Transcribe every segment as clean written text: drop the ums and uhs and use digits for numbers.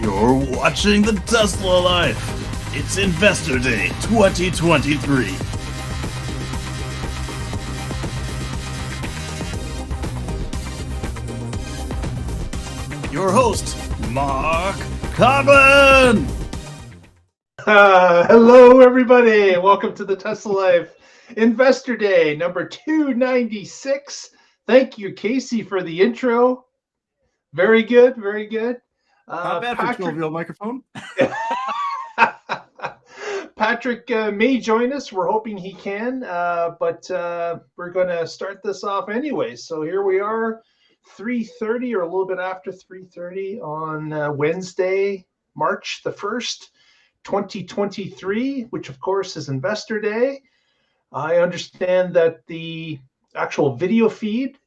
You're watching the Tesla Life. It's Investor Day 2023. Your host, Mark Coughlin. Hello, everybody. Welcome to the Tesla Life Investor Day number 296. Thank you, Casey, for the intro. Very good, very good. Not bad for a 12-year-old microphone. Patrick may join us. We're hoping he can, but we're going to start this off anyway. So here we are, 3:30 or a little bit after 3:30 on Wednesday, March the 1st, 2023, which of course is Investor Day. I understand that the actual video feed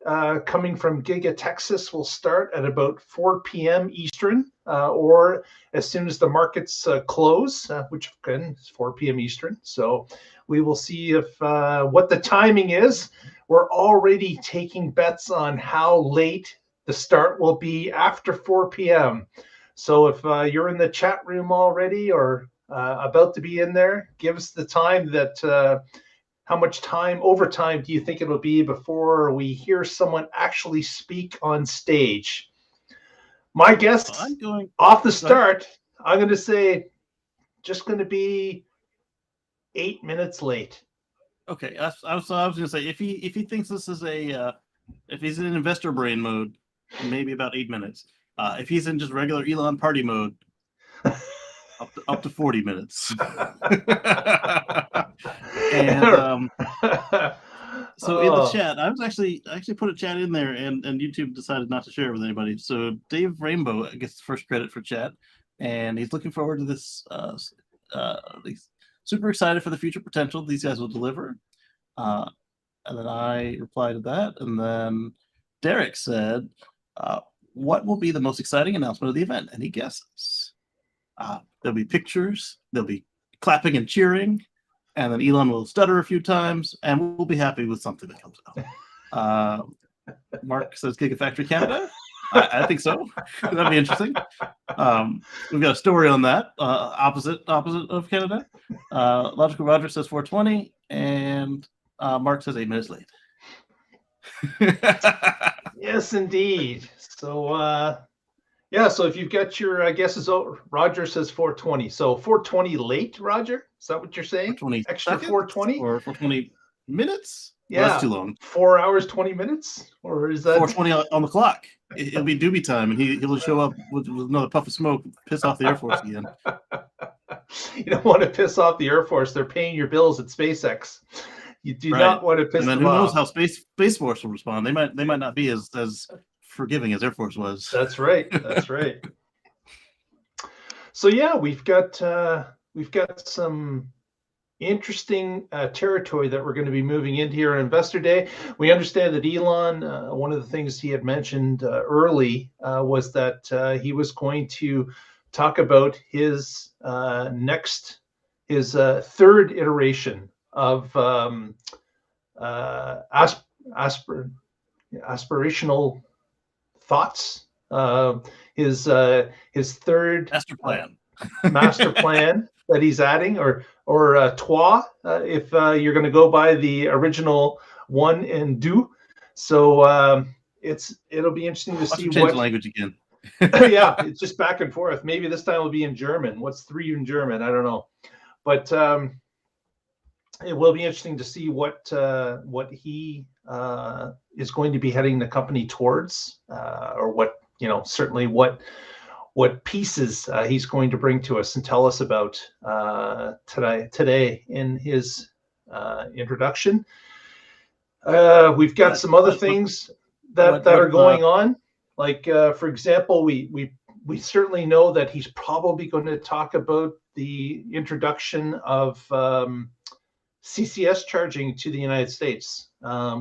coming from Giga, Texas will start at about 4 p.m. Eastern, or as soon as the markets close, which again is 4 p.m. Eastern. So we will see if what the timing is. We're already taking bets on how late the start will be after 4 p.m. So if you're in the chat room already or about to be in there, give us the time that how much time, overtime, do you think it'll be before we hear someone actually speak on stage? My guess, off the start, I'm going to say just going to be 8 minutes late. Okay, I was going to say if he thinks this is if he's in investor brain mode, maybe about 8 minutes. If he's in just regular Elon party mode, up to 40 minutes. And so in the chat, I actually put a chat in there, and YouTube decided not to share it with anybody. So Dave Rainbow gets first credit for chat, and he's looking forward to this. He's super excited for the future potential these guys will deliver. And then I replied to that, and then Derek said, "What will be the most exciting announcement of the event?" And he guesses. There'll be pictures, there'll be clapping and cheering, and then Elon will stutter a few times, and we'll be happy with something that comes out. Mark says Gigafactory Canada. I think so. That'd be interesting. We've got a story on that. Opposite of Canada. Logical Roger says 420, and Mark says 8 minutes late. Yes, indeed. So so if you've got your guesses, Roger says 420. So 420 late, Roger? Is that what you're saying? 420 extra 420? Or 420 minutes? Yeah. Well, that's too long. 4 hours, 20 minutes? Or is that 420 on the clock? It'll be doobie time, and he'll show up with another puff of smoke, piss off the Air Force again. You don't want to piss off the Air Force. They're paying your bills at SpaceX. You do not want to piss them off. And then who knows how Space Force will respond? They might not be as forgiving as Air Force was. That's right. That's right. So yeah, we've got some interesting territory that we're going to be moving into here on Investor Day. We understand that Elon, one of the things he had mentioned early was that he was going to talk about his third iteration of aspirational thoughts. His third master plan that he's adding, or trois, if you're going to go by the original one and deux. So it'll be interesting to see what language again. Yeah, it's just back and forth. Maybe this time it'll be in German. What's three in German? I don't know, but it will be interesting to see what he is going to be heading the company towards, or what certainly what pieces he's going to bring to us and tell us about today in his introduction. We've got some other things that are going on. Like, for example, we certainly know that he's probably going to talk about the introduction of CCS charging to the United States,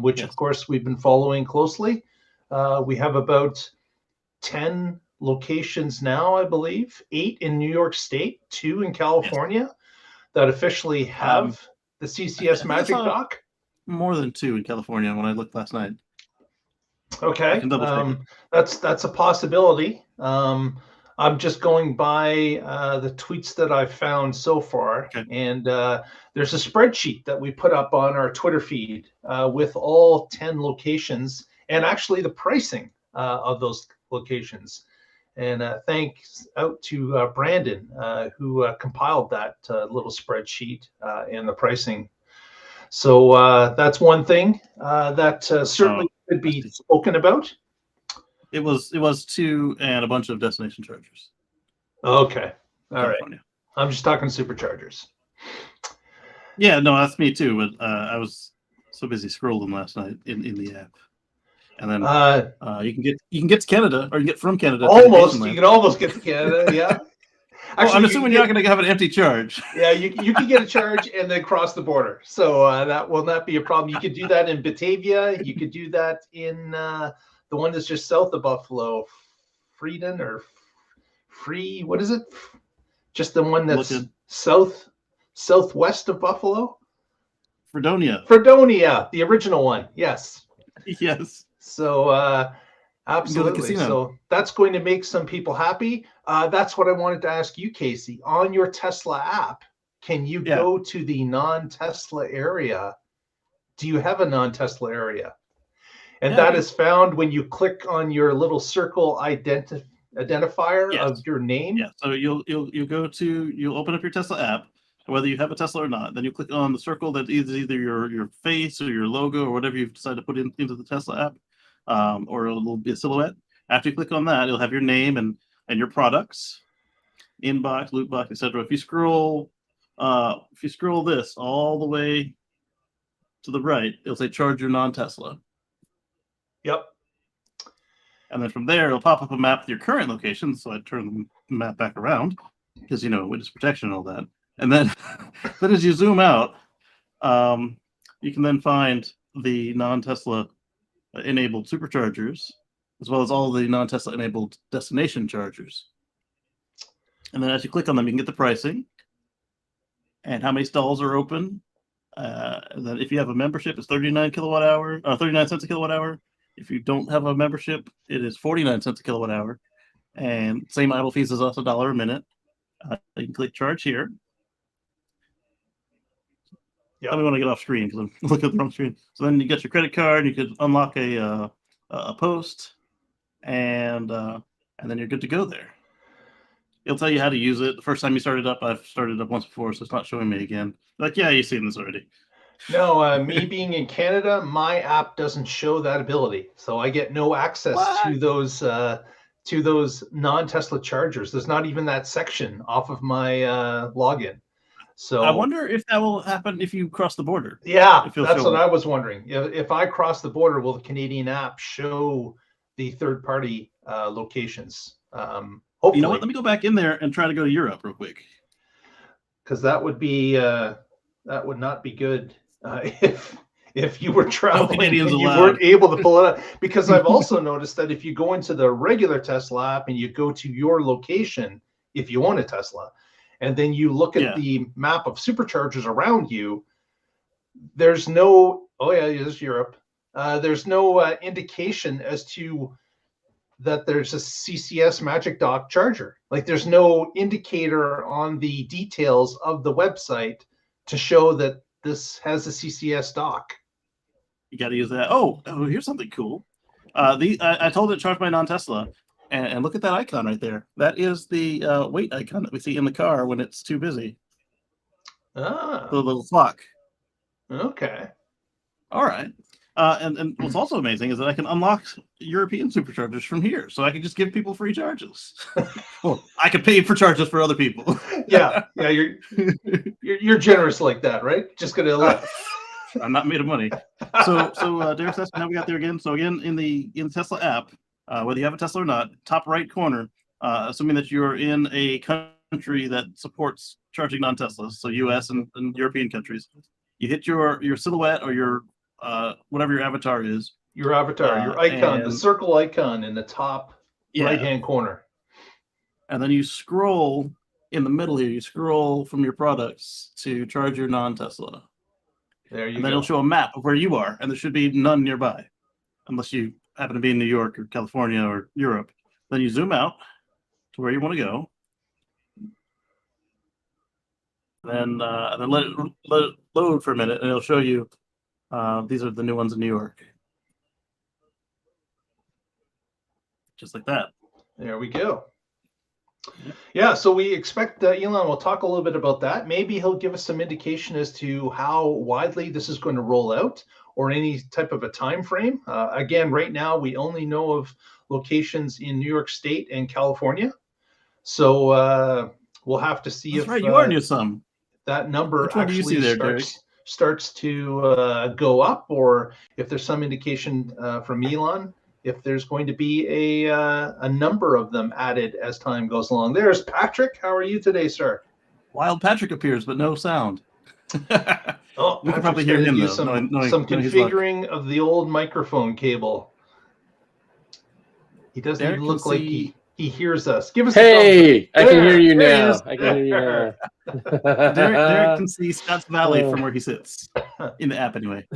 which of course we've been following closely. We have about 10 locations now, I believe, 8 in New York State, 2 in California, that officially have the CCS Magic Dock. More than 2 in California when I looked last night. Okay, that's a possibility. I'm just going by the tweets that I've found so far. Okay. And there's a spreadsheet that we put up on our Twitter feed with all 10 locations and actually the pricing of those locations. And thanks out to Brandon, who compiled that little spreadsheet and the pricing. So that's one thing that certainly could be spoken about. It was 2 and a bunch of destination chargers. Okay. All California. right. I'm just talking superchargers. Yeah, no, that's me too. But I was so busy scrolling last night in the app, and then you can get to Canada, or you can get from Canada. Almost, you can almost get to Canada. Yeah. Actually, I'm assuming you're not going to have an empty charge. Yeah, you can get a charge and then cross the border, so that will not be a problem. You could do that in Batavia. You could do that in the one that's just south of Buffalo, Frieden or Free. What is it? Just the one that's southwest of Buffalo. Fredonia, the original one. Yes. Yes. So absolutely. So that's going to make some people happy. That's what I wanted to ask you, Casey. On your Tesla app, can you go to the non-Tesla area? Do you have a non-Tesla area? And that is found when you click on your little circle identifier of your name. Yeah. So you'll open up your Tesla app, whether you have a Tesla or not. Then you click on the circle that is either your face or your logo or whatever you've decided to put into the Tesla app, or it'll be a silhouette. After you click on that, it'll have your name and your products, inbox, loot box, etc. If you scroll this all the way to the right, it'll say charge your non-Tesla. Yep. And then from there, it'll pop up a map with your current location. So I turn the map back around because, witness protection and all that. And then, as you zoom out, you can then find the non-Tesla enabled superchargers, as well as all the non-Tesla enabled destination chargers. And then as you click on them, you can get the pricing and how many stalls are open. And then if you have a membership, it's 39 cents a kilowatt hour. If you don't have a membership, it is 49 cents a kilowatt hour. And same idle fees as us, $1 a minute. You can click charge here. Yeah. Tell me when I get off screen because I'm looking at the wrong screen. So then you get your credit card. You could unlock a post, and then you're good to go there. It'll tell you how to use it. The first time you start it up, I've started it up once before, so it's not showing me again. Like, yeah, you've seen this already. No, me being in Canada, my app doesn't show that ability, so I get no access to those non-Tesla chargers. There's not even that section off of my login. So I wonder if that will happen if you cross the border. Yeah, that's what I was wondering. If I cross the border, will the Canadian app show the third-party locations? Hopefully. You know what? Let me go back in there and try to go to Europe real quick. Because that would not be good if you were traveling and you weren't able to pull it up. Because I've also noticed that if you go into the regular Tesla app and you go to your location, if you own a Tesla, and then you look at the map of superchargers around you, there's no, there's Europe. There's no indication as to that there's a CCS Magic Dock charger. Like there's no indicator on the details of the website to show that this has a CCS dock. You got to use that. Oh, here's something cool. I told it to charge my non-Tesla, and look at that icon right there. That is the wait icon that we see in the car when it's too busy. Ah. The little clock. Okay. All right. And what's also amazing is that I can unlock European superchargers from here, so I can just give people free charges. Well, I can pay for charges for other people. yeah, you're generous like that, right? Just gonna. I'm not made of money. So Derek's asking how we got there again. So again, in the Tesla app, whether you have a Tesla or not, top right corner, assuming that you're in a country that supports charging non-Teslas, so U.S. and European countries, you hit your silhouette or your whatever your avatar is. Your avatar, your icon, the circle icon in the top right-hand corner. And then you scroll in the middle here. You scroll from your products to charge your non-Tesla. There you go. And then it'll show a map of where you are, and there should be none nearby, unless you happen to be in New York or California or Europe. Then you zoom out, to where you want to go. And then let it load for a minute, and it'll show you these are the new ones in New York. Just like that. There we go. Yeah, so we expect Elon will talk a little bit about that. Maybe he'll give us some indication as to how widely this is going to roll out, or any type of a time frame. Again, right now we only know of locations in New York State and California. So we'll have to see That's if right, you are new some. that number Which one do you see actually there, starts to go up, or if there's some indication from Elon if there's going to be a number of them added as time goes along. There's Patrick. How are you today, sir? Wild Patrick appears, but no sound. Oh, we can probably hear him, though. Some configuring of the old microphone cable. He doesn't Derek even look like he hears us. Give us Hey, I can hear you now. I can hear you now. Derek can see Scotts Valley from where he sits. In the app, anyway.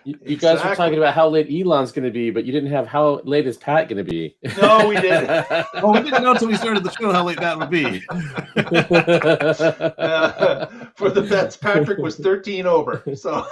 You guys were talking about how late Elon's going to be, but you didn't have how late is Pat going to be. No, we didn't. Well, we didn't know until we started the show how late that would be. For the bets, Patrick was 13 over. So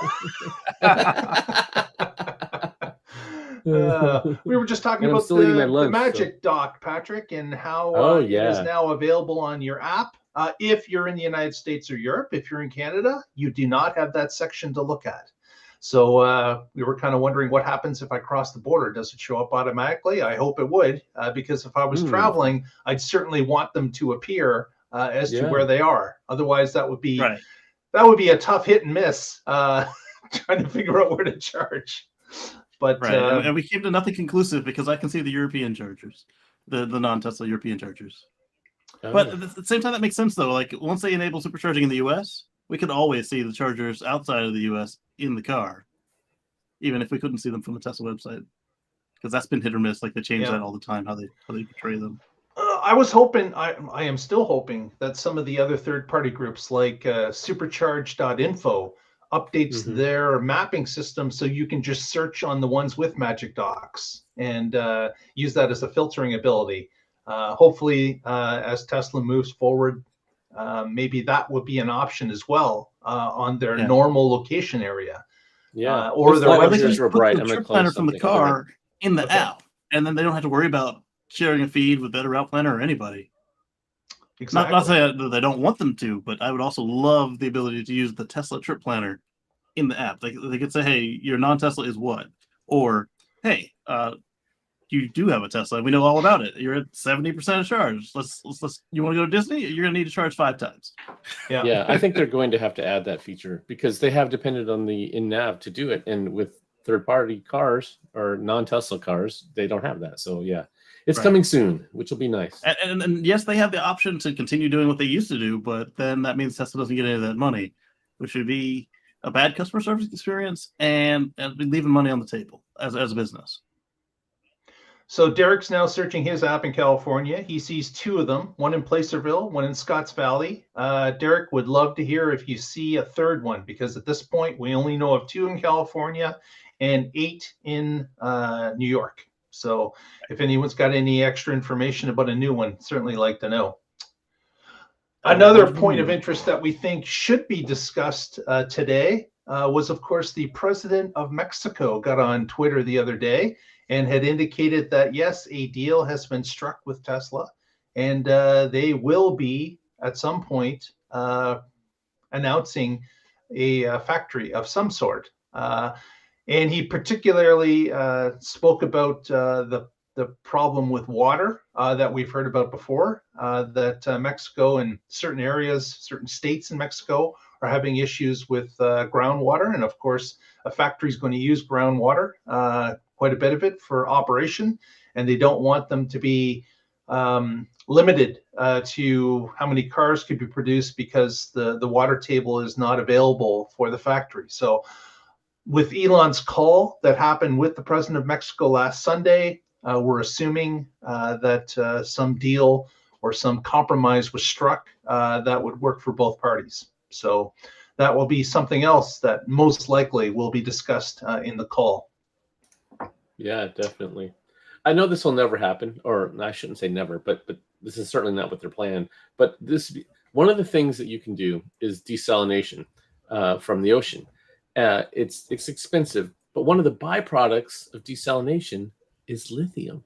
we were just talking about the Magic Dock, Patrick, and how it is now available on your app. If you're in the United States or Europe, if you're in Canada, you do not have that section to look at. So we were kind of wondering what happens if I cross the border. Does it show up automatically? I hope it would, because if I was traveling, I'd certainly want them to appear as to where they are. Otherwise, that would be a tough hit and miss trying to figure out where to charge. But and we came to nothing conclusive because I can see the European chargers, the non-Tesla European chargers. Oh. But at the same time, that makes sense though. Like once they enable supercharging in the U.S., we could always see the chargers outside of the U.S. in the car, even if we couldn't see them from the Tesla website, because that's been hit or miss. Like they change that all the time, how they portray them. I was hoping, I am still hoping that some of the other third-party groups like supercharge.info updates their mapping system so you can just search on the ones with Magic Docks and use that as a filtering ability. Hopefully, as Tesla moves forward, maybe that would be an option as well on their normal location area. Yeah, or their website. They can just put the trip planner from the car in the app, and then they don't have to worry about sharing a feed with Better Route Planner or anybody. Exactly. Not saying that they don't want them to, but I would also love the ability to use the Tesla trip planner in the app. They could say, hey, your non-Tesla is what? Or, hey, you do have a Tesla. We know all about it. You're at 70% of charge. Let's. You want to go to Disney? You're going to need to charge 5 times. Yeah, I think they're going to have to add that feature because they have depended on the in-nav to do it. And with third-party cars or non-Tesla cars, they don't have that. So, yeah. It's coming soon, which will be nice. And yes, they have the option to continue doing what they used to do, but then that means Tesla doesn't get any of that money, which would be a bad customer service experience and leaving money on the table as a business. So Derek's now searching his app in California. He sees 2 of them, one in Placerville, one in Scotts Valley. Derek would love to hear if you see a third one, because at this point, we only know of 2 in California and 8 in New York. So if anyone's got any extra information about a new one, certainly like to know. Another point of interest that we think should be discussed today was, of course, the president of Mexico got on Twitter the other day and had indicated that, yes, a deal has been struck with Tesla, and they will be, at some point, announcing a factory of some sort. And he particularly spoke about the problem with water that we've heard about before, that Mexico and certain areas, certain states in Mexico are having issues with groundwater. And of course, a factory is going to use groundwater, quite a bit of it for operation. And they don't want them to be limited to how many cars could be produced because the water table is not available for the factory. So with Elon's call that happened with the president of Mexico last Sunday, we're assuming that some deal or some compromise was struck that would work for both parties. So that will be something else that most likely will be discussed in the call. Yeah, definitely. I know this will never happen, or I shouldn't say never, but this is certainly not what they're planning. But one of the things that you can do is desalination from the ocean. It's expensive, but one of the byproducts of desalination is lithium.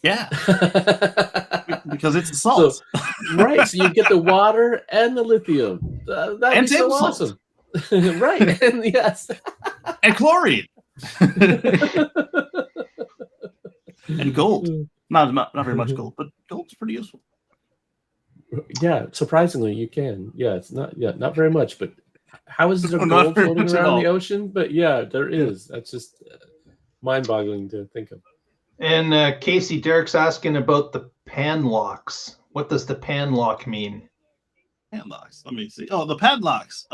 Yeah, because it's a salt. So, right. So you get the water and the lithium. That'd be so awesome. Right. And yes. And chlorine. And gold. Not very much gold, but gold's pretty useful. Yeah, surprisingly, you can. Yeah, it's not very much, but how is there gold floating around the ocean? But yeah, there is. That's just mind-boggling to think of. And Casey, Derek's asking about the padlocks. What does the padlock mean? Padlocks. Let me see. Oh, the padlocks.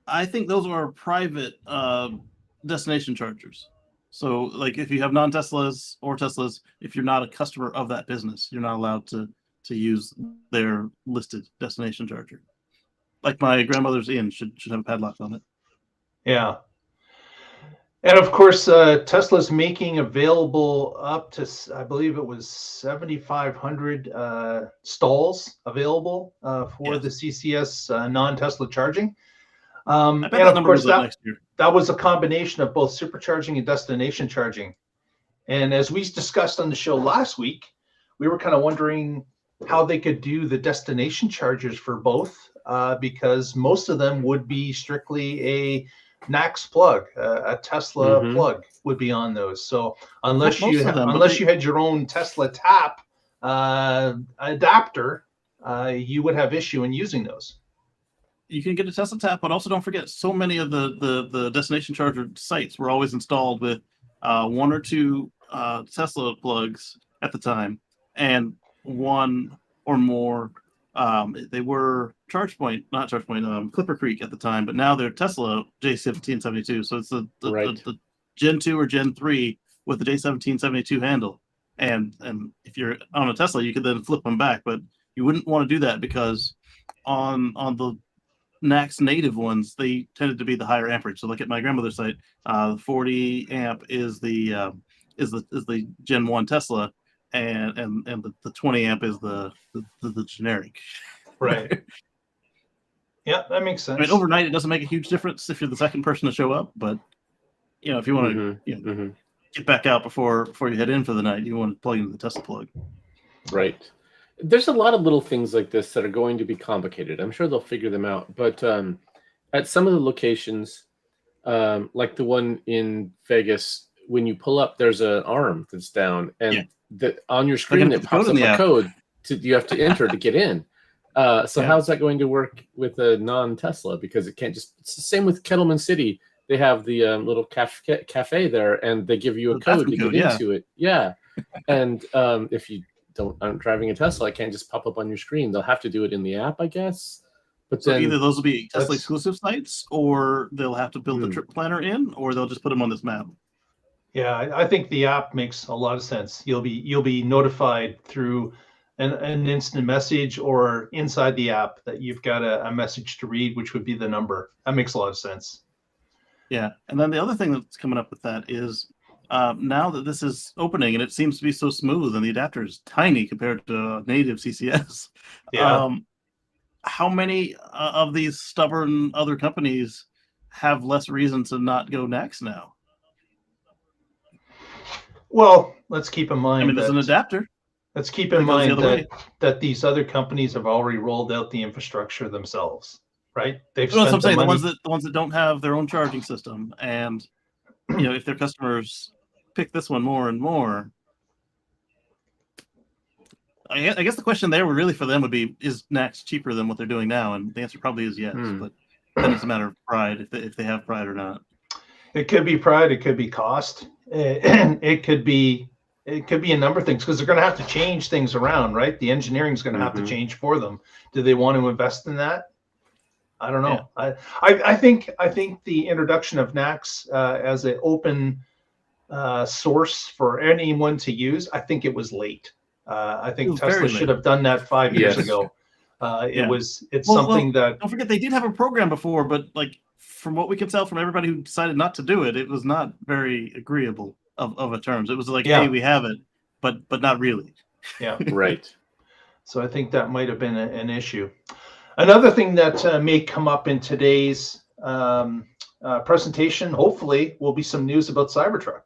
I think those are private destination chargers. So, like, if you have non-Teslas or Teslas, if you're not a customer of that business, you're not allowed to use their listed destination charger. Like my grandmother's inn should have a padlock on it. Yeah. And of course, Tesla's making available up to, I believe it was 7,500 stalls available for the CCS non-Tesla charging. And of course, that was a combination of both supercharging and destination charging. And as we discussed on the show last week, we were kind of wondering how they could do the destination chargers for both, because most of them would be strictly a NACS plug, a Tesla plug would be on those. So unless you had your own Tesla tap adapter, you would have issue in using those. You can get a Tesla tap, but also don't forget, so many of the destination charger sites were always installed with one or two Tesla plugs at the time, and one or more. They were Clipper Creek at the time, but now they're Tesla J1772. So it's the Gen 2 or Gen 3 with the J1772 handle. And if you're on a Tesla, you could then flip them back, but you wouldn't want to do that because on the NACS native ones, they tended to be the higher amperage. So look at my grandmother's site. 40 amp is the Gen 1 Tesla, and the 20 amp is the generic. Right. Yeah, that makes sense. I mean, overnight it doesn't make a huge difference if you're the second person to show up, but if you want to get back out before you head in for the night, you want to plug into the Tesla plug. Right. There's a lot of little things like this that are going to be complicated. I'm sure they'll figure them out. But at some of the locations, like the one in Vegas, when you pull up, there's an arm that's down, and on your screen it pops up a code you have to enter to get in. So how's that going to work with a non-Tesla? Because it can't just. It's the same with Kettleman City. They have the little cafe there, and they give you a code to get into it. Yeah, and if you aren't driving a Tesla, it can't just pop up on your screen. They'll have to do it in the app, I guess. But so either those will be Tesla exclusive sites, or they'll have to build the trip planner in, or they'll just put them on this map. Yeah, I think the app makes a lot of sense. You'll be notified through an instant message or inside the app that you've got a message to read, which would be the number. That makes a lot of sense. Yeah, and then the other thing that's coming up with that is now that this is opening and it seems to be so smooth and the adapter is tiny compared to native CCS, how many of these stubborn other companies have less reason to not go NACS now? Well, let's keep in mind. I mean, there's an adapter. Let's keep in mind that these other companies have already rolled out the infrastructure themselves, right? They've spent I'm saying the ones that don't have their own charging system, and if their customers pick this one more and more, I guess the question there would really for them would be: is NACS cheaper than what they're doing now? And the answer probably is yes. But then it's a matter of pride if they have pride or not. It could be pride. It could be cost. It could be a number of things because they're going to have to change things around, right? The engineering is going to have to change for them. Do they want to invest in that? I don't know. Yeah. I think the introduction of NACS as an open source for anyone to use, I think it was late. I think Tesla should have done that 5 years ago. It's something that. Don't forget they did have a program before, but like from what we can tell from everybody who decided not to do it, it was not very agreeable. of a terms. It was like, Yeah. hey, we have it, but not really. Yeah. Right. So I think that might have been an issue. Another thing that may come up in today's presentation, hopefully, will be some news about CyberTruck.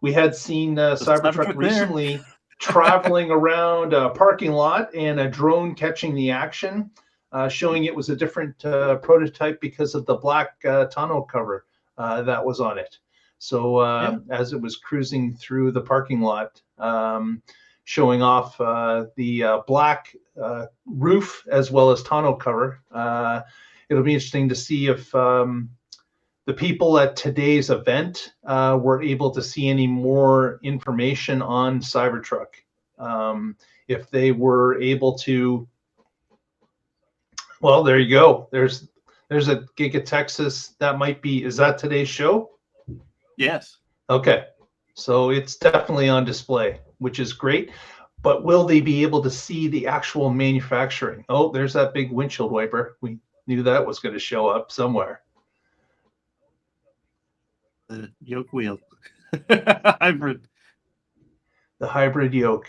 We had seen CyberTruck CyberTruck recently traveling around a parking lot and a drone catching the action, showing it was a different prototype because of the black tonneau cover that was on it. So as it was cruising through the parking lot, showing off the black roof as well as tonneau cover. It'll be interesting to see if the people at today's event were able to see any more information on CyberTruck. If they were able to, well, there you go. There's a Giga Texas. That might be, is that today's show? Yes. Okay. So it's definitely on display, which is great. But will they be able to see the actual manufacturing? Oh, there's that big windshield wiper. We knew that was going to show up somewhere. The yoke wheel. Hybrid. The hybrid yoke.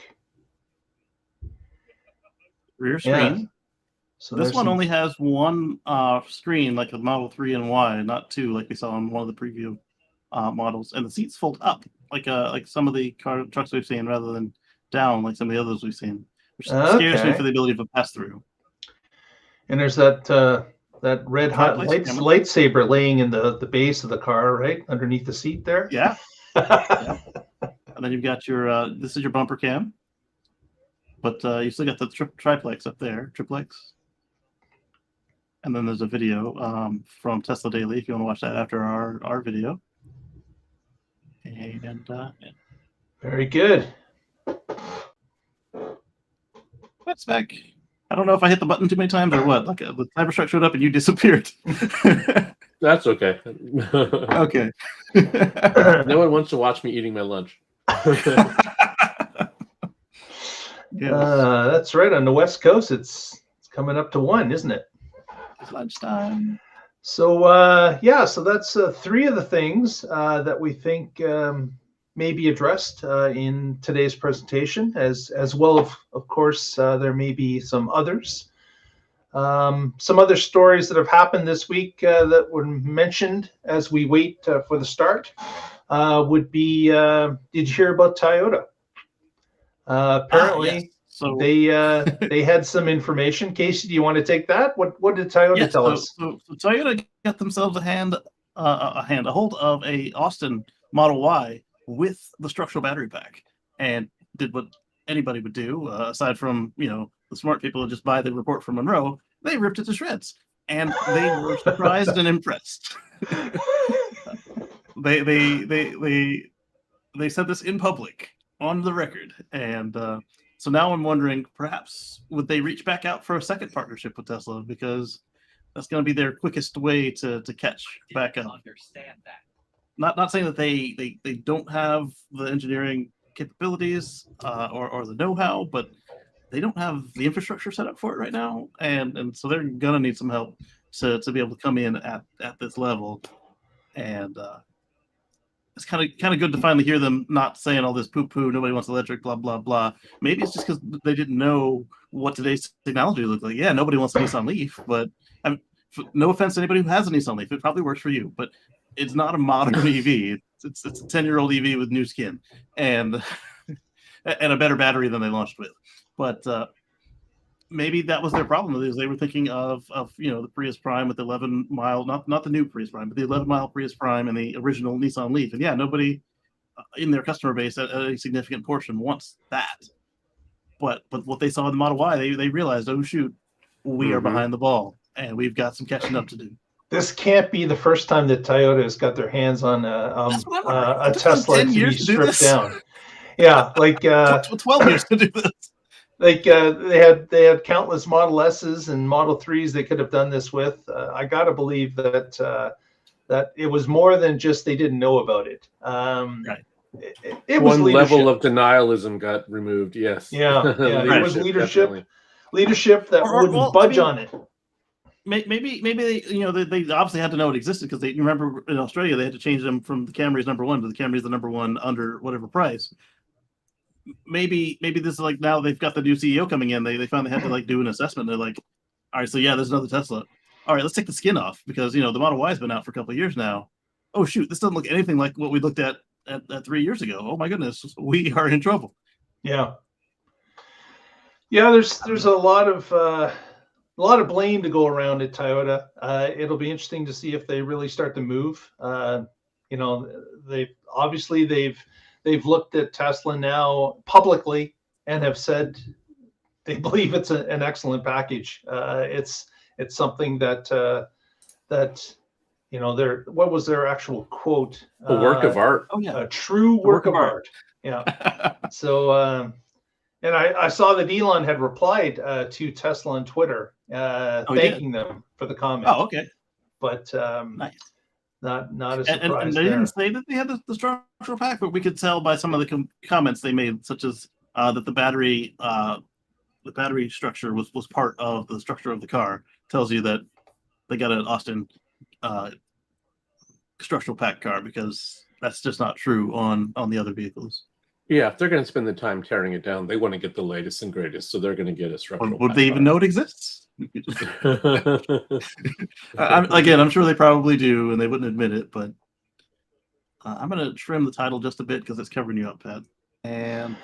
Rear screen. Yeah. So this one only has one screen, like a Model 3 and Y, not two, like we saw on one of the preview models. And the seats fold up, like some of the trucks we've seen, rather than down, like some of the others we've seen, which scares me for the ability of a pass through. And there's that red hot lightsaber laying in the base of the car, right underneath the seat there. Yeah. Yeah. And then you've got your this is your bumper cam, but you still got the triplex up there, triplex. And then there's a video from Tesla Daily if you want to watch that after our video. And very good. That's back. I don't know if I hit the button too many times or what. Like the CyberTruck showed up and you disappeared. That's okay. Okay. No one wants to watch me eating my lunch. That's right. On the West Coast, it's coming up to 1, isn't it? It's lunchtime. So so that's 3 of the things that we think may be addressed in today's presentation, as well of course there may be some others. Some other stories that have happened this week that were mentioned as we wait for the start would be, did you hear about Toyota? Apparently, yes. So they had some information. Casey, do you want to take that? What did Toyota tell us? So Toyota got themselves a hold of a Austin Model Y with the structural battery pack, and did what anybody would do, aside from the smart people who just buy the report from Monroe. They ripped it to shreds, and they were surprised and impressed. They said this in public on the record, and so now I'm wondering, perhaps would they reach back out for a second partnership with Tesla, because that's going to be their quickest way to catch back up. Understand that. Not saying that they don't have the engineering capabilities or the know-how, but they don't have the infrastructure set up for it right now, and so they're gonna need some help to be able to come in at this level. And it's kind of good to finally hear them not saying all this poo-poo, nobody wants electric, blah blah blah. Maybe it's just because they didn't know what today's technology looked like. Yeah, nobody wants a Nissan Leaf, but no offense to anybody who has a Nissan Leaf, it probably works for you, but it's not a modern EV. It's a 10-year-old EV with new skin and a better battery than they launched with. But maybe that was their problem. Is they were thinking of the Prius Prime with the 11-mile, not the new Prius Prime, but the 11-mile Prius Prime and the original Nissan Leaf. And yeah, nobody in their customer base at a significant portion wants that. But what they saw in the Model Y, they realized, oh shoot, we are behind the ball, and we've got some catching up to do. This can't be the first time that Toyota has got their hands on a Tesla to be stripped down. Yeah, like 12 years to do this. Like they had countless Model S's and Model 3s they could have done this with. I gotta believe that it was more than just they didn't know about it. Right. It was one leadership. level of denialism got removed. Yes. Yeah. It was leadership. Definitely. Leadership that wouldn't budge on it. maybe they they obviously had to know it existed because you remember in Australia they had to change them from the Camry's #1 to the Camry's the #1 under whatever price. Maybe this is like now they've got the new CEO coming in. They finally had to like do an assessment. They're like, all right, so yeah, there's another Tesla. All right, let's take the skin off because the Model Y has been out for a couple of years now. Oh shoot, this doesn't look anything like what we looked at 3 years ago. Oh my goodness, we are in trouble. Yeah. There's a lot of blame to go around at Toyota. It'll be interesting to see if they really start to move. They've looked at Tesla now publicly and have said they believe it's an excellent package. It's something that what was their actual quote? A work of art. Oh yeah, a true work of art. Yeah. So. And I saw that Elon had replied to Tesla on Twitter, thanking them for the comment. Oh, okay. But nice. Not a surprise. And they didn't say that they had the structural pack, but we could tell by some of the comments they made, such as that the battery structure was part of the structure of the car. Tells you that they got an Austin structural pack car, because that's just not true on the other vehicles. Yeah, if they're going to spend the time tearing it down, they want to get the latest and greatest, so they're going to get a structural. Would they even know it exists? I'm sure they probably do, and they wouldn't admit it. But I'm going to trim the title just a bit because it's covering you up, Pat. And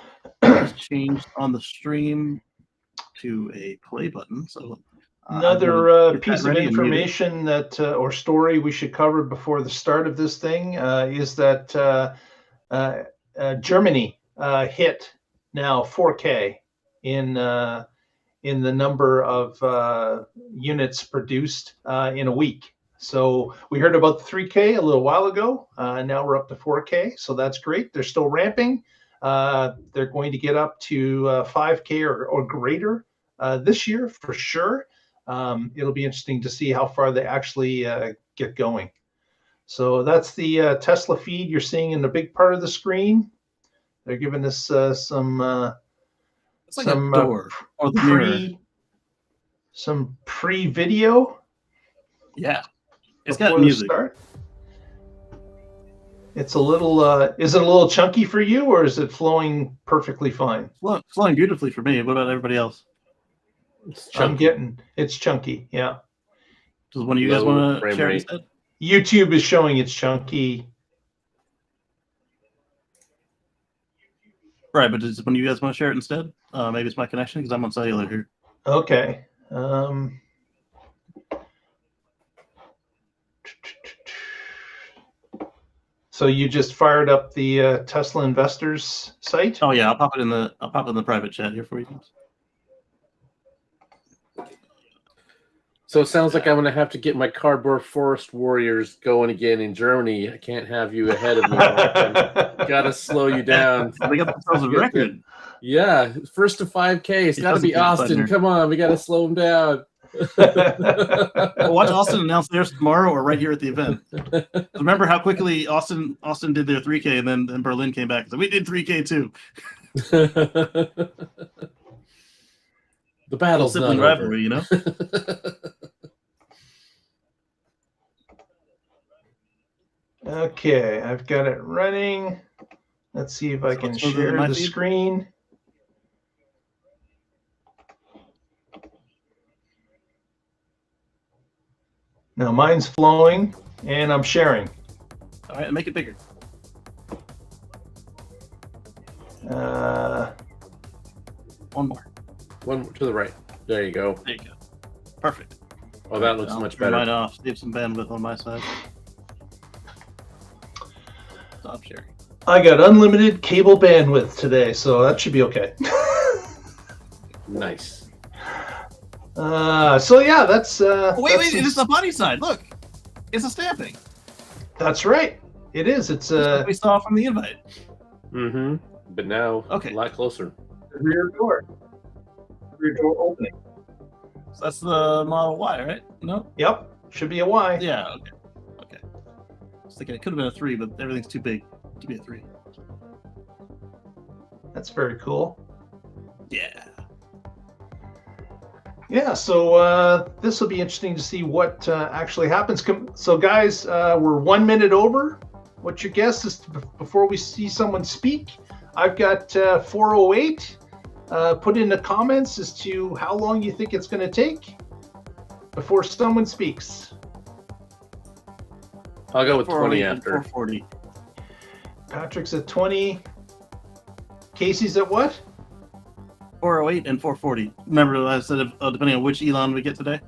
just changed on the stream to a play button. So another piece of information that or story we should cover before the start of this thing is that. Germany hit now 4K in the number of units produced in a week. So we heard about the 3K a little while ago. Now we're up to 4K, so that's great. They're still ramping. They're going to get up to 5K or greater this year for sure. It'll be interesting to see how far they actually get going. So that's the Tesla feed you're seeing in the big part of the screen. They're giving us some it's like a door or the mirror. Some pre-video. Yeah, it's got music. Start. It's a little. Is it a little chunky for you, or is it flowing perfectly fine? Flowing beautifully for me. What about everybody else? It's chunky. Yeah. Does one of you guys want to share instead? YouTube is showing it's chunky. Right, but does one of you guys want to share it instead? Maybe it's my connection because I'm on cellular here. Okay. So you just fired up the Tesla investors site? Oh yeah, I'll pop it in the private chat here for you. So it sounds like I'm going to have to get my cardboard forest warriors going again in Germany. I can't have you ahead of me. Got to slow you down. They got themselves a record. Yeah, first to 5K. It's got to be Austin. Come on, we got to slow them down. Well, watch Austin announce theirs tomorrow or right here at the event. Remember how quickly Austin did their 3K, and then Berlin came back and said, we did 3K too. The battle's not over. Rivalry, Okay, I've got it running. Let's see if I can share the screen. Now mine's flowing, and I'm sharing. All right, make it bigger. One more. One to the right. There you go. There you go. Perfect. Oh, that looks much better. Mine off. Save some bandwidth on my side. Stop sharing. I got unlimited cable bandwidth today, so that should be okay. Nice. So yeah, that's. Wait! It's the body side. Look, it's a stamping. That's right. It is. It's what we saw from the invite. Mm-hmm. But now, a lot closer. The rear door opening. So that's the Model Y, right? No. Yep. Should be a Y. Yeah. Okay. I was thinking it could have been a 3, but everything's too big to be a 3. That's very cool. Yeah. Yeah, so this will be interesting to see what actually happens. So, guys, we're 1 minute over. What's your guess is before we see someone speak? I've got 4:08. Put in the comments as to how long you think it's going to take before someone speaks. I'll go with 20 4:08 and after. 4:40. Patrick's at 20. Casey's at what? 4:08 and 4:40. Remember, I said depending on which Elon we get today.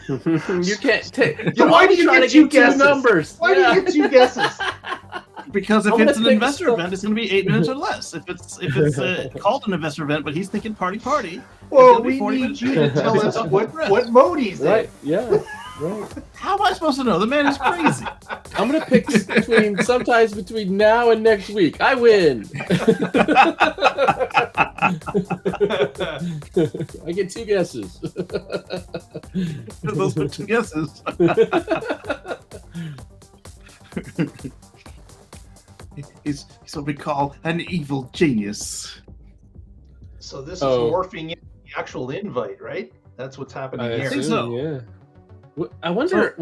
You can't take. So why do you trying get to two get guesses? numbers? Why do you get two guesses? Because if I'm it's gonna an pick investor stuff. event, it's going to be 8 minutes or less. If it's called an investor event, but he's thinking party, Well, gonna be we 40 need minutes. you to tell us what mode he's in. Right? Yeah. Right. how am I supposed to know? The man is crazy. I'm gonna pick sometimes between now and next week. I win. I get 2 guesses. Those were 2 guesses. He's what we call an evil genius. So this is Oh. morphing into the actual invite, right? That's what's happening I here. think assume, so. yeah. I wonder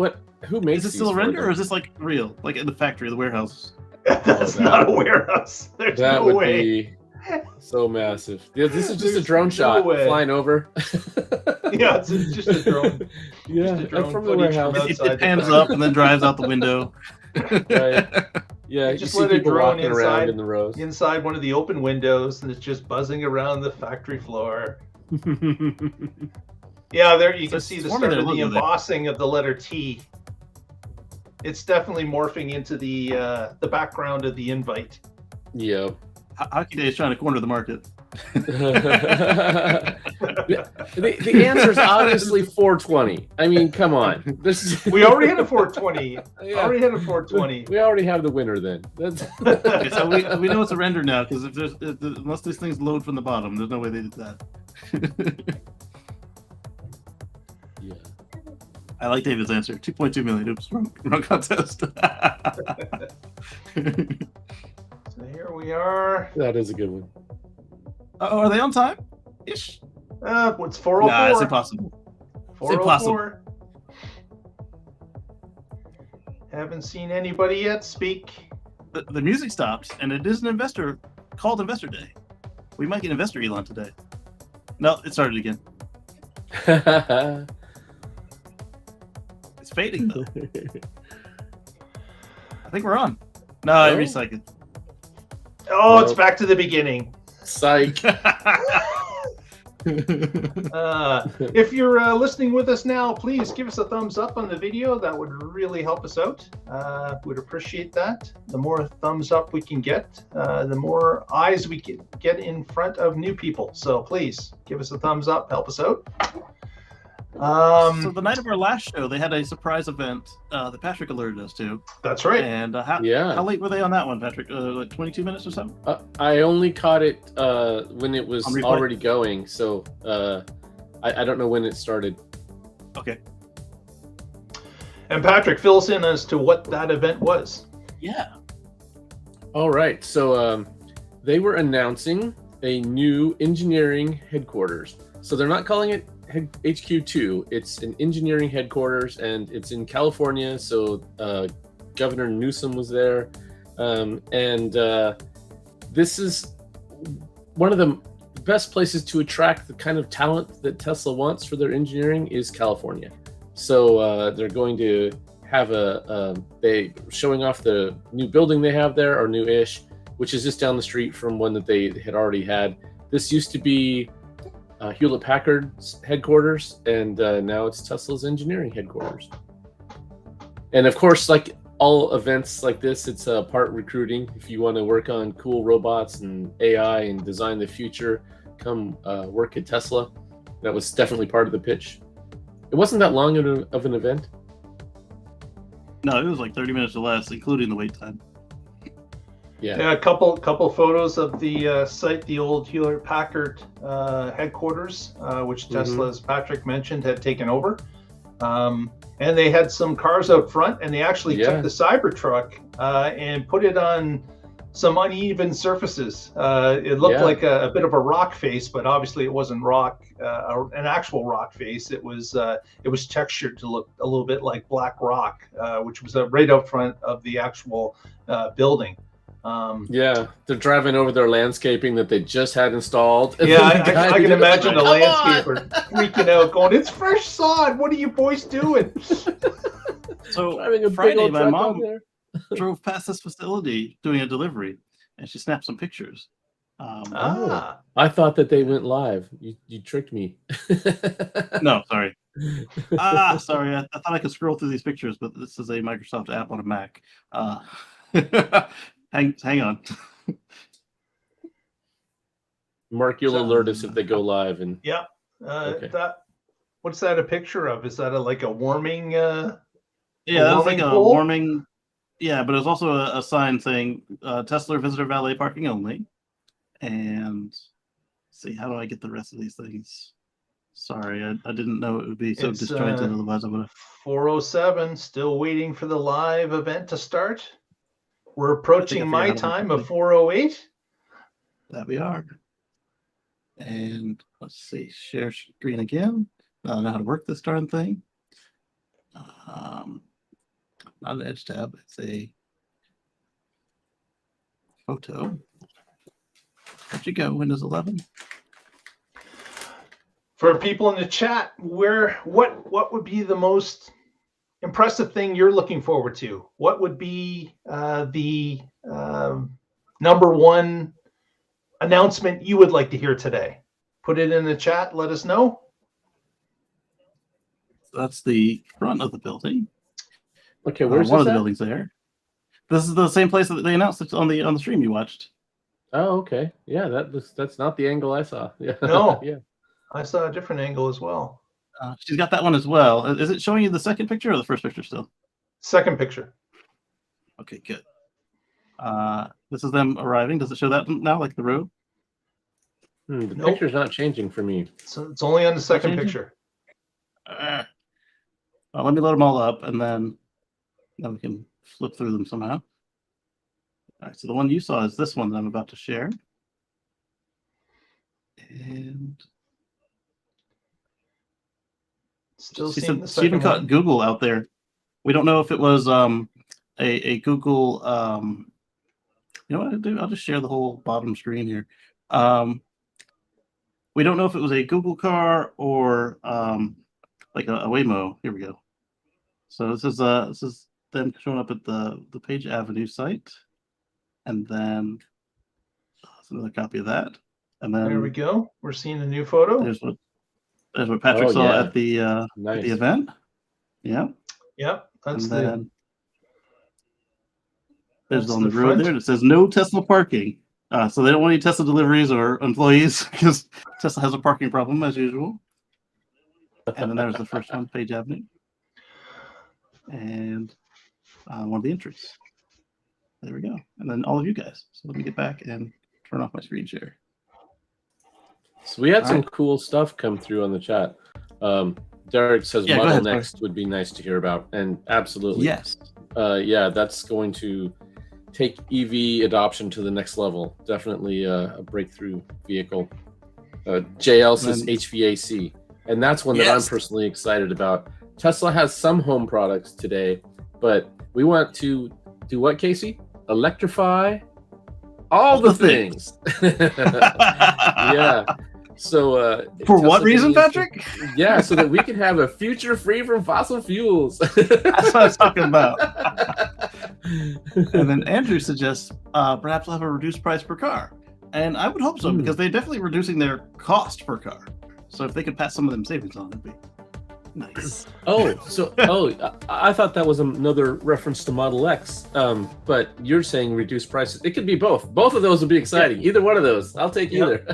who makes Is it these still a for render, them? or is this like real, like in the factory, the warehouse? That's that- not a warehouse. There's That no would way. be so massive. Yeah, this is just a There's drone no shot way. flying over. Yeah, it's just a drone. Yeah, Just a drone from the footage from warehouse. outside. It pans up and then drives out the window. Right. Yeah, you Just see let a people drone walking around inside- in the rows. Inside one of the open windows, and it's just buzzing around the factory floor. Yeah, there you So can it's see the forming start of their the logo there. embossing of the letter T. It's definitely morphing into the background of the invite. Yep. Hockey Day is trying to corner the market. The answer is obviously 420. I mean, come on. This We already had a 420. Yeah. Already had a 420. We already have the winner then. That's Okay, so we know it's a render now because unless these things load from the bottom, there's no way they did that. yeah. I like David's answer. 2.2 million. Oops, wrong contest. So here we are. That is a good one. Oh, are they on time? Ish. What's 404? Nah, it's impossible. 404. Haven't seen anybody yet speak. The music stopped, and it is an investor called Investor Day. We might get Investor Elon today. No, it started again. It's fading though. I think we're on. No, No? every second. Oh, it's Nope. back to the beginning. Psych. If you're listening with us now, please give us a thumbs up on the video. That would really help us out. Would appreciate that. The more thumbs up we can get, the more eyes we can get in front of new people. So please give us a thumbs up, help us out. So the night of our last show, they had a surprise event that Patrick alerted us to. That's right. And Yeah. how late were they on that one, Patrick? Like 22 minutes or something? I only caught it when it was On replay? already going, so I don't know when it started. Okay. And Patrick, fill us in as to what that event was. Yeah. All right, so they were announcing a new engineering headquarters. So they're not calling it HQ2. It's an engineering headquarters, and it's in California. So Governor Newsom was there, and this is one of the best places to attract the kind of talent that Tesla wants for their engineering is California. So they're going to have they showing off the new building they have there, or new-ish, which is just down the street from one that they had already had. This used to be Hewlett-Packard's headquarters, and now it's Tesla's engineering headquarters. And of course, like all events like this, it's part recruiting. If you want to work on cool robots and AI and design the future, come work at Tesla. That was definitely part of the pitch. It wasn't that long of an event. No, it was like 30 minutes or less, including the wait time. Yeah. A couple photos of the site, the old Hewlett-Packard headquarters, which Tesla, as Patrick mentioned, had taken over. And they had some cars out front, and they actually took the CyberTruck and put it on some uneven surfaces. It looked like a bit of a rock face, but obviously it wasn't rock, an actual rock face. It was textured to look a little bit like black rock, which was right out front of the actual building. They're driving over their landscaping that they just had installed. Yeah, I can imagine the landscaper freaking out, going, "It's fresh sod. What are you boys doing?" So Driving a Friday, big old my truck mom out there. drove past this facility doing a delivery, and she snapped some pictures. I thought that they went live. You tricked me. No, sorry. Sorry. I thought I could scroll through these pictures, but this is a Microsoft app on a Mac. Hang on. Mark, you'll alert us if they go live. And yeah, okay. What's that a picture of? Is that like a warming? Yeah, that's like a warming. Yeah, but there's also a sign saying Tesla visitor valet parking only. And let's see, how do I get the rest of these things? Sorry, I didn't know it would be so disjointed. Otherwise, I would have. 4:07, still waiting for the live event to start. We're approaching my time of 4:08. That we are. And let's see, share screen again. I don't know how to work this darn thing. Not an edge tab, it's a photo. Where'd you go, Windows 11? For people in the chat, what would be the most impressive thing you're looking forward to? What would be the number one announcement you would like to hear today? Put it in the chat. Let us know. That's the front of the building. Okay, where's one of the buildings there? This is the same place that they announced it on the stream you watched. Oh, okay. Yeah, that's not the angle I saw. Yeah. No. Yeah. I saw a different angle as well. She's got that one as well. Is it showing you the second picture or the first picture still? Second picture. Okay, good. This is them arriving. Does it show that now, like the road? The picture's not changing for me. So it's only on the second picture. Well, let me load them all up, and then we can flip through them somehow. All right, so the one you saw is this one that I'm about to share. And still she seeing the she even second caught one. Google out there. We don't know if it was a Google. You know what I'll do? I'll just share the whole bottom screen here. We don't know if it was a Google car or like a Waymo. Here we go. So this is them showing up at the Page Avenue site, and then another copy of that. And then there we go. We're seeing a new photo. There's what Patrick saw at the at the event. Yeah. Yep. That's and then there's on the road there. It says no Tesla parking. So they don't want any Tesla deliveries or employees because Tesla has a parking problem as usual. And then there's the first one, Page Avenue, and one of the entries. There we go. And then all of you guys. So let me get back and turn off my screen share. So we had some cool stuff come through on the chat. Derek says Model Next would be nice to hear about, and absolutely, yes. Yeah, that's going to take EV adoption to the next level. Definitely a breakthrough vehicle. JL says HVAC, and that's one that I'm personally excited about. Tesla has some home products today, but we want to do what, Casey? Electrify all the things. Yeah. So for what reason, Patrick? Yeah, so that we can have a future free from fossil fuels. That's what I was talking about. And then Andrew suggests perhaps we'll have a reduced price per car. And I would hope so, because they're definitely reducing their cost per car. So if they could pass some of them savings on, it'd be nice. I thought that was another reference to Model X. But you're saying reduced prices. It could be both. Both of those would be exciting. Yeah. Either one of those. I'll take either.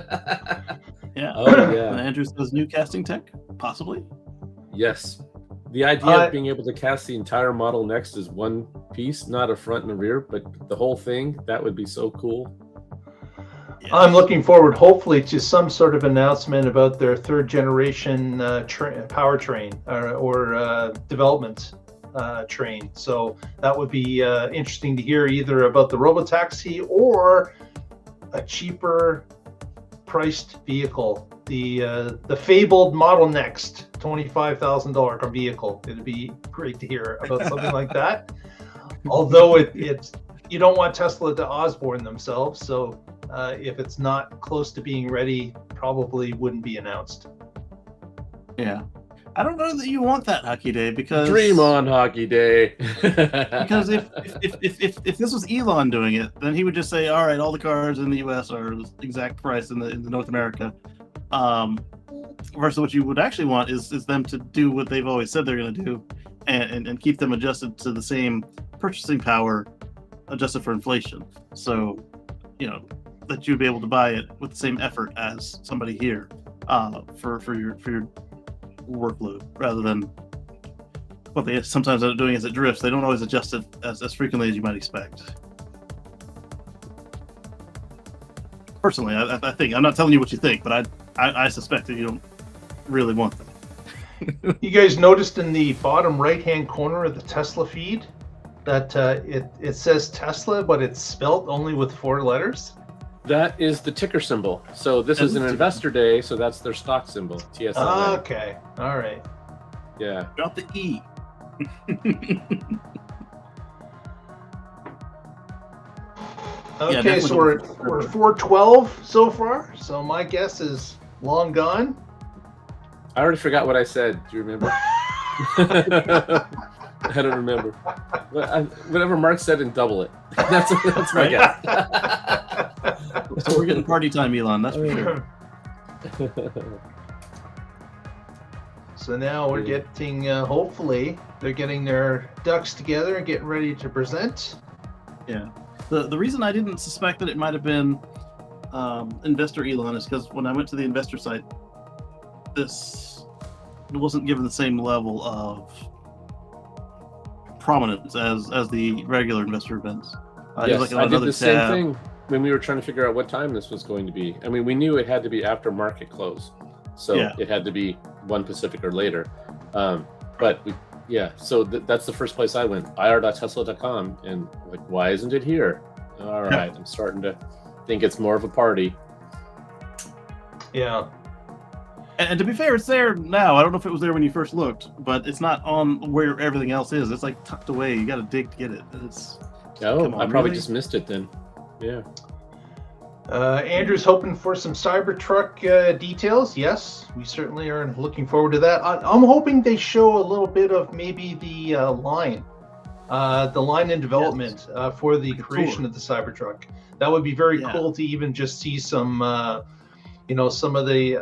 Yeah. Oh, yeah. And Andrew says new casting tech, possibly. Yes. The idea of being able to cast the entire Model Next as one piece, not a front and a rear, but the whole thing, that would be so cool. Yes. I'm looking forward, hopefully, to some sort of announcement about their third generation powertrain or development. train. So that would be interesting to hear either about the robotaxi or a cheaper priced vehicle. The fabled Model Next, $25,000 vehicle. It'd be great to hear about something like that. Although it's you don't want Tesla to Osborne themselves, so if it's not close to being ready, probably wouldn't be announced. Yeah, I don't know that you want that, Hockey Day, because Dream on, Hockey Day. because if this was Elon doing it, then he would just say, all right, all the cars in the US are the exact price in the North America. Versus what you would actually want is them to do what they've always said they're going to do, and keep them adjusted to the same purchasing power, adjusted for inflation. So, that you'd be able to buy it with the same effort as somebody here, for your workload, rather than what they sometimes end up doing is it drifts. They don't always adjust it as frequently as you might expect. Personally, I think, I'm not telling you what you think, but I suspect that you don't really want that. You guys noticed in the bottom right-hand corner of the Tesla feed that it says Tesla, but it's spelt only with 4 letters? That is the ticker symbol. So this is an investor day, so that's their stock symbol, TSLA. Okay, all right. Yeah. Drop the E. Okay, so we're 412 so far. So my guess is long gone. I already forgot what I said. Do you remember? I don't remember. Whatever Mark said, and double it. That's my guess. So we're getting party time, Elon. That's for sure. So now we're getting, hopefully, they're getting their ducks together and getting ready to present. Yeah. The reason I didn't suspect that it might have been investor Elon is because when I went to the investor site, this wasn't given the same level of prominence as the regular investor events. Yes, I did the same thing when we were trying to figure out what time this was going to be. I mean, we knew it had to be after market close, so it had to be 1 Pacific or later. But so that's the first place I went, ir.tesla.com, and like, why isn't it here? All right, I'm starting to think it's more of a party. Yeah. And to be fair, it's there now. I don't know if it was there when you first looked, but it's not on where everything else is. It's like tucked away. You got to dig to get it. I probably just missed it then. Yeah. Andrew's hoping for some Cybertruck details. Yes, we certainly are looking forward to that. I'm hoping they show a little bit of maybe the line in development for the creation of the Cybertruck. That would be very cool to even just see some, some of the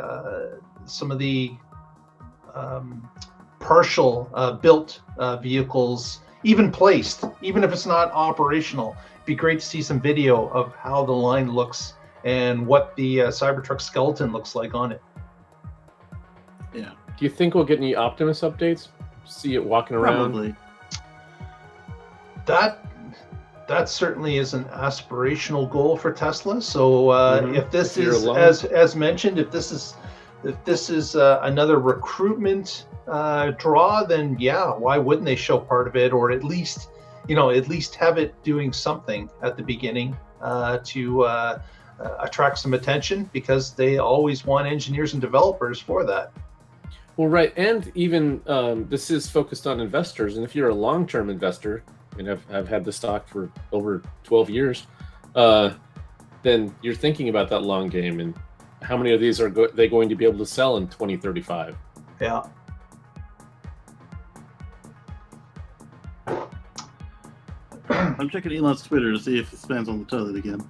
partial built vehicles, even placed, even if it's not operational. It'd be great to see some video of how the line looks and what the Cybertruck skeleton looks like on it. Yeah. Do you think we'll get any Optimus updates? See it walking around? Probably. That certainly is an aspirational goal for Tesla. So if this is, as mentioned, if this is another recruitment draw, then why wouldn't they show part of it, or at least have it doing something at the beginning to attract some attention, because they always want engineers and developers for that. Well, right, and even this is focused on investors, and if you're a long-term investor, and I've had the stock for over 12 years, then you're thinking about that long game and how many of these are they going to be able to sell in 2035? Yeah. I'm checking Elon's Twitter to see if it spans on the toilet again.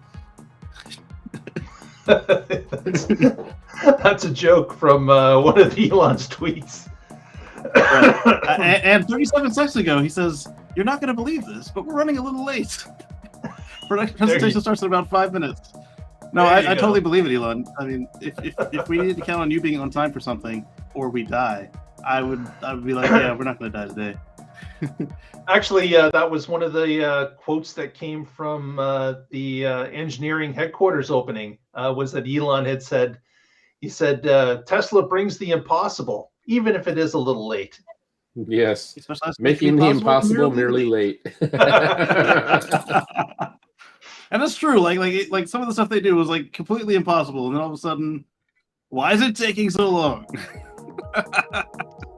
That's a joke from one of Elon's tweets. Right. And 37 seconds ago, he says, "You're not going to believe this, but we're running a little late. Presentation starts in about 5 minutes." No, I totally believe it, Elon. I mean, if we needed to count on you being on time for something, or we die, I would be like, yeah, we're not going to die today. Actually, that was one of the quotes that came from the engineering headquarters opening, was that Elon had said, he said, Tesla brings the impossible, even if it is a little late. Yes. He specializes in Making the impossible merely late. And that's true. Like some of the stuff they do was like completely impossible, and then all of a sudden, why is it taking so long?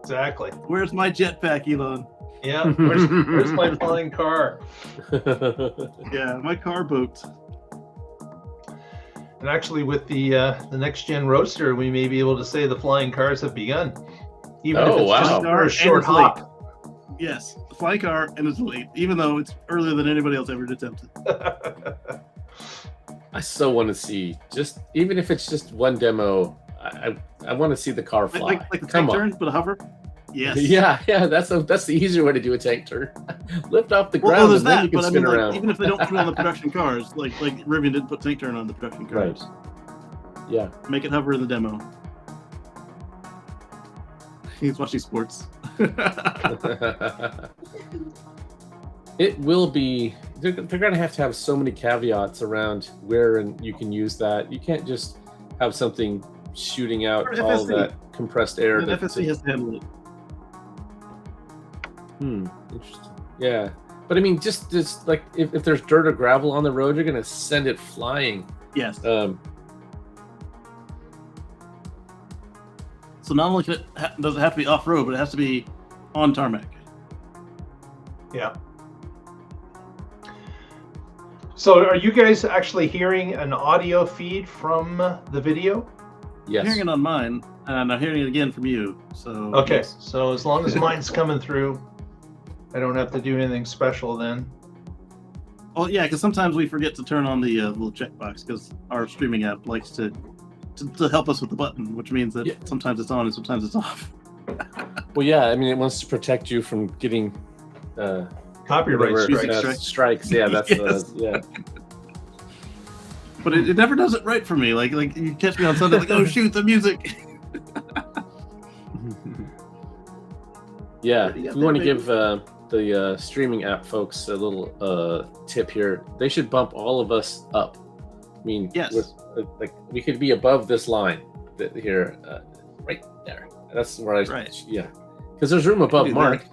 Exactly. Where's my jetpack, Elon? Yeah. Where's my flying car? Yeah, my car boat. And actually, with the next gen Roadster, we may be able to say the flying cars have begun, even if it's just for a short hop. Yes, the flying car, and it's late, even though it's earlier than anybody else ever attempted. I so want to see, just even if it's just one demo, I want to see the car fly. Like the tank turn, but a hover. Yes. Yeah, that's the easier way to do a tank turn. Lift off the ground and then you can spin around. Even if they don't put it on the production cars, like Rivian didn't put tank turn on the production cars. Right. Yeah. Make it hover in the demo. He's watching sports. It will be. They're going to have so many caveats around where and you can use that. You can't just have something shooting out all that compressed air. The FSC has to handle it. Interesting. Yeah, but I mean, just like if there's dirt or gravel on the road, you're going to send it flying. Yes. So not only does it have to be off road, but it has to be on tarmac. Yeah. So are you guys actually hearing an audio feed from the video? Yes. I'm hearing it on mine, and I'm hearing it again from you. So okay. Yes. So as long as mine's coming through, I don't have to do anything special then. Well, yeah, because sometimes we forget to turn on the little checkbox because our streaming app likes to help us with the button, which means that sometimes it's on and sometimes it's off. Well, yeah, I mean, it wants to protect you from getting copyright strikes. Yeah, that's yeah. But it never does it right for me. Like you catch me on Sunday, like, oh shoot, the music. Yeah, we want to give the streaming app folks a little tip here. They should bump all of us up. I mean, yes, like we could be above this line here, right there. That's where yeah, because there's room above Mark.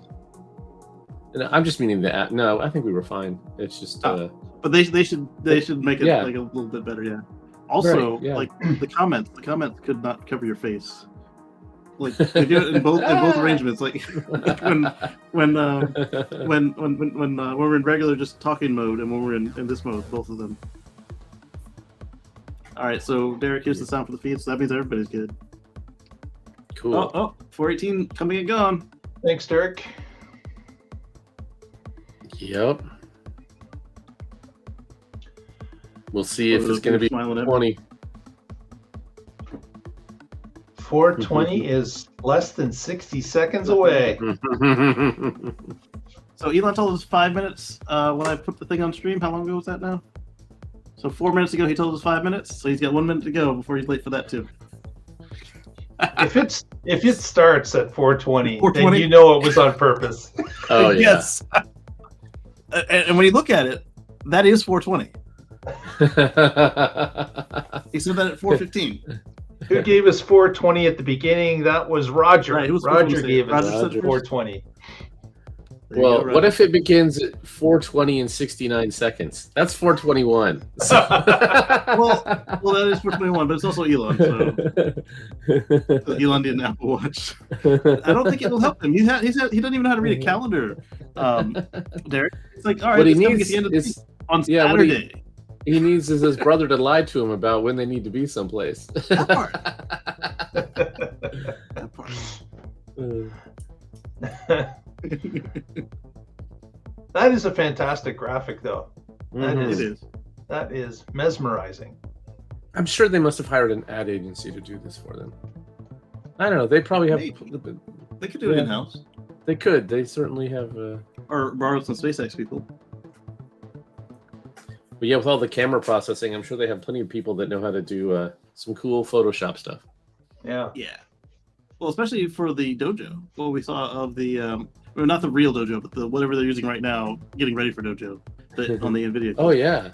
And I'm just meaning the app. No, I think we were fine. It's just. But they should make it like a little bit better. Yeah. Also, like the comments could not cover your face. Like they do it in both arrangements. Like when we're in regular just talking mode and when we're in this mode, both of them. All right, so Derek, here's the sound for the feed. So that means everybody's good. Cool. Oh, 418 coming and gone. Thanks, Derek. Yep. We'll see if it's going to be 20. 420 is less than 60 seconds away. So Elon told us 5 minutes when I put the thing on stream. How long ago was that now? So 4 minutes ago, he told us 5 minutes. So he's got 1 minute to go before he's late for that too. If it starts at 420, then you know it was on purpose. Oh yeah. Yes. And when you look at it, that is 420. He said that at 4:15. Who gave us 420 at the beginning? That was Roger. Right, Roger gave us 420. Well, what if it begins at 4:20 and 69 seconds? That's 4:21. well, that is 4:21, but it's also Elon. So Elon didn't Apple Watch. I don't think it will help him. He doesn't even know how to read a calendar. Derek, it's like, all right, what he needs needs at the end of the week on Saturday. Saturday. He needs is his brother to lie to him about when they need to be someplace. That part. That part. That is a fantastic graphic, though. It is mesmerizing. I'm sure they must have hired an ad agency to do this for them. I don't know. They probably have. They could do it in-house. They could. They certainly have. Or borrow some SpaceX people. But yeah, with all the camera processing, I'm sure they have plenty of people that know how to do some cool Photoshop stuff. Yeah. Yeah. Well, especially for the dojo. What we saw of the, well, not the real dojo, but the whatever they're using right now, getting ready for dojo on the NVIDIA. Oh yeah,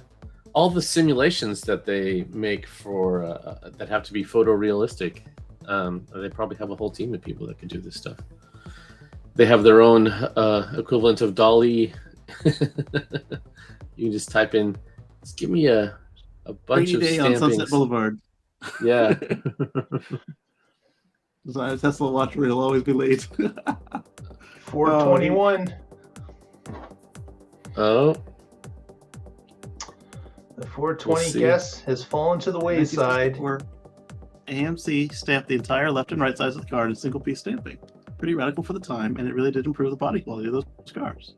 all the simulations that they make for that have to be photorealistic. They probably have a whole team of people that can do this stuff. They have their own equivalent of Dolly. You can just type in, just give me a bunch Rainy of day on Sunset stampings. Boulevard. Yeah. Design a Tesla watch where it'll always be late. 421. Oh, The 420 see. guess has fallen to the wayside. 1964, AMC stamped the entire left and right sides of the car in single piece stamping. Pretty radical for the time, and it really did improve the body quality of those cars.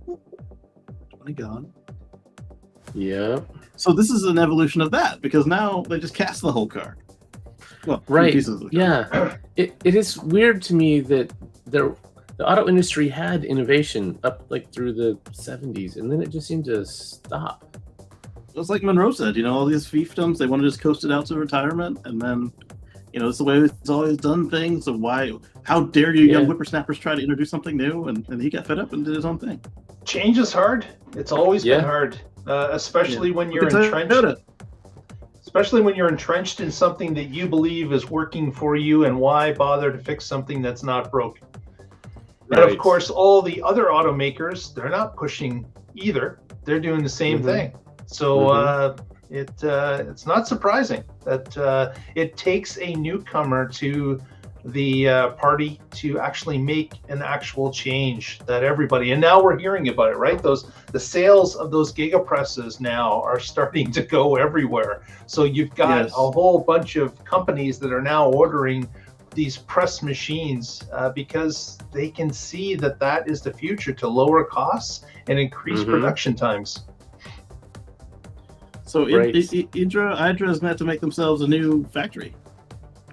20 gone. yeah. So this is an evolution of that, because now they just cast the whole car. Well, three Right. pieces of the car. Yeah. It is weird to me that the auto industry had innovation up like through the 70s, and then it just seemed to stop. It's like Monroe said, you know, all these fiefdoms, they want to just coast it out to retirement, and then, you know, it's the way it's always done things. So how dare you young whippersnappers try to introduce something new? And he got fed up and did his own thing. Change is hard. It's always been hard, especially when you're entrenched. Especially when you're entrenched in something that you believe is working for you, and why bother to fix something that's not broken? And of course, all the other automakers, they're not pushing either. They're doing the same thing. So it's not surprising that it takes a newcomer to the party to actually make an actual change that everybody, and now we're hearing about it, right? The sales of those Giga presses now are starting to go everywhere. So you've got a whole bunch of companies that are now ordering these press machines because they can see that that is the future, to lower costs and increase production times. So Hydra is going to have to make themselves a new factory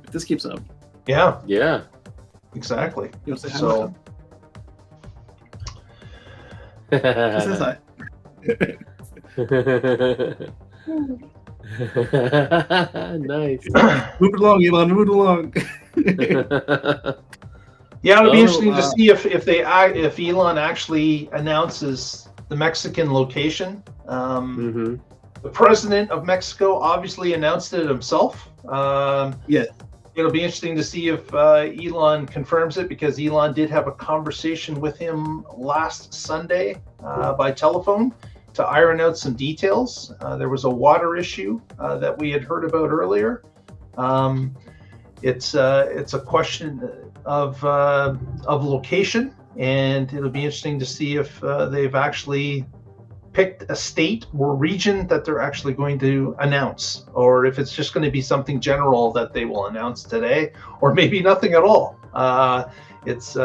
if this keeps up. Yeah, exactly. You want to say so Nice. Move it along, Elon. Move it along. Yeah, it'll be interesting to see if Elon actually announces the Mexican location. The president of Mexico obviously announced it himself. It'll be interesting to see if Elon confirms it, because Elon did have a conversation with him last Sunday by telephone to iron out some details. There was a water issue that we had heard about earlier. It's a question of location, and it'll be interesting to see if they've actually picked a state or region that they're actually going to announce, or if it's just going to be something general that they will announce today, or maybe nothing at all. It's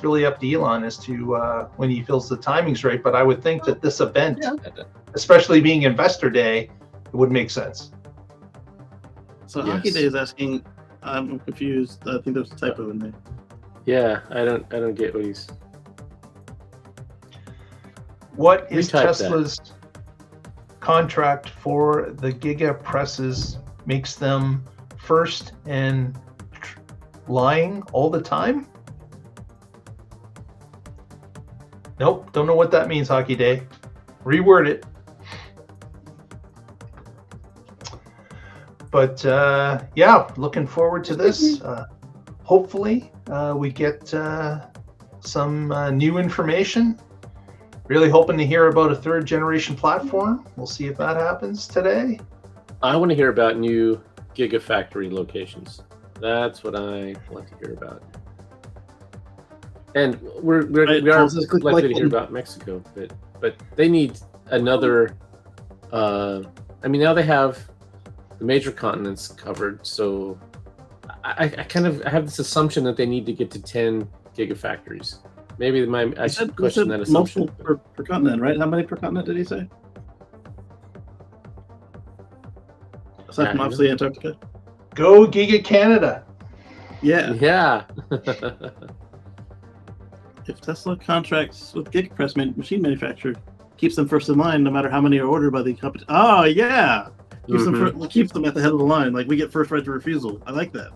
really up to Elon as to when he feels the timing's right. But I would think that this event, especially being Investor Day, it would make sense. So Hockey Day is asking, I'm confused. I think there's a typo in there. Yeah, I don't get what he's. What is Tesla's contract for the Giga presses makes them first and lying all the time? Nope, don't know what that means, Hockey Day. Reword it. But yeah, looking forward to this. Hopefully we get some new information. Really hoping to hear about a third generation platform. We'll see if that happens today. I want to hear about new Gigafactory locations. That's what I want to hear about. And we are likely to hear about Mexico, but they need another. I mean, now they have the major continents covered, so I have this assumption that they need to get to 10 Gigafactories. Maybe I should question that assumption. Multiple per continent, right? How many per continent did he say? Aside from obviously Antarctica. Go Giga Canada. Yeah. If Tesla contracts with GigaPress machine manufacturer, keeps them first in line, no matter how many are ordered by the company. Oh yeah, keeps them at the head of the line. Like we get first right to refusal. I like that.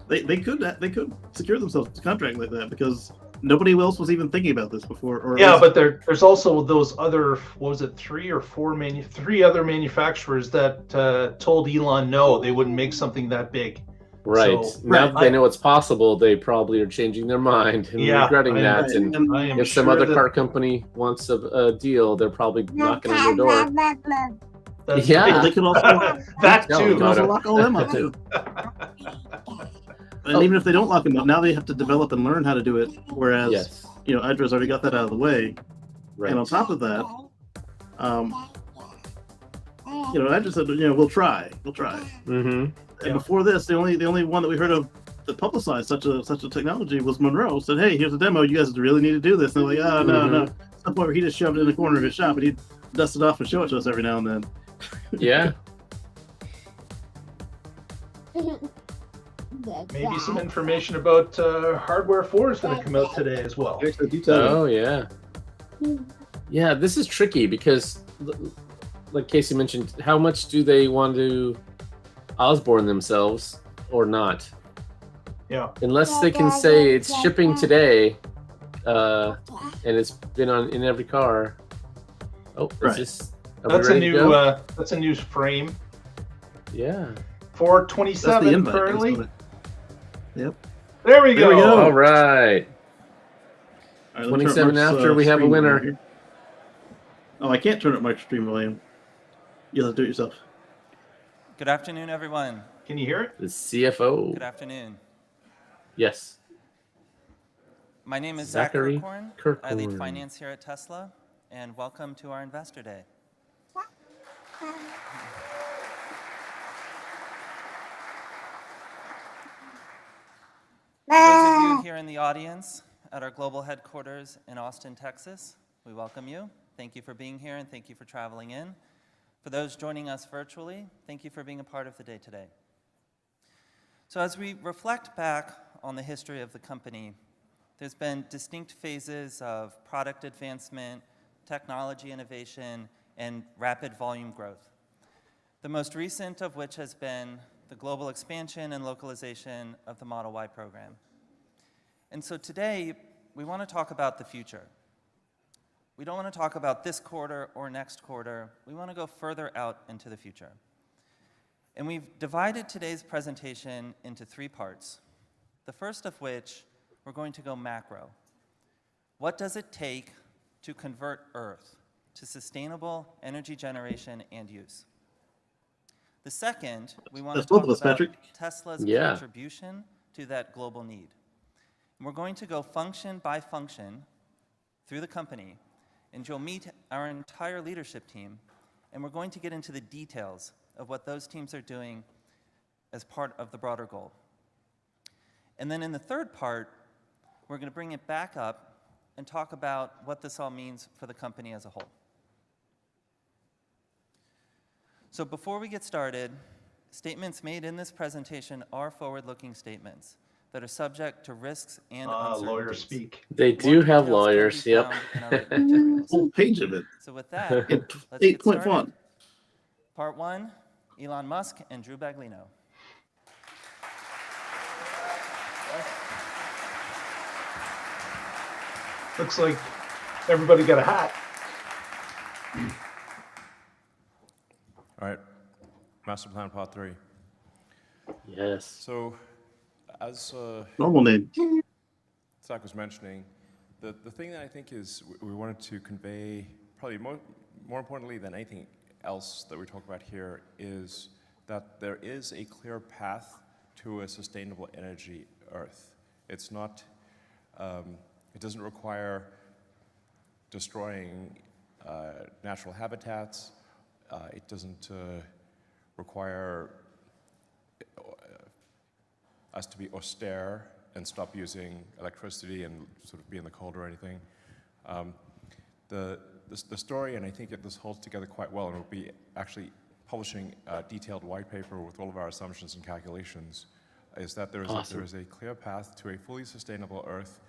They could secure themselves a contract like that, because nobody else was even thinking about this before. But there's also those other, what was it, three other manufacturers that told Elon no, they wouldn't make something that big. Right. So, Now that they know it's possible, they probably are changing their mind and regretting that. Right. And I am if some sure other that car company wants a deal, they're probably knocking on your door. that's Yeah. Well, they could also that Tell they them, could too. also Otto. lock all them up too. And even if they don't lock them up, now they have to develop and learn how to do it. Whereas, Yes. Idra's already got that out of the way. Right. And on top of that, I just said, we'll try. Mm-hmm. And before this, the only one that we heard of that publicized such a technology was Monroe. Said, "Hey, here's a demo. You guys really need to do this." And they're like, "Oh, no." At some point where he just shoved it in the corner of his shop and he'd dust it off and show it to us every now and then. Yeah. Maybe some information about hardware 4 is going to come out today as well. Oh, yeah. Yeah, this is tricky because, like Casey mentioned, how much do they want to Osborne themselves or not? Yeah. Unless they can say it's shipping today, and it's been in every car. Oh, Right. That's a new frame. Yeah. 427 invite, currently. Yep. There we go. All right. All right, 27 after, we have a winner. Oh, I can't turn up my stream volume. You'll have to do it yourself. Good afternoon, everyone. Can you hear it? The CFO. Good afternoon. Yes. My name is Zachary Zach Kirkhorn. Kirkhorn. I lead finance here at Tesla, and welcome to our Investor Day. For those of you here in the audience at our global headquarters in Austin, Texas, we welcome you. Thank you for being here, and thank you for traveling in. For those joining us virtually, thank you for being a part of the day today. So as we reflect back on the history of the company, there's been distinct phases of product advancement, technology innovation, and rapid volume growth. The most recent of which has been the global expansion and localization of the Model Y program. And so today, we want to talk about the future. We don't want to talk about this quarter or next quarter. We want to go further out into the future. And we've divided today's presentation into 3 parts. The first of which, we're going to go macro. What does it take to convert Earth to sustainable energy generation and use? The second, we want to talk about Tesla's contribution to that global need. And we're going to go function by function through the company, and you'll meet our entire leadership team, and we're going to get into the details of what those teams are doing as part of the broader goal. And then in the third part, we're going to bring it back up and talk about what this all means for the company as a whole. So before we get started, statements made in this presentation are forward-looking statements that are subject to risks and uncertainties. Lawyers speak. They do have lawyers, yep. Whole page of it. So with that, let's 8 get point started. font. Part 1, Elon Musk and Drew Baglino. Looks like everybody got a hat. All right, Master Plan Part 3. Yes. So, as Normal name. Zach was mentioning, the thing that I think is we wanted to convey, probably more importantly than anything else that we talk about here, is that there is a clear path to a sustainable energy Earth. It's not, it doesn't require destroying natural habitats. It doesn't require us to be austere and stop using electricity and sort of be in the cold or anything. The story, and I think this holds together quite well, and we'll be actually publishing a detailed white paper with all of our assumptions and calculations, is that there is a clear path to a fully sustainable Earth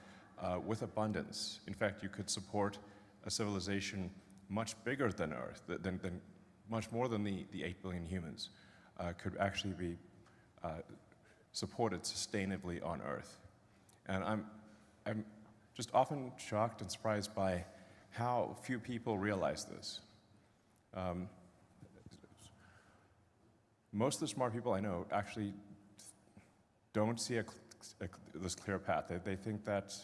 with abundance. In fact, you could support a civilization much bigger than Earth, than much more than the 8 billion humans, could actually be supported sustainably on Earth. And I'm just often shocked and surprised by how few people realize this. Most of the smart people I know actually don't see this clear path. They think that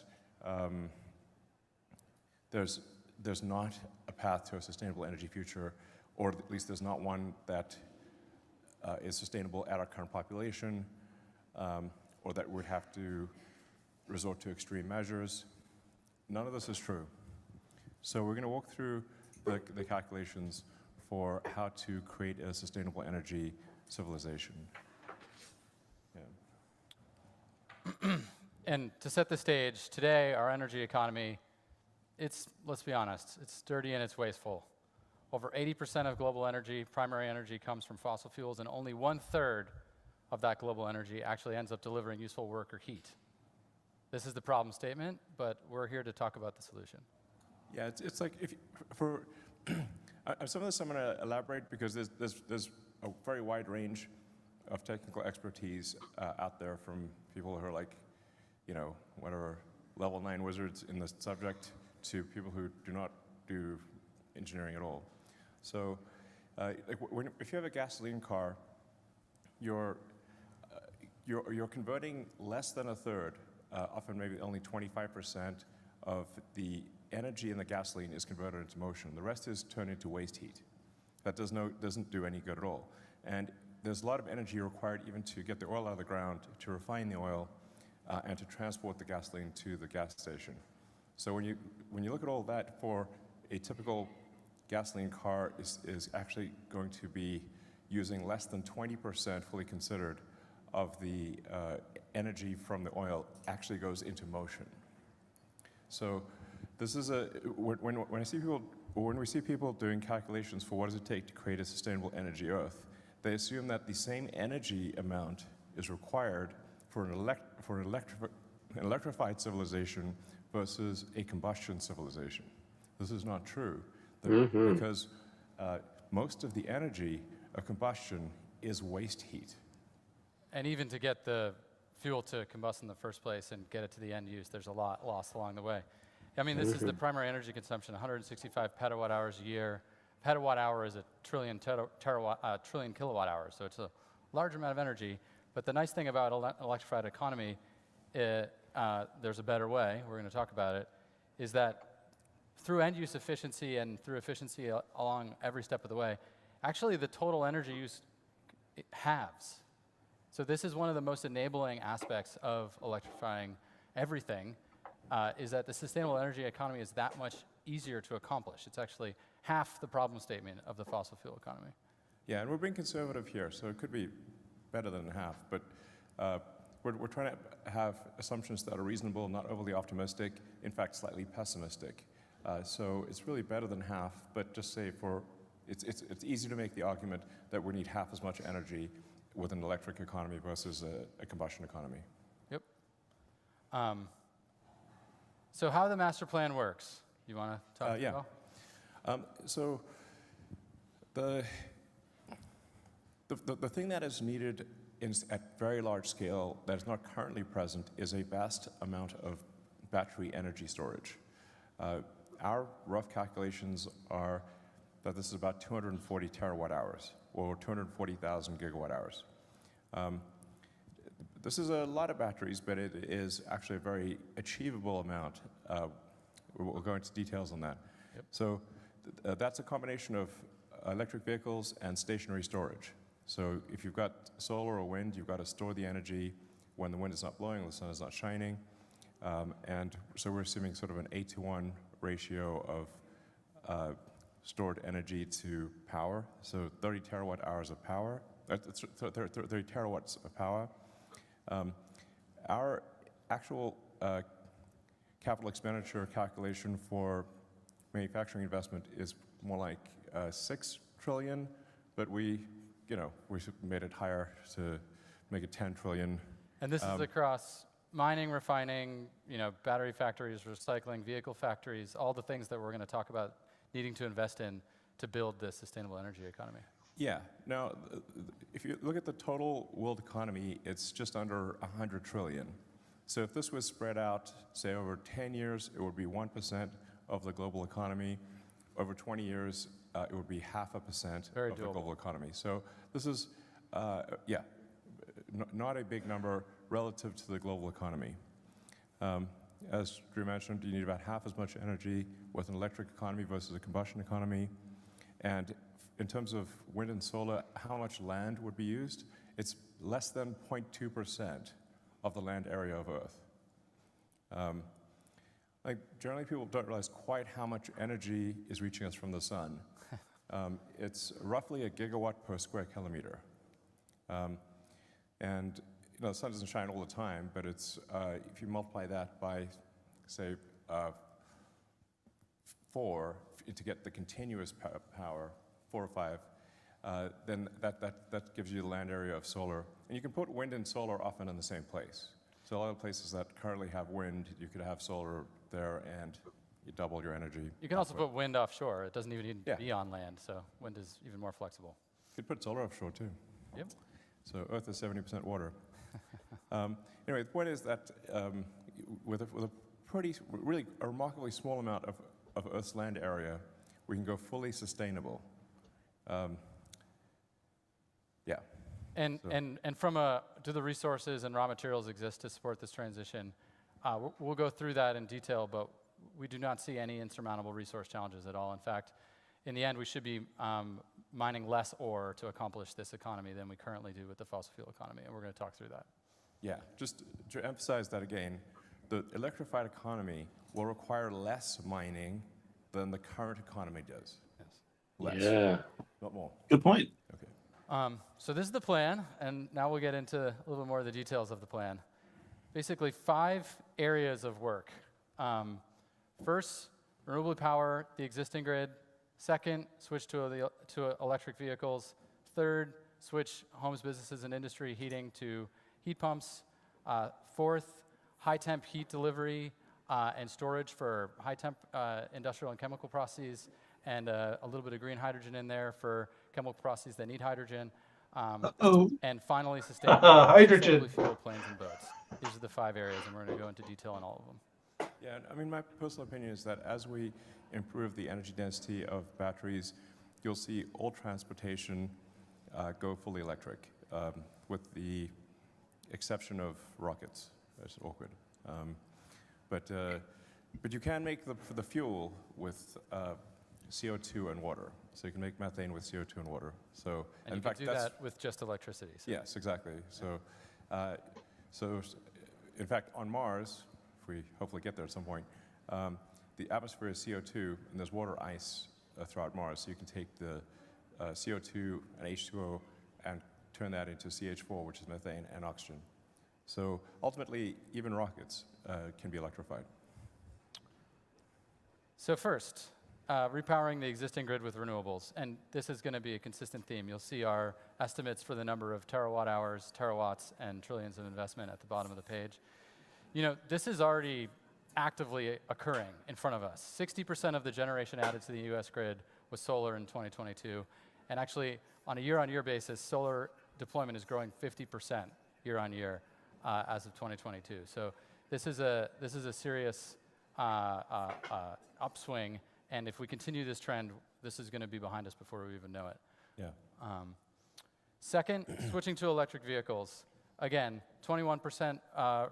there's not a path to a sustainable energy future, or at least there's not one that is sustainable at our current population, or that would have to resort to extreme measures. None of this is true. So we're going to walk through the calculations for how to create a sustainable energy civilization. Yeah. And to set the stage, today our energy economy, let's be honest, it's dirty and it's wasteful. Over 80% of global energy, primary energy, comes from fossil fuels, and only 1/3 of that global energy actually ends up delivering useful work or heat. This is the problem statement, but we're here to talk about the solution. Yeah, it's like for some of this I'm going to elaborate because there's a very wide range of technical expertise out there, from people who are like, whatever, level 9 wizards in this subject, to people who do not do engineering at all. So, if you have a gasoline car, you're converting less than a third, often maybe only 25% of the energy in the gasoline is converted into motion. The rest is turned into waste heat. That doesn't do any good at all. And there's a lot of energy required even to get the oil out of the ground, to refine the oil, and to transport the gasoline to the gas station. So when you look at all that, for a typical gasoline car is actually going to be using less than 20%, fully considered, of the energy from the oil actually goes into motion. So this is when we see people doing calculations for what does it take to create a sustainable energy Earth, they assume that the same energy amount is required for an electrified civilization versus a combustion civilization. This is not true, because most of the energy of combustion is waste heat. And even to get the fuel to combust in the first place and get it to the end use, there's a lot lost along the way. I mean, this is the primary energy consumption, 165 petawatt hours a year. Petawatt hour is a trillion kilowatt hours, so it's a large amount of energy. But the nice thing about an electrified economy, there's a better way, we're going to talk about it, is that through end-use efficiency and through efficiency along every step of the way, actually the total energy use halves. So this is one of the most enabling aspects of electrifying everything, is that the sustainable energy economy is that much easier to accomplish. It's actually half the problem statement of the fossil fuel economy. Yeah, and we're being conservative here, so it could be better than half, but we're trying to have assumptions that are reasonable, not overly optimistic, in fact, slightly pessimistic. So it's really better than half, but just say it's easy to make the argument that we need half as much energy with an electric economy versus a combustion economy. Yep. So how the master plan works, you want to talk about? So the thing that is needed at very large scale that is not currently present is a vast amount of battery energy storage. Our rough calculations are that this is about 240 terawatt hours, or 240,000 gigawatt hours. This is a lot of batteries, but it is actually a very achievable amount. We'll go into details on that. Yep. So that's a combination of electric vehicles and stationary storage. So if you've got solar or wind, you've got to store the energy when the wind is not blowing, the sun is not shining. And so we're assuming sort of an 8-to-1 ratio of stored energy to power. So 30 terawatt hours of power, 30 terawatts of power. Our actual capital expenditure calculation for manufacturing investment is more like 6 trillion, but we made it higher to make it 10 trillion. And this is across mining, refining, battery factories, recycling, vehicle factories, all the things that we're going to talk about needing to invest in to build this sustainable energy economy. Yeah. Now, if you look at the total world economy, it's just under 100 trillion. So if this was spread out, say, over 10 years, it would be 1% of the global economy. Over 20 years, it would be 0.5% of the global economy. So this is, not a big number, relative to the global economy. As Drew mentioned, you need about half as much energy with an electric economy versus a combustion economy. And in terms of wind and solar, how much land would be used? It's less than 0.2% of the land area of Earth. Generally, people don't realize quite how much energy is reaching us from the sun. It's roughly a gigawatt per square kilometer. And the sun doesn't shine all the time, but it's if you multiply that by, say, 4 to get the continuous power, 4 or 5, then that gives you the land area of solar. And you can put wind and solar often in the same place. So a lot of places that currently have wind, you could have solar there, and you double your energy. You can also output. put wind offshore. It doesn't even need to Yeah. be on land, so wind is even more flexible. You could put solar offshore too. Yep. So Earth is 70% water. Anyway, the point is that with a really a remarkably small amount of Earth's land area, we can go fully sustainable. Yeah. And do the resources and raw materials exist to support this transition? We'll go through that in detail, but we do not see any insurmountable resource challenges at all. In fact, in the end, we should be mining less ore to accomplish this economy than we currently do with the fossil fuel economy, and we're going to talk through that. Yeah, just to emphasize that again, the electrified economy will require less mining than the current economy does. Yes. Less. Yeah. Not more. Good point. Okay. So this is the plan, and now we'll get into a little bit more of the details of the plan. Basically, 5 areas of work. First, renewably power the existing grid. Second, switch to electric vehicles. Third, switch homes, businesses, and industry heating to heat pumps. Fourth, high temp heat delivery and storage for high temp industrial and chemical processes, and a little bit of green hydrogen in there for chemical processes that need hydrogen. And finally, Hydrogen. sustainably fueled planes and boats. These are the 5 areas, and we're going to go into detail on all of them. Yeah, I mean, my personal opinion is that as we improve the energy density of batteries, you'll see all transportation go fully electric, with the exception of rockets. That's awkward. But you can make the fuel with CO2 and water. So you can make methane with CO2 and water. So And in you fact, can do that with just electricity. So. Yes, exactly. So, in fact, on Mars, if we hopefully get there at some point, the atmosphere is CO2, and there's water ice throughout Mars. So you can take the CO2 and H2O and turn that into CH4, which is methane, and oxygen. So ultimately, even rockets can be electrified. So first, repowering the existing grid with renewables. And this is going to be a consistent theme. You'll see our estimates for the number of terawatt hours, terawatts, and trillions of investment at the bottom of the page. You know, this is already actively occurring in front of us. 60% of the generation added to the US grid was solar in 2022. And actually, on a year-on-year basis, solar deployment is growing 50% year-on-year as of 2022. So this is a serious upswing. And if we continue this trend, this is going to be behind us before we even know it. Yeah. Second, switching to electric vehicles. Again, 21%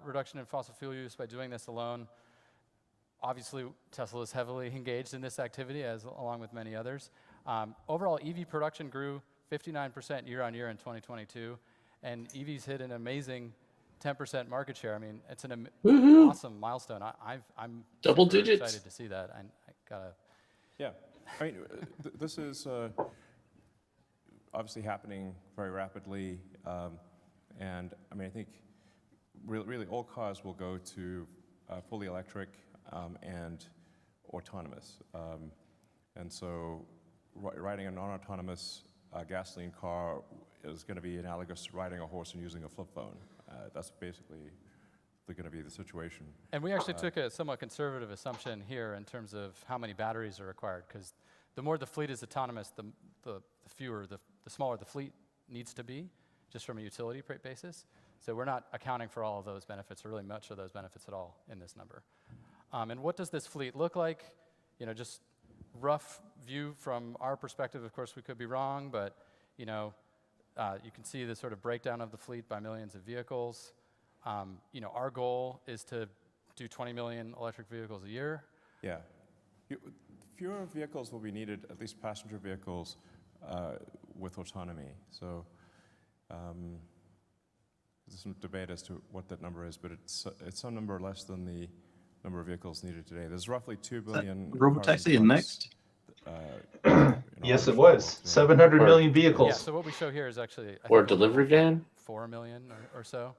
reduction in fossil fuel use by doing this alone. Obviously, Tesla is heavily engaged in this activity, along with many others. Overall, EV production grew 59% year on year in 2022, and EVs hit an amazing 10% market share. I mean, it's an awesome milestone. I'm Double super digits. excited to see that. I gotta. Yeah, I mean, this is obviously happening very rapidly, and I mean, I think really all cars will go to fully electric and autonomous, and so riding a non-autonomous gasoline car is going to be analogous to riding a horse and using a flip phone. That's basically going to be the situation. And we actually took a somewhat conservative assumption here in terms of how many batteries are required, because the more the fleet is autonomous, the smaller the fleet needs to be, just from a utility basis. So we're not accounting for all of those benefits, or really much of those benefits at all, in this number. And what does this fleet look like? You know, just rough view from our perspective. Of course, we could be wrong, but you know, you can see the sort of breakdown of the fleet by millions of vehicles. Our goal is to do 20 million electric vehicles a year. Yeah. Fewer vehicles will be needed, at least passenger vehicles, with autonomy. So there's some debate as to what that number is, but it's some number less than the number of vehicles needed today. There's roughly 2 billion. Robotaxi and Next? Yes, it was 700 Or- million Yeah, vehicles. so what we show here is actually I Or think, delivery van? 4 million or so.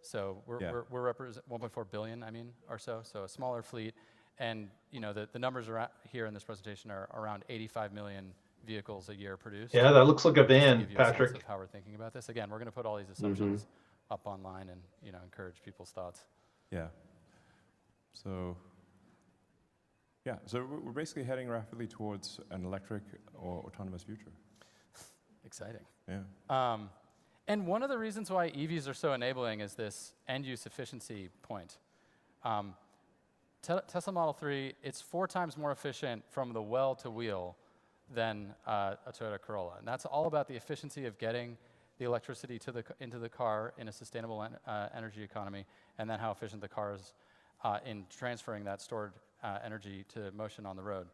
So we're represent 1.4 billion, or so. So a smaller fleet, and the numbers are here in this presentation are around 85 million vehicles a year produced. Yeah, that looks like a Just to van, give you a sense Patrick. of how we're thinking about this. Again, we're going to put all these assumptions up online and encourage people's thoughts. Yeah. So, yeah, so we're basically heading rapidly towards an electric or autonomous future. Exciting. Yeah. And one of the reasons why EVs are so enabling is this end-use efficiency point. Tesla Model 3, it's 4 times more efficient from the well to wheel than a Toyota Corolla. And that's all about the efficiency of getting the electricity into the car in a sustainable energy economy, and then how efficient the car is in transferring that stored energy to motion on the road.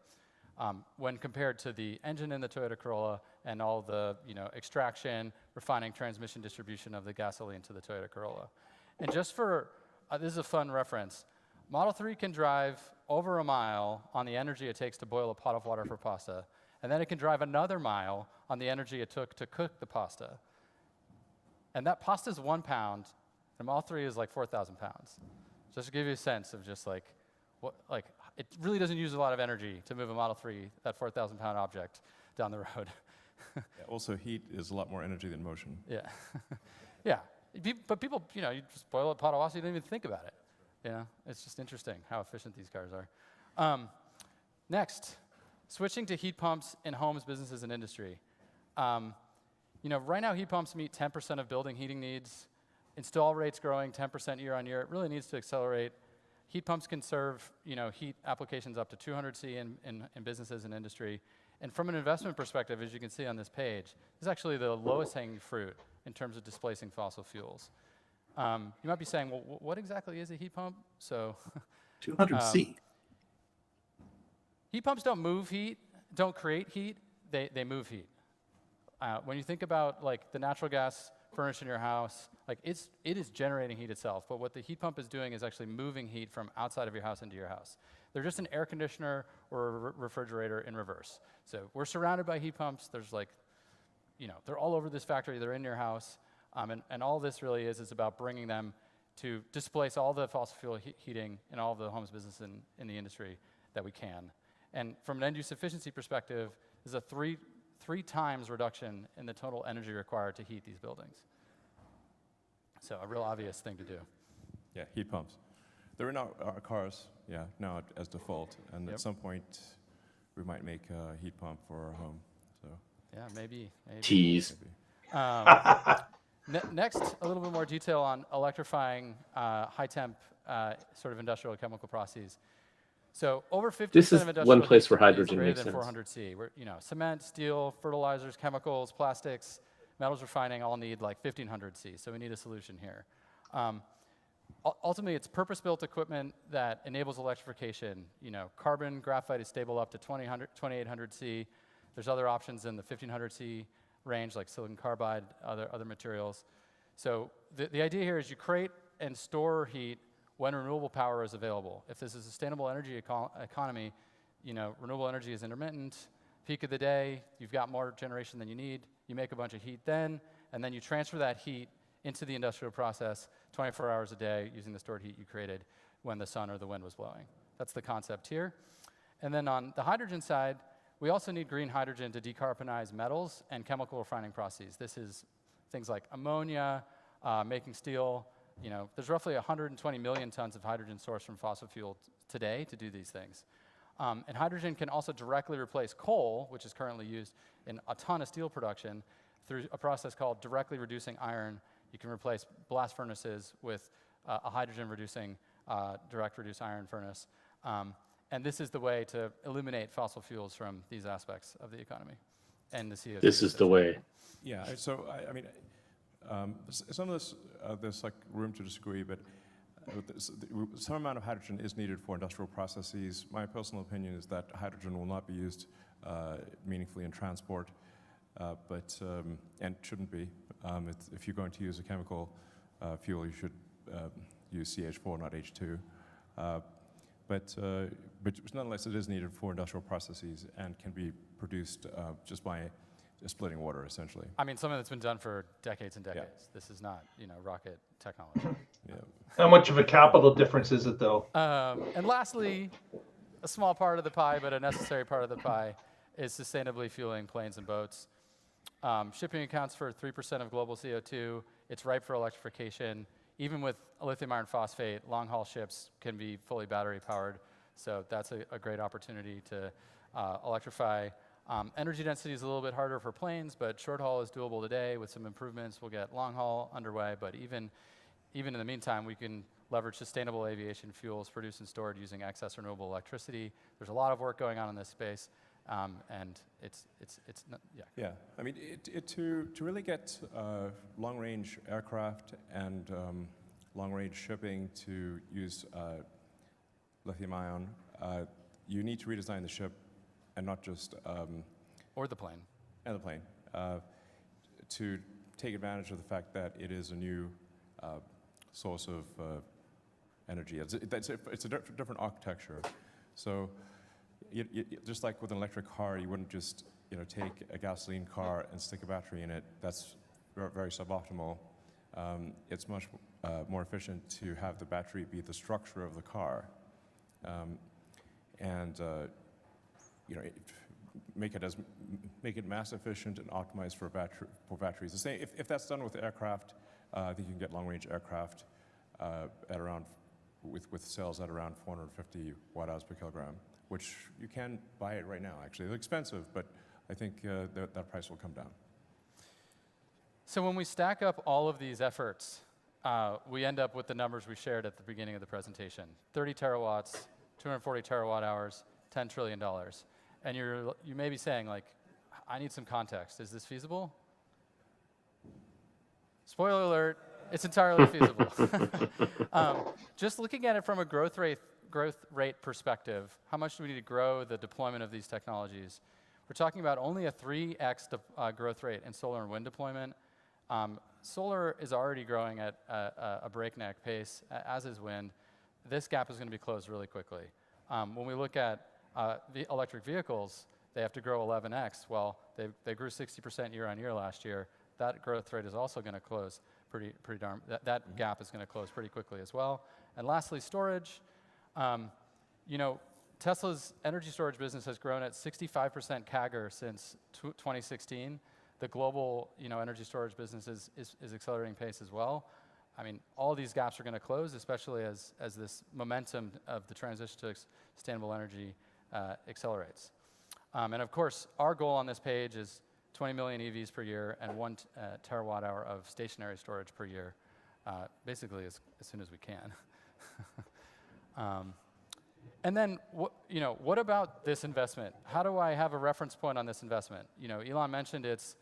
When compared to the engine in the Toyota Corolla and all the extraction, refining, transmission, distribution of the gasoline to the Toyota Corolla. And just for, this is a fun reference, Model 3 can drive over a mile on the energy it takes to boil a pot of water for pasta, and then it can drive another mile on the energy it took to cook the pasta. And that pasta is 1 pound, and Model 3 is like 4,000 pounds. Just to give you a sense of just it really doesn't use a lot of energy to move a Model 3, that 4,000 pound object, down the road. Yeah, also, heat is a lot more energy than motion. Yeah. Yeah. But people, you just boil a pot of water, you don't even think about it. It's just interesting how efficient these cars are. Next, switching to heat pumps in homes, businesses, and industry. Right now, heat pumps meet 10% of building heating needs. Install rates growing 10% year on year. It really needs to accelerate. Heat pumps can serve, heat applications up to 200 C in businesses and industry. And from an investment perspective, as you can see on this page, this is actually the lowest hanging fruit in terms of displacing fossil fuels. You might be saying, well, what exactly is a heat pump? So 200 C. Heat pumps don't move heat, don't create heat, they move heat. When you think about the natural gas furnace in your house, it is generating heat itself, but what the heat pump is doing is actually moving heat from outside of your house into your house. They're just an air conditioner or a refrigerator in reverse. So we're surrounded by heat pumps. There's they're all over this factory. They're in your house. And all this really is about bringing them to displace all the fossil fuel heating in all of the homes, business, in the industry that we can. And from an end-use efficiency perspective, there's a three times reduction in the total energy required to heat these buildings. So a real obvious thing to do. Yeah, heat pumps. They're in our cars, now as default. And at some point, we might make a heat pump for our home. So Yeah, maybe. Tease. Next, a little bit more detail on electrifying high-temp sort of industrial chemical processes. So over 50% This is of industrial one place heat where hydrogen is greater makes than sense. 400 C. Where, cement, steel, fertilizers, chemicals, plastics, metals refining all need 1,500 C. So we need a solution here. Ultimately, it's purpose-built equipment that enables electrification. Carbon graphite is stable up to 2,800 C. There's other options in the 1,500 C range, like silicon carbide, other materials. So the idea here is you create and store heat when renewable power is available. If this is a sustainable energy economy, renewable energy is intermittent. Peak of the day, you've got more generation than you need. You make a bunch of heat then, and then you transfer that heat into the industrial process 24 hours a day using the stored heat you created when the sun or the wind was blowing. That's the concept here. And then on the hydrogen side, we also need green hydrogen to decarbonize metals and chemical refining processes. This is things like ammonia, making steel. There's roughly 120 million tons of hydrogen sourced from fossil fuel today to do these things. And hydrogen can also directly replace coal, which is currently used in a ton of steel production, through a process called directly reducing iron. You can replace blast furnaces with a hydrogen-reducing, direct reduce iron furnace. And this is the way to eliminate fossil fuels from these aspects of the economy and the CO2. This is the way. yeah, so I mean, some of this, there's like room to disagree, but some amount of hydrogen is needed for industrial processes. My personal opinion is that hydrogen will not be used meaningfully in transport, and shouldn't be. If you're going to use a chemical fuel, you should use CH4, not H2. But nonetheless, it is needed for industrial processes and can be produced just by splitting water, essentially. I mean, something that's been done for decades and decades. Yeah. This is not, rocket technology. Yeah. How much of a capital difference is it, though? And lastly, a small part of the pie, but a necessary part of the pie, is sustainably fueling planes and boats. Shipping accounts for 3% of global CO2. It's ripe for electrification. Even with lithium iron phosphate, long-haul ships can be fully battery-powered. So that's a great opportunity to electrify. Energy density is a little bit harder for planes, but short haul is doable today. With some improvements, we'll get long haul underway. But even in the meantime, we can leverage sustainable aviation fuels produced and stored using excess renewable electricity. There's a lot of work going on in this space, and it's yeah. Yeah, I mean, to really get long-range aircraft and long-range shipping to use lithium-ion, you need to redesign the ship. And not just or the plane. And the plane, to take advantage of the fact that it is a new source of energy. It's a different architecture. So, just like with an electric car, you wouldn't just take a gasoline car and stick a battery in it. That's very suboptimal. It's much more efficient to have the battery be the structure of the car, make it mass efficient and optimized for batteries. The same, if that's done with aircraft, I think you can get long-range aircraft at around with cells at around 450 watt-hours per kilogram, which you can buy it right now. Actually, they're expensive, but I think that price will come down. So when we stack up all of these efforts, we end up with the numbers we shared at the beginning of the presentation: 30 terawatts, 240 terawatt hours, $10 trillion. And you may be saying, like, I need some context. Is this feasible? Spoiler alert, it's entirely feasible. Just looking at it from a growth rate perspective, how much do we need to grow the deployment of these technologies? We're talking about only a 3x growth rate in solar and wind deployment. Solar is already growing at a breakneck pace, as is wind. This gap is going to be closed really quickly. When we look at the electric vehicles, they have to grow 11x. Well, they grew 60% year on year last year. That growth rate is also going to close that gap is going to close pretty quickly as well. And lastly, storage. Tesla's energy storage business has grown at 65% CAGR since 2016. The global, energy storage business is accelerating pace as well. I mean, all these gaps are going to close, especially as this momentum of the transition to sustainable energy accelerates. And of course, our goal on this page is 20 million EVs per year and 1 terawatt hour of stationary storage per year, basically as soon as we can. And then, what about this investment? How do I have a reference point on this investment? Elon mentioned it's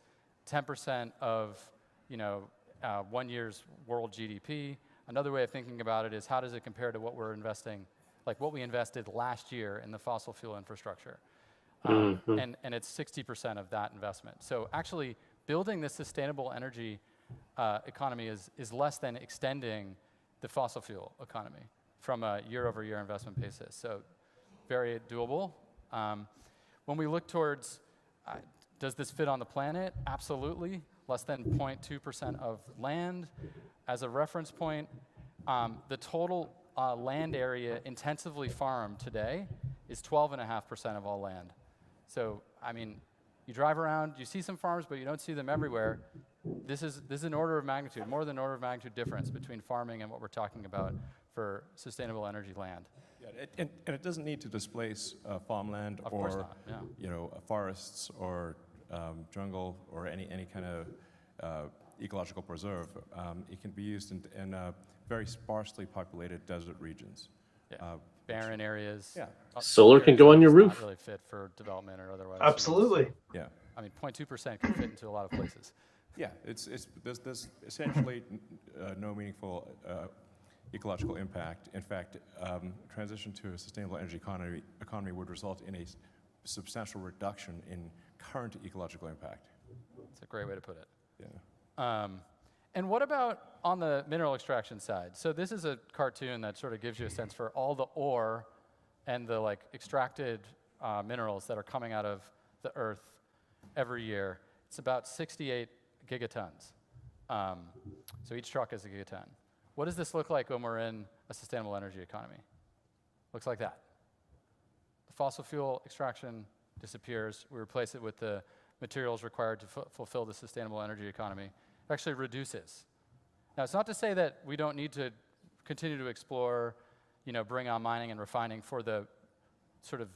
10% of, 1 year's world GDP. Another way of thinking about it is, how does it compare to what we're investing, like what we invested last year in the fossil fuel infrastructure? And it's 60% of that investment. So actually, building this sustainable energy economy is less than extending the fossil fuel economy from a year-over-year investment basis. So very doable. When we look towards, does this fit on the planet? Absolutely. Less than 0.2% of land. As a reference point, the total land area intensively farmed today is 12.5% of all land. So, I mean, you drive around, you see some farms, but you don't see them everywhere. This is an order of magnitude, more than an order of magnitude difference between farming and what we're talking about for sustainable energy land. Yeah, and it doesn't need to displace farmland Of or course not, yeah. Forests or jungle or any kind of ecological preserve. It can be used in very sparsely populated desert regions. Yeah. Barren areas. Yeah. Solar can go on your roof. Not really fit for development or otherwise. Absolutely. Yeah. I mean, 0.2% can fit into a lot of places. Yeah, there's essentially no meaningful ecological impact. In fact, transition to a sustainable energy economy would result in a substantial reduction in current ecological impact. That's a great way to put it. Yeah. And what about on the mineral extraction side? So this is a cartoon that sort of gives you a sense for all the ore and the like extracted minerals that are coming out of the earth every year. It's about 68 gigatons. So each truck is a gigaton. What does this look like when we're in a sustainable energy economy? Looks like that. The fossil fuel extraction disappears. We replace it with the materials required to fulfill the sustainable energy economy. It actually reduces. Now, it's not to say that we don't need to continue to explore, bring on mining and refining for the sort of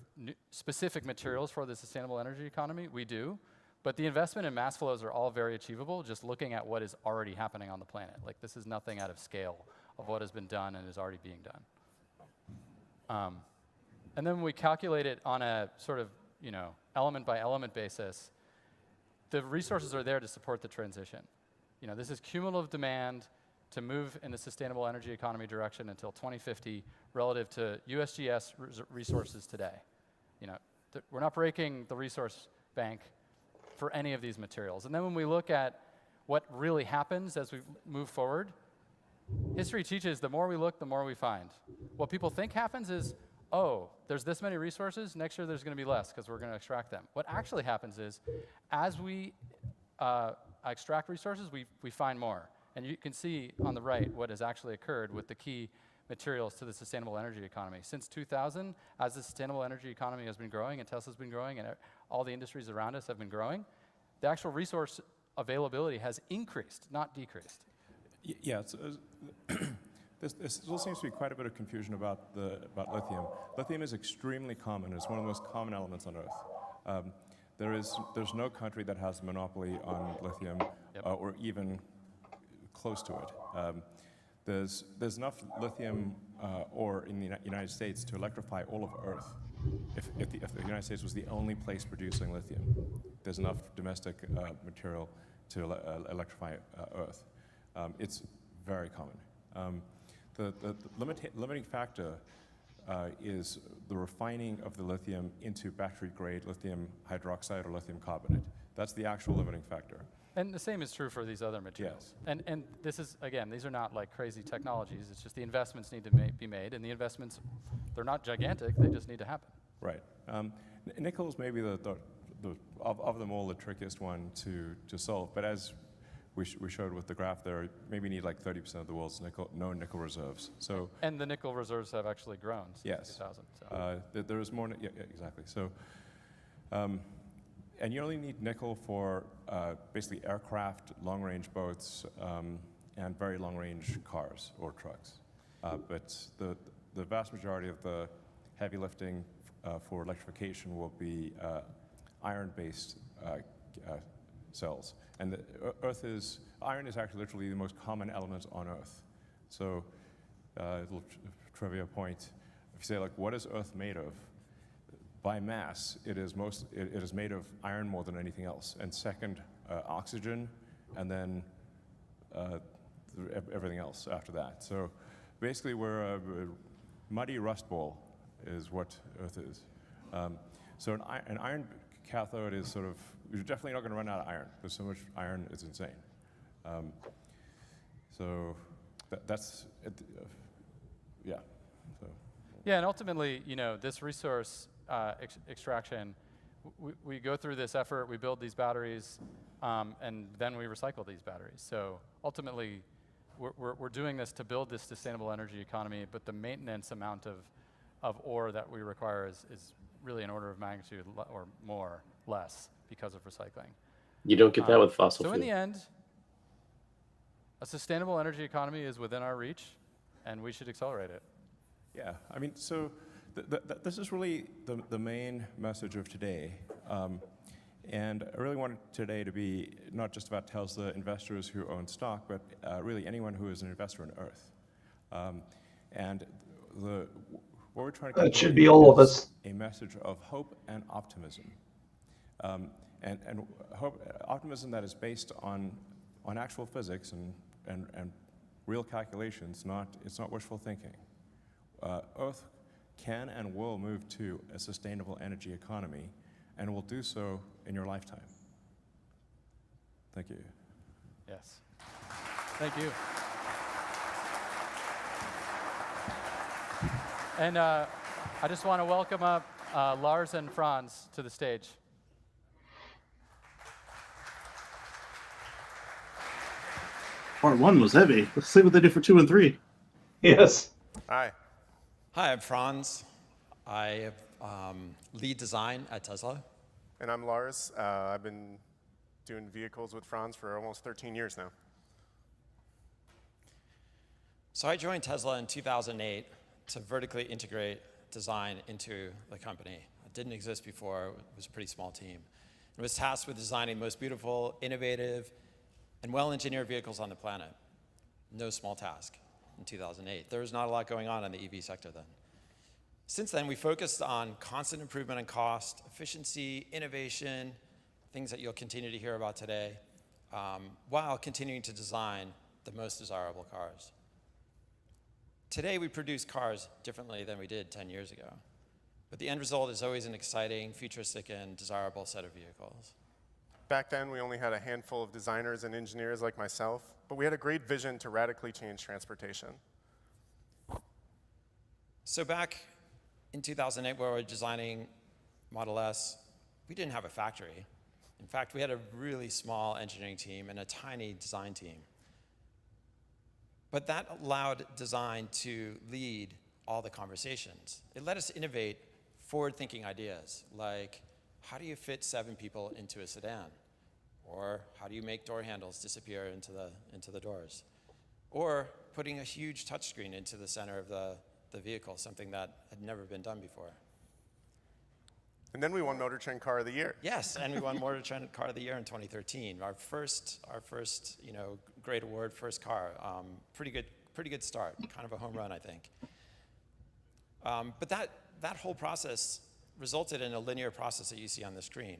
specific materials for the sustainable energy economy. We do. But the investment and mass flows are all very achievable just looking at what is already happening on the planet. Like, this is nothing out of scale of what has been done and is already being done. And then when we calculate it on a sort of, element by element basis, the resources are there to support the transition. This is cumulative demand to move in the sustainable energy economy direction until 2050 relative to USGS resources today. We're not breaking the resource bank for any of these materials. And then when we look at what really happens as we move forward, history teaches the more we look, the more we find. What people think happens is, oh, there's this many resources, next year there's going to be less because we're going to extract them. What actually happens is, as we extract resources, we find more. And you can see on the right what has actually occurred with the key materials to the sustainable energy economy. Since 2000, as the sustainable energy economy has been growing and Tesla's been growing and all the industries around us have been growing, the actual resource availability has increased, not decreased. Yeah, there still seems to be quite a bit of confusion about lithium. Lithium is extremely common. It's one of the most common elements on Earth. There's no country that has a monopoly on lithium, or even close to it. There's enough lithium ore in the United States to electrify all of Earth. If the United States was the only place producing lithium, there's enough domestic material to electrify Earth. It's very common. The limiting factor is the refining of the lithium into battery-grade lithium hydroxide or lithium carbonate. That's the actual limiting factor. And the same is true for these other materials. Yes. And this is, again, these are not like crazy technologies. It's just the investments need to be made, and the investments, they're not gigantic. They just need to happen. Right. Nickel is maybe of them all the trickiest one to solve. But as we showed with the graph there, maybe need like 30% of the world's known nickel reserves. So. And the nickel reserves have actually grown since 2000. So. There is more. Yeah, exactly. So. And you only need nickel for basically aircraft, long-range boats, and very long-range cars or trucks. But the vast majority of the heavy lifting for electrification will be iron-based cells. And iron is actually literally the most common element on Earth. So, a little trivia point: if you say like, what is Earth made of? By mass, it is made of iron more than anything else, and second, oxygen, and then everything else after that. So basically, we're a muddy rust ball is what Earth is. So an iron cathode is sort of, you're definitely not going to run out of iron. There's so much iron, it's insane. So that's, yeah. So. Yeah, and ultimately, this resource extraction, we go through this effort, we build these batteries, and then we recycle these batteries. So ultimately, we're doing this to build this sustainable energy economy, but the maintenance amount of ore that we require is really an order of magnitude or more, less, because of recycling. You don't get that with fossil fuel. So in the fuel. end, a sustainable energy economy is within our reach, and we should accelerate it. Yeah, I mean, so this is really the main message of today. And I really wanted today to be not just about Tesla investors who own stock, but really anyone who is an investor in Earth. And what we're trying to that should be all of us. A message of hope and optimism. and optimism that is based on actual physics and real calculations. It's not wishful thinking. Earth can and will move to a sustainable energy economy, and will do so in your lifetime. Thank you. Yes. Thank you. And I just want to welcome up Lars and Franz to the stage. Part 1 was heavy. Let's see what they do for 2 and 3. Yes. Hi. Hi, I'm Franz. I lead design at Tesla. And I'm Lars. I've been doing vehicles with Franz for almost 13 years now. So I joined Tesla in 2008 to vertically integrate design into the company. It didn't exist before. It was a pretty small team. It was tasked with designing the most beautiful, innovative, and well-engineered vehicles on the planet. No small task in 2008. There was not a lot going on in the EV sector then. Since then, we focused on constant improvement in cost, efficiency, innovation, things that you'll continue to hear about today, while continuing to design the most desirable cars. Today, we produce cars differently than we did 10 years ago. But the end result is always an exciting, futuristic, and desirable set of vehicles. Back then, we only had a handful of designers and engineers like myself, but we had a great vision to radically change transportation. So back in 2008, where we were designing Model S, we didn't have a factory. In fact, we had a really small engineering team and a tiny design team. But that allowed design to lead all the conversations. It let us innovate forward-thinking ideas, like how do you fit 7 people into a sedan? Or how do you make door handles disappear into the doors? Or putting a huge touchscreen into the center of the vehicle, something that had never been done before. And then we won Motor Trend Car of the Year. Yes, and we won Motor Trend Car of the Year in 2013. Our first, great award, first car. Pretty good start. Kind of a home run, I think. But that whole process resulted in a linear process that you see on the screen.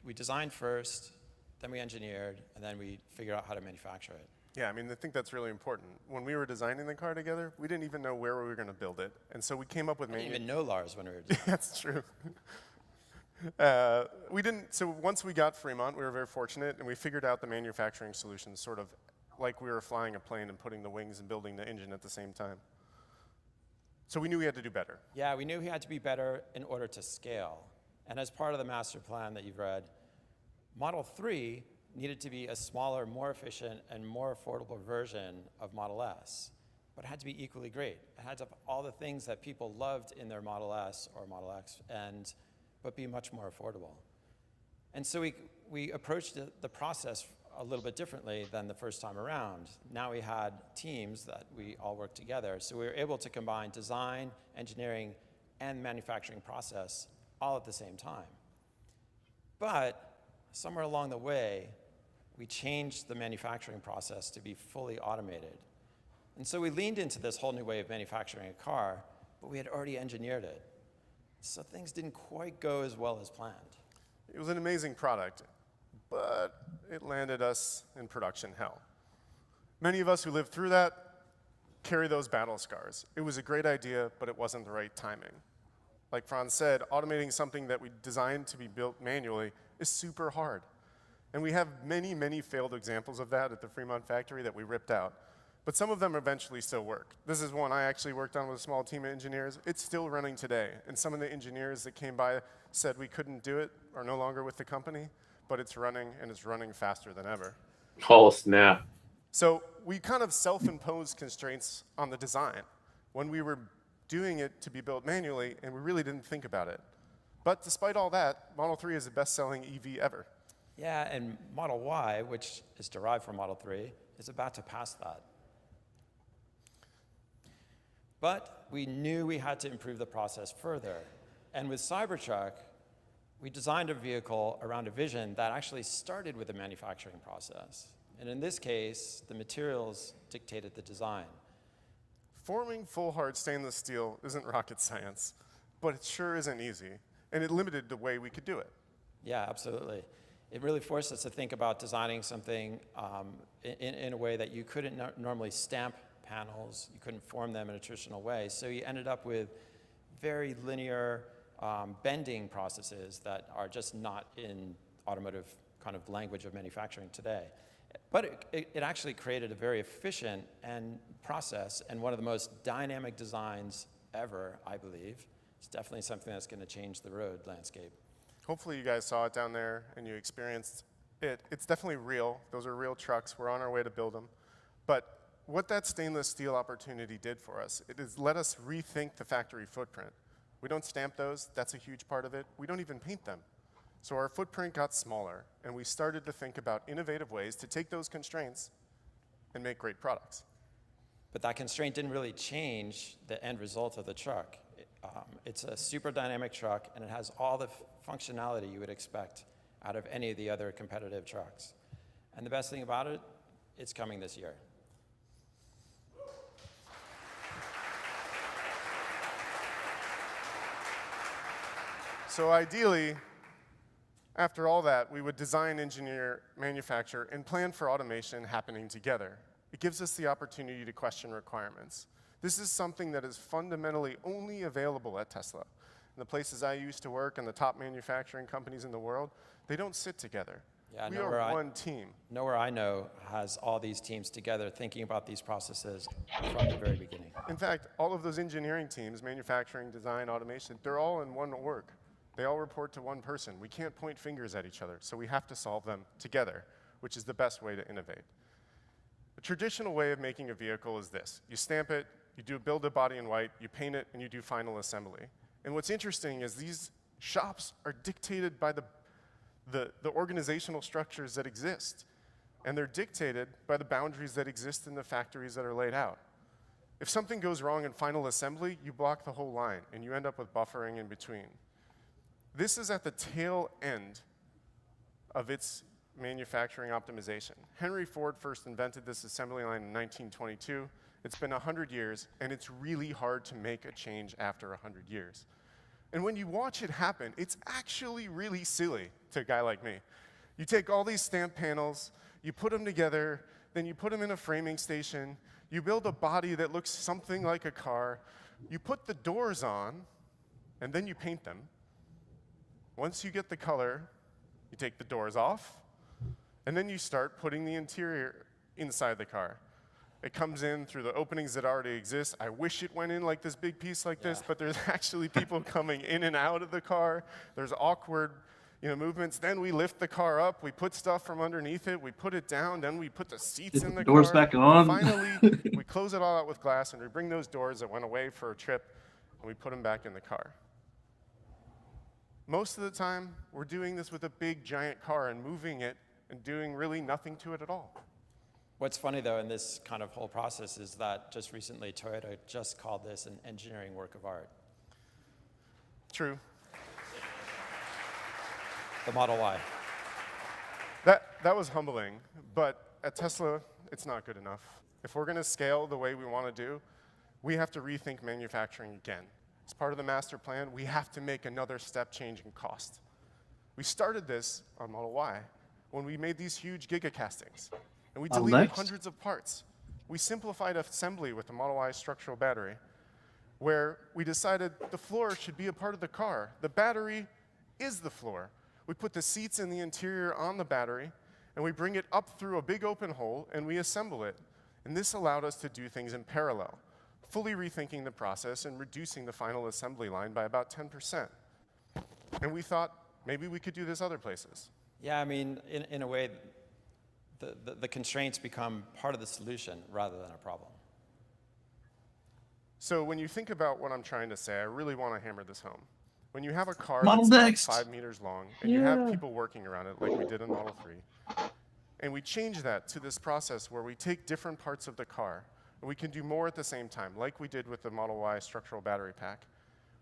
We designed first, then we engineered, and then we figured out how to manufacture it. Yeah, I mean, I think that's really important. When we were designing the car together, we didn't even know where we were going to build it. And so we came up with... I didn't even know Lars when we were designing. That's true. So once we got Fremont, we were very fortunate, and we figured out the manufacturing solutions sort of like we were flying a plane and putting the wings and building the engine at the same time. So we knew we had to do better. Yeah, we knew we had to be better in order to scale. And as part of the master plan that you've read, Model 3 needed to be a smaller, more efficient, and more affordable version of Model S. But it had to be equally great. It had to have all the things that people loved in their Model S or Model X, but be much more affordable. And so we approached the process a little bit differently than the first time around. Now we had teams that we all worked together, so we were able to combine design, engineering, and manufacturing process all at the same time. But somewhere along the way, we changed the manufacturing process to be fully automated. And so we leaned into this whole new way of manufacturing a car, but we had already engineered it. So things didn't quite go as well as planned. It was an amazing product, but it landed us in production hell. Many of us who lived through that carry those battle scars. It was a great idea, but it wasn't the right timing. Like Franz said, automating something that we designed to be built manually is super hard. And we have many, many failed examples of that at the Fremont factory that we ripped out. But some of them eventually still work. This is one I actually worked on with a small team of engineers. It's still running today. And some of the engineers that came by said we couldn't do it, are no longer with the company, but it's running, and it's running faster than ever. Oh, snap. So we kind of self-imposed constraints on the design when we were doing it to be built manually, and we really didn't think about it. But despite all that, Model 3 is the best-selling EV ever. Yeah, and Model Y, which is derived from Model 3, is about to pass that. But we knew we had to improve the process further. And with CyberTruck, we designed a vehicle around a vision that actually started with the manufacturing process. And in this case, the materials dictated the design. Forming full-hard stainless steel isn't rocket science, but it sure isn't easy. And it limited the way we could do it. Yeah, absolutely. It really forced us to think about designing something in a way that you couldn't normally stamp panels, you couldn't form them in a traditional way. So you ended up with very linear bending processes that are just not in automotive kind of language of manufacturing today. But it actually created a very efficient process and one of the most dynamic designs ever, I believe. It's definitely something that's going to change the road landscape. Hopefully you guys saw it down there and you experienced it. It's definitely real. Those are real trucks. We're on our way to build them. But what that stainless steel opportunity did for us, it has let us rethink the factory footprint. We don't stamp those. That's a huge part of it. We don't even paint them. So our footprint got smaller, and we started to think about innovative ways to take those constraints and make great products. But that constraint didn't really change the end result of the truck. It's a super dynamic truck, and it has all the functionality you would expect out of any of the other competitive trucks. And the best thing about it, it's coming this year. So ideally, after all that, we would design, engineer, manufacture, and plan for automation happening together. It gives us the opportunity to question requirements. This is something that is fundamentally only available at Tesla. In the places I used to work and the top manufacturing companies in the world, they don't sit together. Yeah, we are one team. Nowhere I know has all these teams together thinking about these processes from the very beginning. In fact, all of those engineering teams, manufacturing, design, automation, they're all in one org. They all report to one person. We can't point fingers at each other, so we have to solve them together, which is the best way to innovate. The traditional way of making a vehicle is this. You stamp it, you build a body in white, you paint it, and you do final assembly. And what's interesting is these shops are dictated by the organizational structures that exist, and they're dictated by the boundaries that exist in the factories that are laid out. If something goes wrong in final assembly, you block the whole line, and you end up with buffering in between. This is at the tail end of its manufacturing optimization. Henry Ford first invented this assembly line in 1922. It's been 100 years, and it's really hard to make a change after 100 years. And when you watch it happen, it's actually really silly to a guy like me. You take all these stamp panels, you put them together, then you put them in a framing station, you build a body that looks something like a car, you put the doors on, and then you paint them. Once you get the color, you take the doors off, and then you start putting the interior inside the car. It comes in through the openings that already exist. I wish it went in like this big piece like this, but there's actually people coming in and out of the car. There's awkward movements. Then we lift the car up, we put stuff from underneath it, we put it down, then we put the seats in the car. Doors back on. Finally, we close it all out with glass, and we bring those doors that went away for a trip, and we put them back in the car. Most of the time, we're doing this with a big, giant car and moving it and doing really nothing to it at all. What's funny, though, in this kind of whole process is that just recently Toyota just called this an engineering work of art. True. The Model Y. That was humbling, but at Tesla, it's not good enough. If we're going to scale the way we want to do, we have to rethink manufacturing again. As part of the master plan, we have to make another step change in cost. We started this on Model Y when we made these huge giga castings, and we deleted hundreds of parts. We simplified assembly with the Model Y structural battery, where we decided the floor should be a part of the car. The battery is the floor. We put the seats in the interior on the battery, and we bring it up through a big open hole, and we assemble it. And this allowed us to do things in parallel, fully rethinking the process and reducing the final assembly line by about 10%. And we thought maybe we could do this other places. Yeah, I mean, in a way, the constraints become part of the solution rather than a problem. So when you think about what I'm trying to say, I really want to hammer this home. When you have a car Model that's Next. about 5 meters long, and you have people working around it like we did in Model 3, and we change that to this process where we take different parts of the car, and we can do more at the same time, like we did with the Model Y structural battery pack.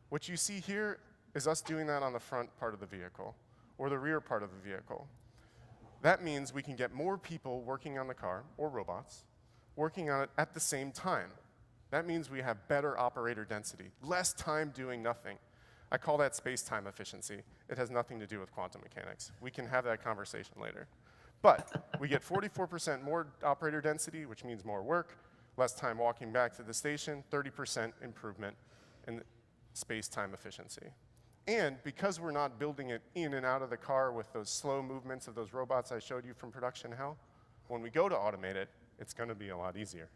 What you see here is us doing that on the front part of the vehicle, or the rear part of the vehicle. That means we can get more people working on the car, or robots, working on it at the same time. That means we have better operator density, less time doing nothing. I call that space-time efficiency. It has nothing to do with quantum mechanics. We can have that conversation later. But we get 44% more operator density, which means more work, less time walking back to the station, 30% improvement in space-time efficiency. And because we're not building it in and out of the car with those slow movements of those robots I showed you from production hell, when we go to automate it, it's going to be a lot easier.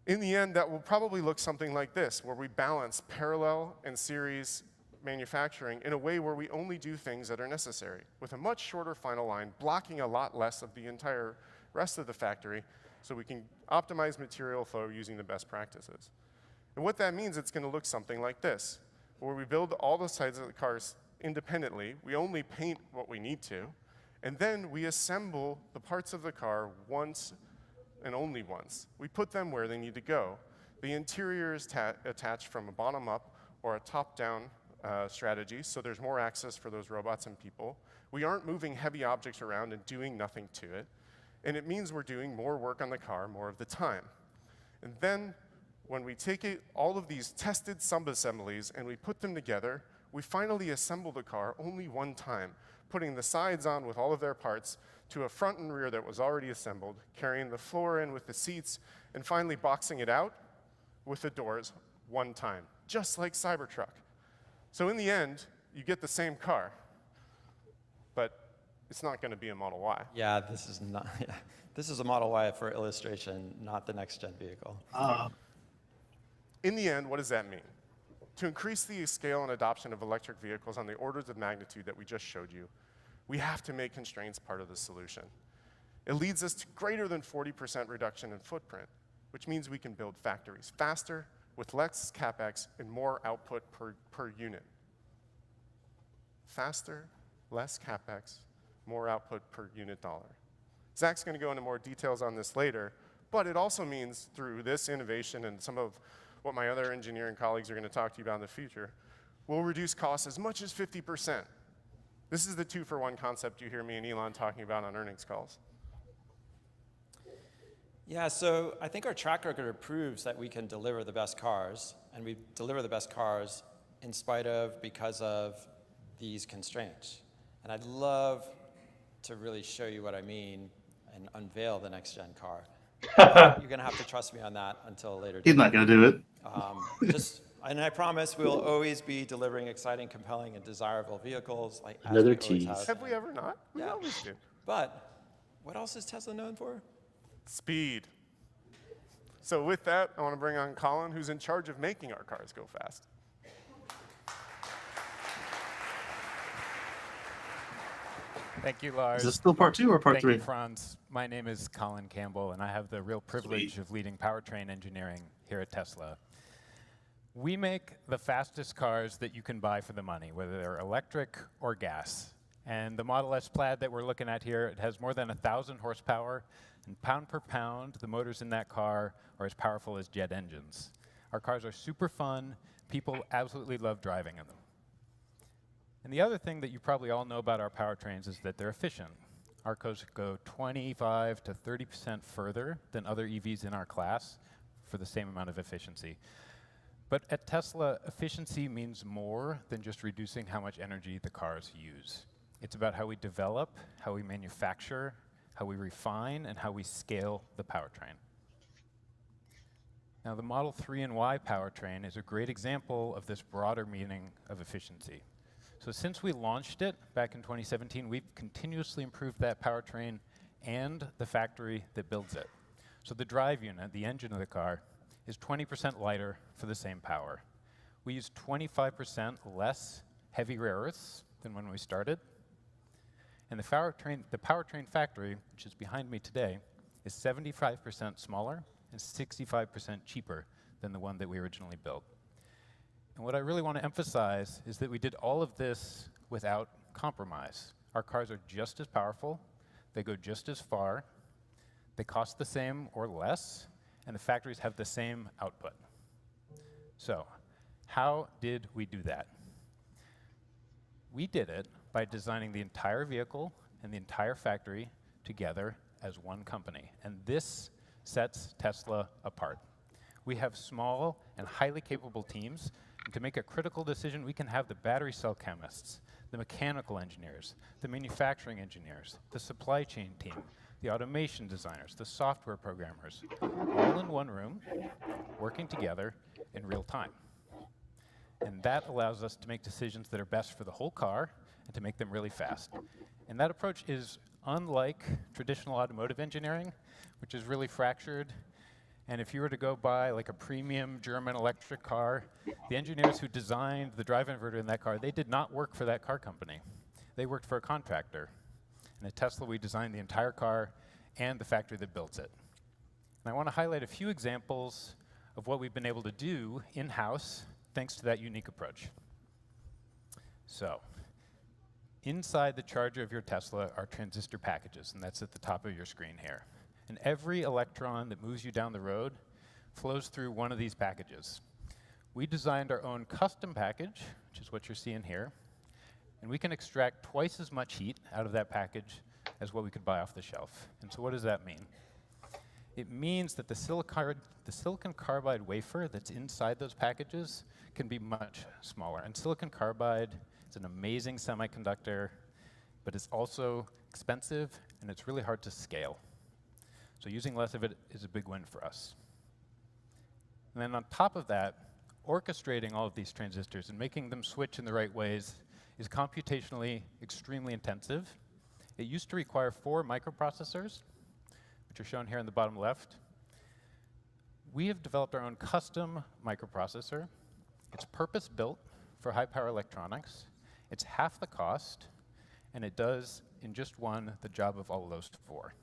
In the end, that will probably look something like this, where we balance parallel and series manufacturing in a way where we only do things that are necessary, with a much shorter final line, blocking a lot less of the entire rest of the factory, so we can optimize material flow using the best practices. And what that means, it's going to look something like this, where we build all the sides of the cars independently, we only paint what we need to, and then we assemble the parts of the car once and only once. We put them where they need to go. The interior is attached from a bottom-up or a top-down strategy, so there's more access for those robots and people. We aren't moving heavy objects around and doing nothing to it. And it means we're doing more work on the car more of the time. And then when we take all of these tested sub-assemblies and we put them together, we finally assemble the car only one time, putting the sides on with all of their parts to a front and rear that was already assembled, carrying the floor in with the seats, and finally boxing it out with the doors one time, just like CyberTruck. So in the end, you get the same car, but it's not going to be a Model Y. Yeah, this is not. Yeah. This is a Model Y for illustration, not the next-gen vehicle. In the end, what does that mean? To increase the scale and adoption of electric vehicles on the orders of magnitude that we just showed you, we have to make constraints part of the solution. It leads us to greater than 40% reduction in footprint, which means we can build factories faster, with less CapEx and more output per unit. Faster, less CapEx, more output per unit dollar. Zach's going to go into more details on this later, but it also means through this innovation and some of what my other engineering colleagues are going to talk to you about in the future, we'll reduce costs as much as 50%. This is the 2-for-1 concept you hear me and Elon talking about on earnings calls. Yeah, so I think our track record proves that we can deliver the best cars, and we deliver the best cars in spite of, because of these constraints. And I'd love to really show you what I mean and unveil the next-gen car. You're going to have to trust me on that until a later date. He's not going to do it. And I promise we'll always be delivering exciting, compelling, and desirable vehicles. Like Another as we always tease. Have we ever not? We Yeah. always do. But what else is Tesla known for? Speed. So with that, I want to bring on Colin, who's in charge of making our cars go fast. Thank you, Lars. Is this still part 2 or part Thank 3? you, Franz. My name is Colin Campbell, and I have the real privilege of leading powertrain engineering here at Tesla. We make the fastest cars that you can buy for the money, whether they're electric or gas. And the Model S Plaid that we're looking at here, it has more than 1,000 horsepower, and pound per pound, the motors in that car are as powerful as jet engines. Our cars are super fun. People absolutely love driving in them. And the other thing that you probably all know about our powertrains is that they're efficient. Our cars go 25 to 30% further than other EVs in our class for the same amount of efficiency. But at Tesla, efficiency means more than just reducing how much energy the cars use. It's about how we develop, how we manufacture, how we refine, and how we scale the powertrain. Now, the Model 3 and Y powertrain is a great example of this broader meaning of efficiency. So since we launched it back in 2017, we've continuously improved that powertrain and the factory that builds it. So the drive unit, the engine of the car, is 20% lighter for the same power. We use 25% less heavy rare earths than when we started. And the powertrain factory, which is behind me today, is 75% smaller and 65% cheaper than the one that we originally built. And what I really want to emphasize is that we did all of this without compromise. Our cars are just as powerful, they go just as far, they cost the same or less, and the factories have the same output. So, how did we do that? We did it by designing the entire vehicle and the entire factory together as one company. And this sets Tesla apart. We have small and highly capable teams And to make a critical decision, we can have the battery cell chemists, the mechanical engineers, the manufacturing engineers, the supply chain team, the automation designers, the software programmers, all in one room, working together in real time. And that allows us to make decisions that are best for the whole car and to make them really fast. And that approach is unlike traditional automotive engineering, which is really fractured. And if you were to go buy like a premium German electric car, the engineers who designed the drive inverter in that car, they did not work for that car company. They worked for a contractor. And at Tesla, we designed the entire car and the factory that built it. And I want to highlight a few examples of what we've been able to do in-house thanks to that unique approach. So, inside the charger of your Tesla are transistor packages, and that's at the top of your screen here. And every electron that moves you down the road flows through one of these packages. We designed our own custom package, which is what you're seeing here, and we can extract twice as much heat out of that package as what we could buy off the shelf. And so what does that mean? It means that the silicon carbide wafer that's inside those packages can be much smaller. And silicon carbide is an amazing semiconductor, but it's also expensive and it's really hard to scale. So using less of it is a big win for us. And then on top of that, orchestrating all of these transistors and making them switch in the right ways is computationally extremely intensive. It used to require 4 microprocessors, which are shown here in the bottom left. We have developed our own custom microprocessor. It's purpose-built for high-power electronics. It's half the cost, and it does, in just one, the job of all of those 4.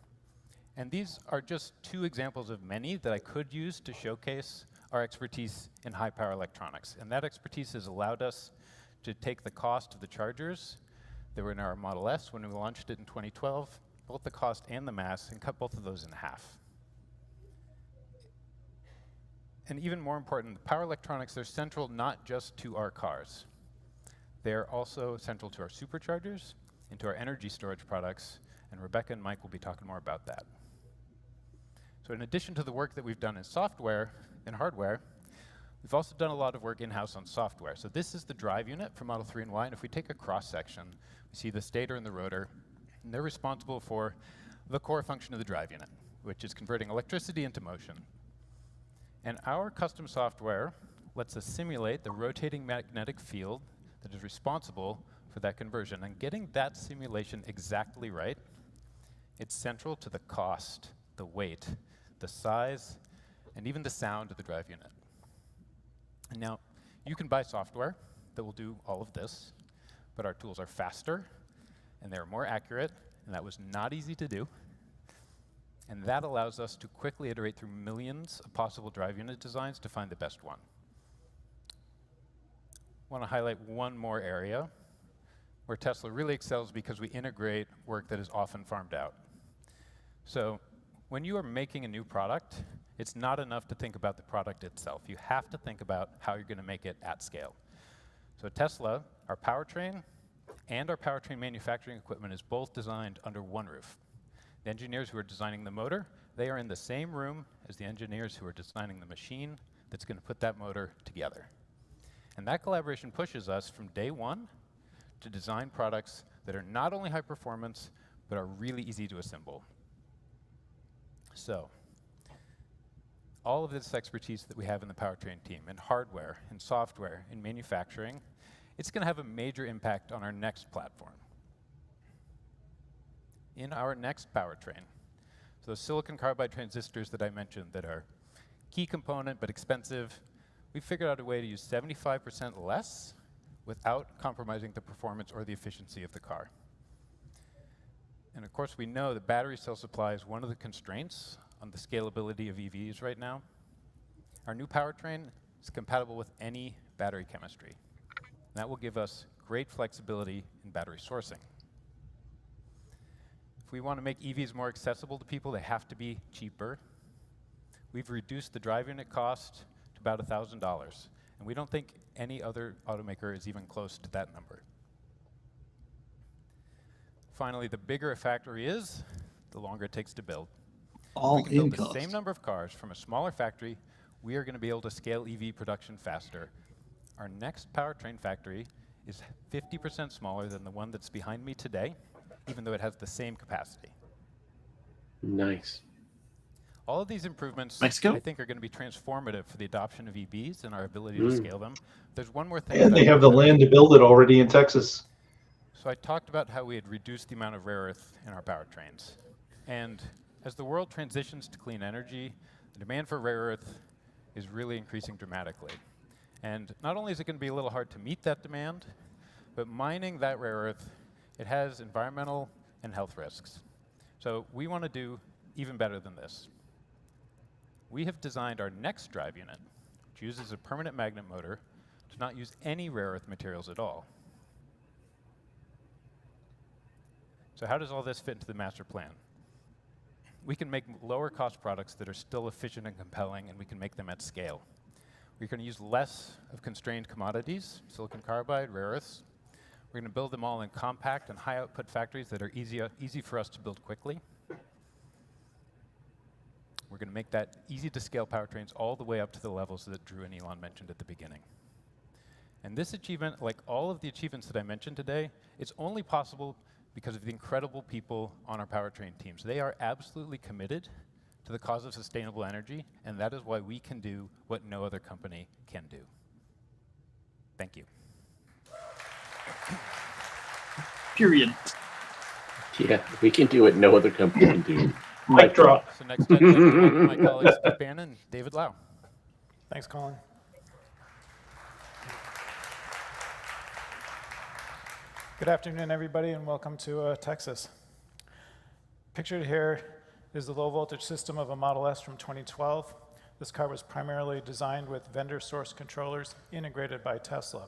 And these are just 2 examples of many that I could use to showcase our expertise in high-power electronics. And that expertise has allowed us to take the cost of the chargers that were in our Model S when we launched it in 2012, both the cost and the mass, and cut both of those in half. And even more important, the power electronics, they're central not just to our cars. They're also central to our superchargers and to our energy storage products, and Rebecca and Mike will be talking more about that. So in addition to the work that we've done in software and hardware, we've also done a lot of work in-house on software. So this is the drive unit for Model 3 and Y, and if we take a cross-section, we see the stator and the rotor, and they're responsible for the core function of the drive unit, which is converting electricity into motion. And our custom software lets us simulate the rotating magnetic field that is responsible for that conversion. And getting that simulation exactly right, it's central to the cost, the weight, the size, and even the sound of the drive unit. And now, you can buy software that will do all of this, but our tools are faster, and they're more accurate, and that was not easy to do. And that allows us to quickly iterate through millions of possible drive unit designs to find the best one. I want to highlight one more area where Tesla really excels because we integrate work that is often farmed out. So when you are making a new product, it's not enough to think about the product itself. You have to think about how you're going to make it at scale. So at Tesla, our powertrain and our powertrain manufacturing equipment is both designed under one roof. The engineers who are designing the motor, they are in the same room as the engineers who are designing the machine that's going to put that motor together. And that collaboration pushes us from day one to design products that are not only high performance, but are really easy to assemble. So, all of this expertise that we have in the powertrain team, in hardware, in software, in manufacturing, it's going to have a major impact on our next platform. In our next powertrain, so those silicon carbide transistors that I mentioned that are key component but expensive, we figured out a way to use 75% less without compromising the performance or the efficiency of the car. And of course, we know that battery cell supply is one of the constraints on the scalability of EVs right now. Our new powertrain is compatible with any battery chemistry. And that will give us great flexibility in battery sourcing. If we want to make EVs more accessible to people, they have to be cheaper. We've reduced the drive unit cost to about $1,000. And we don't think any other automaker is even close to that number. Finally, the bigger a factory is, the longer it takes to build. All if we can in build cost. the same number of cars from a smaller factory, we are going to be able to scale EV production faster. our next powertrain factory is 50% smaller than the one that's behind me today, even though it has the same capacity. Nice. All of these improvements, Mexico? I think, are going to be transformative for the adoption of EVs and our ability to scale them. There's one more thing. And they have the land to build it already in Texas. So I talked about how we had reduced the amount of rare earth in our powertrains. And as the world transitions to clean energy, the demand for rare earth is really increasing dramatically. And not only is it going to be a little hard to meet that demand, but mining that rare earth, it has environmental and health risks. So we want to do even better than this. We have designed our next drive unit, which uses a permanent magnet motor, to not use any rare earth materials at all. So how does all this fit into the master plan? We can make lower cost products that are still efficient and compelling, and we can make them at scale. We're going to use less of constrained commodities, silicon carbide, rare earths. We're going to build them all in compact and high output factories that are easy for us to build quickly. We're going to make that easy to scale powertrains all the way up to the levels that Drew and Elon mentioned at the beginning. And this achievement, like all of the achievements that I mentioned today, it's only possible because of the incredible people on our powertrain teams. They are absolutely committed to the cause of sustainable energy, and that is why we can do what no other company can do. Thank you. Period. Yeah, we can do what no other company can do. Mic drop. So next I'd like to welcome my colleagues Steve Bannon and David Lau. Thanks, Colin. Good afternoon, everybody, and welcome to Texas. Pictured here is the low voltage system of a Model S from 2012. This car was primarily designed with vendor source controllers integrated by Tesla.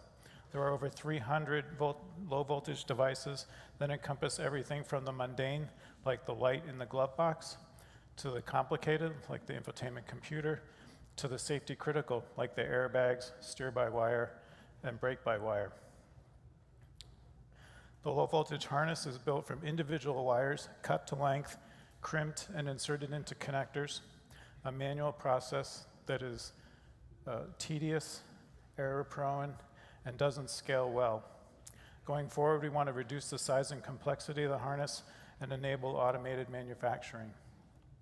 There are over 300 low voltage devices that encompass everything from the mundane, like the light in the glove box, to the complicated, like the infotainment computer, to the safety critical, like the airbags, steer-by-wire, and brake-by-wire. The low voltage harness is built from individual wires, cut to length, crimped, and inserted into connectors, a manual process that is tedious, error-prone, and doesn't scale well. Going forward, we want to reduce the size and complexity of the harness and enable automated manufacturing.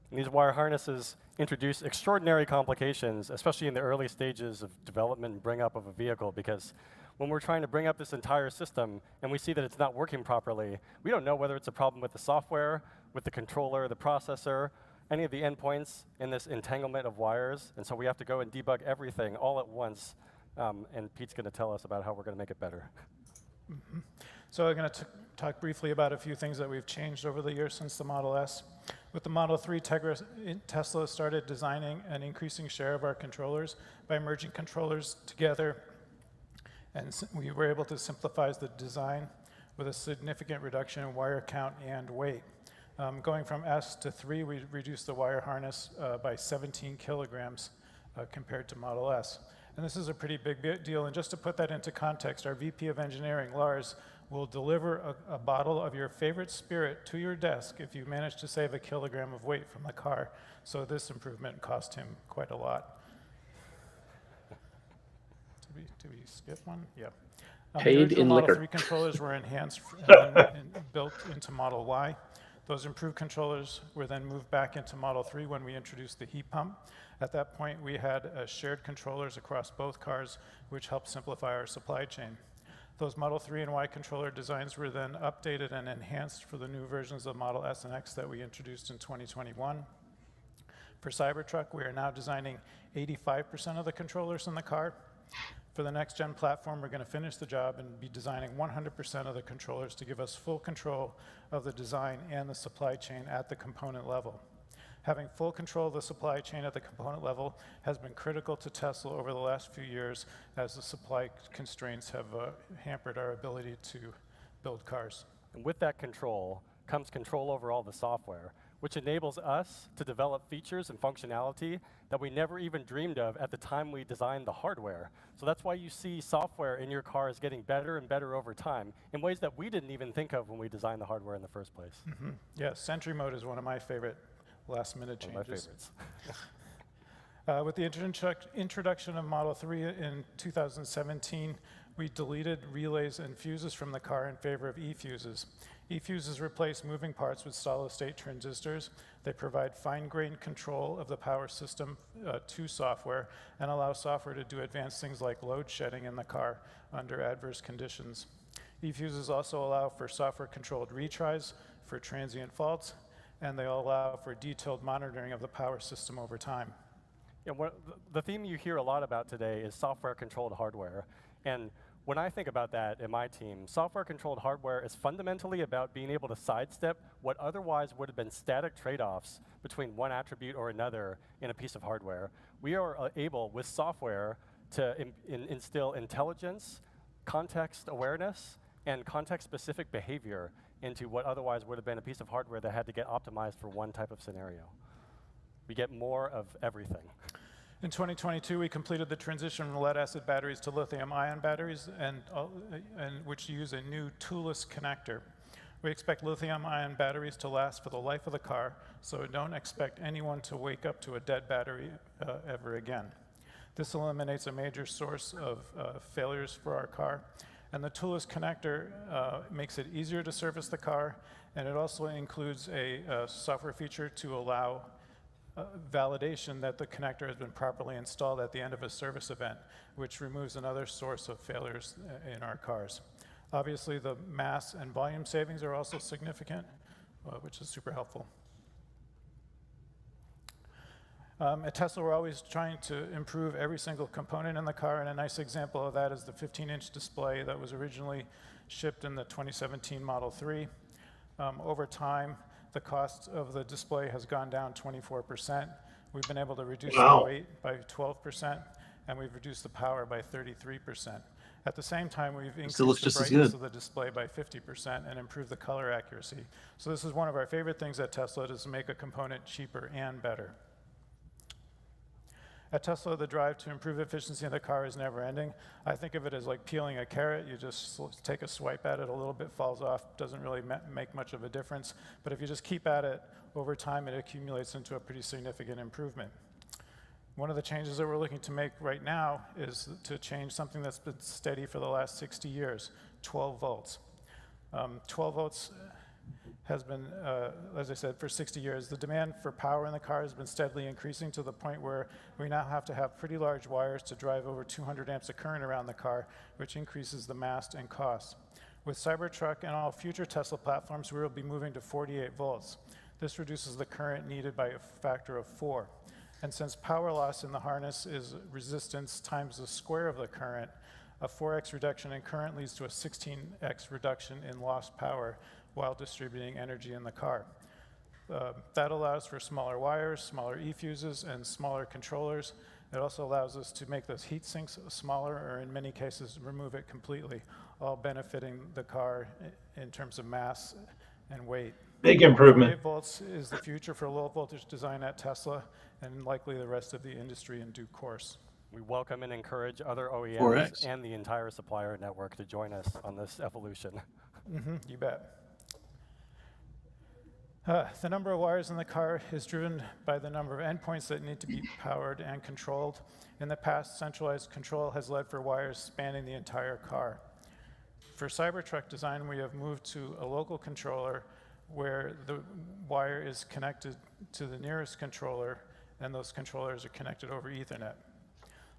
These wire harnesses introduce extraordinary complications, especially in the early stages of development and bring up of a vehicle, because when we're trying to bring up this entire system and we see that it's not working properly, we don't know whether it's a problem with the software, with the controller, the processor, any of the endpoints in this entanglement of wires, and so we have to go and debug everything all at once, and Pete's going to tell us about how we're going to make it better. Mm-hmm. So I'm going to talk briefly about a few things that we've changed over the years since the Model S. With the Model 3, Tesla started designing an increasing share of our controllers by merging controllers together, and we were able to simplify the design with a significant reduction in wire count and weight. Going from S to 3, we reduced the wire harness by 17 kilograms compared to Model S. And this is a pretty big deal. And just to put that into context, our VP of Engineering, Lars, will deliver a bottle of your favorite spirit to your desk if you manage to save a kilogram of weight from the car. So this improvement cost him quite a lot. Did we skip one? Yeah. Paid in Model liquor. 3 controllers were enhanced and built into Model Y. Those improved controllers were then moved back into Model 3 when we introduced the heat pump. At that point, we had shared controllers across both cars, which helped simplify our supply chain. Those Model 3 and Y controller designs were then updated and enhanced for the new versions of Model S and X that we introduced in 2021. For CyberTruck, we are now designing 85% of the controllers in the car. For the next gen platform, we're going to finish the job and be designing 100% of the controllers to give us full control of the design and the supply chain at the component level. Having full control of the supply chain at the component level has been critical to Tesla over the last few years, as the supply constraints have hampered our ability to build cars. And with that control comes control over all the software, which enables us to develop features and functionality that we never even dreamed of at the time we designed the hardware. So that's why you see software in your cars getting better and better over time in ways that we didn't even think of when we designed the hardware in the first place. Mm-hmm. Yeah, Sentry Mode is one of my favorite last-minute changes. One of my favorites. With the introduction of Model 3 in 2017, we deleted relays and fuses from the car in favor of e-fuses. E-fuses replace moving parts with solid-state transistors. They provide fine-grained control of the power system to software and allow software to do advanced things like load shedding in the car under adverse conditions. E-fuses also allow for software-controlled retries for transient faults, and they allow for detailed monitoring of the power system over time. Yeah, the theme you hear a lot about today is software-controlled hardware. And when I think about that in my team, software-controlled hardware is fundamentally about being able to sidestep what otherwise would have been static trade-offs between one attribute or another in a piece of hardware. We are able, with software, to instill intelligence, context awareness, and context-specific behavior into what otherwise would have been a piece of hardware that had to get optimized for one type of scenario. We get more of everything. In 2022, we completed the transition from lead-acid batteries to lithium-ion batteries, and which use a new toolless connector. We expect lithium-ion batteries to last for the life of the car, so don't expect anyone to wake up to a dead battery ever again. This eliminates a major source of failures for our car, and the toolless connector makes it easier to service the car, and it also includes a software feature to allow validation that the connector has been properly installed at the end of a service event, which removes another source of failures in our cars. Obviously, the mass and volume savings are also significant, which is super helpful. At Tesla, we're always trying to improve every single component in the car, and a nice example of that is the 15-inch display that was originally shipped in the 2017 Model 3. Over time, the cost of the display has gone down 24%. We've been able to reduce the weight by 12%, and we've reduced the power by 33%. At the same time, we've increased the brightness of the display by 50% and improved the color accuracy. So this is one of our favorite things at Tesla, is to make a component cheaper and better. At Tesla, the drive to improve efficiency in the car is never ending. I think of it as like peeling a carrot. You just take a swipe at it, a little bit falls off, doesn't really make much of a difference. But if you just keep at it, over time it accumulates into a pretty significant improvement. One of the changes that we're looking to make right now is to change something that's been steady for the last 60 years, 12 volts. 12 volts has been, as I said, for 60 years. The demand for power in the car has been steadily increasing to the point where we now have to have pretty large wires to drive over 200 amps of current around the car, which increases the mass and cost. With CyberTruck and all future Tesla platforms, we will be moving to 48 volts. This reduces the current needed by a factor of 4. And since power loss in the harness is resistance times the square of the current, a 4x reduction in current leads to a 16x reduction in lost power while distributing energy in the car. That allows for smaller wires, smaller e-fuses, and smaller controllers. It also allows us to make those heat sinks smaller, or in many cases, remove it completely, all benefiting the car in terms of mass and weight. Big improvement. 48 volts is the future for low voltage design at Tesla, and likely the rest of the industry in due course. We welcome and encourage other OEMs 4X. and the entire supplier network to join us on this evolution. You bet. The number of wires in the car is driven by the number of endpoints that need to be powered and controlled. In the past, centralized control has led for wires spanning the entire car. For CyberTruck design, we have moved to a local controller where the wire is connected to the nearest controller, and those controllers are connected over Ethernet.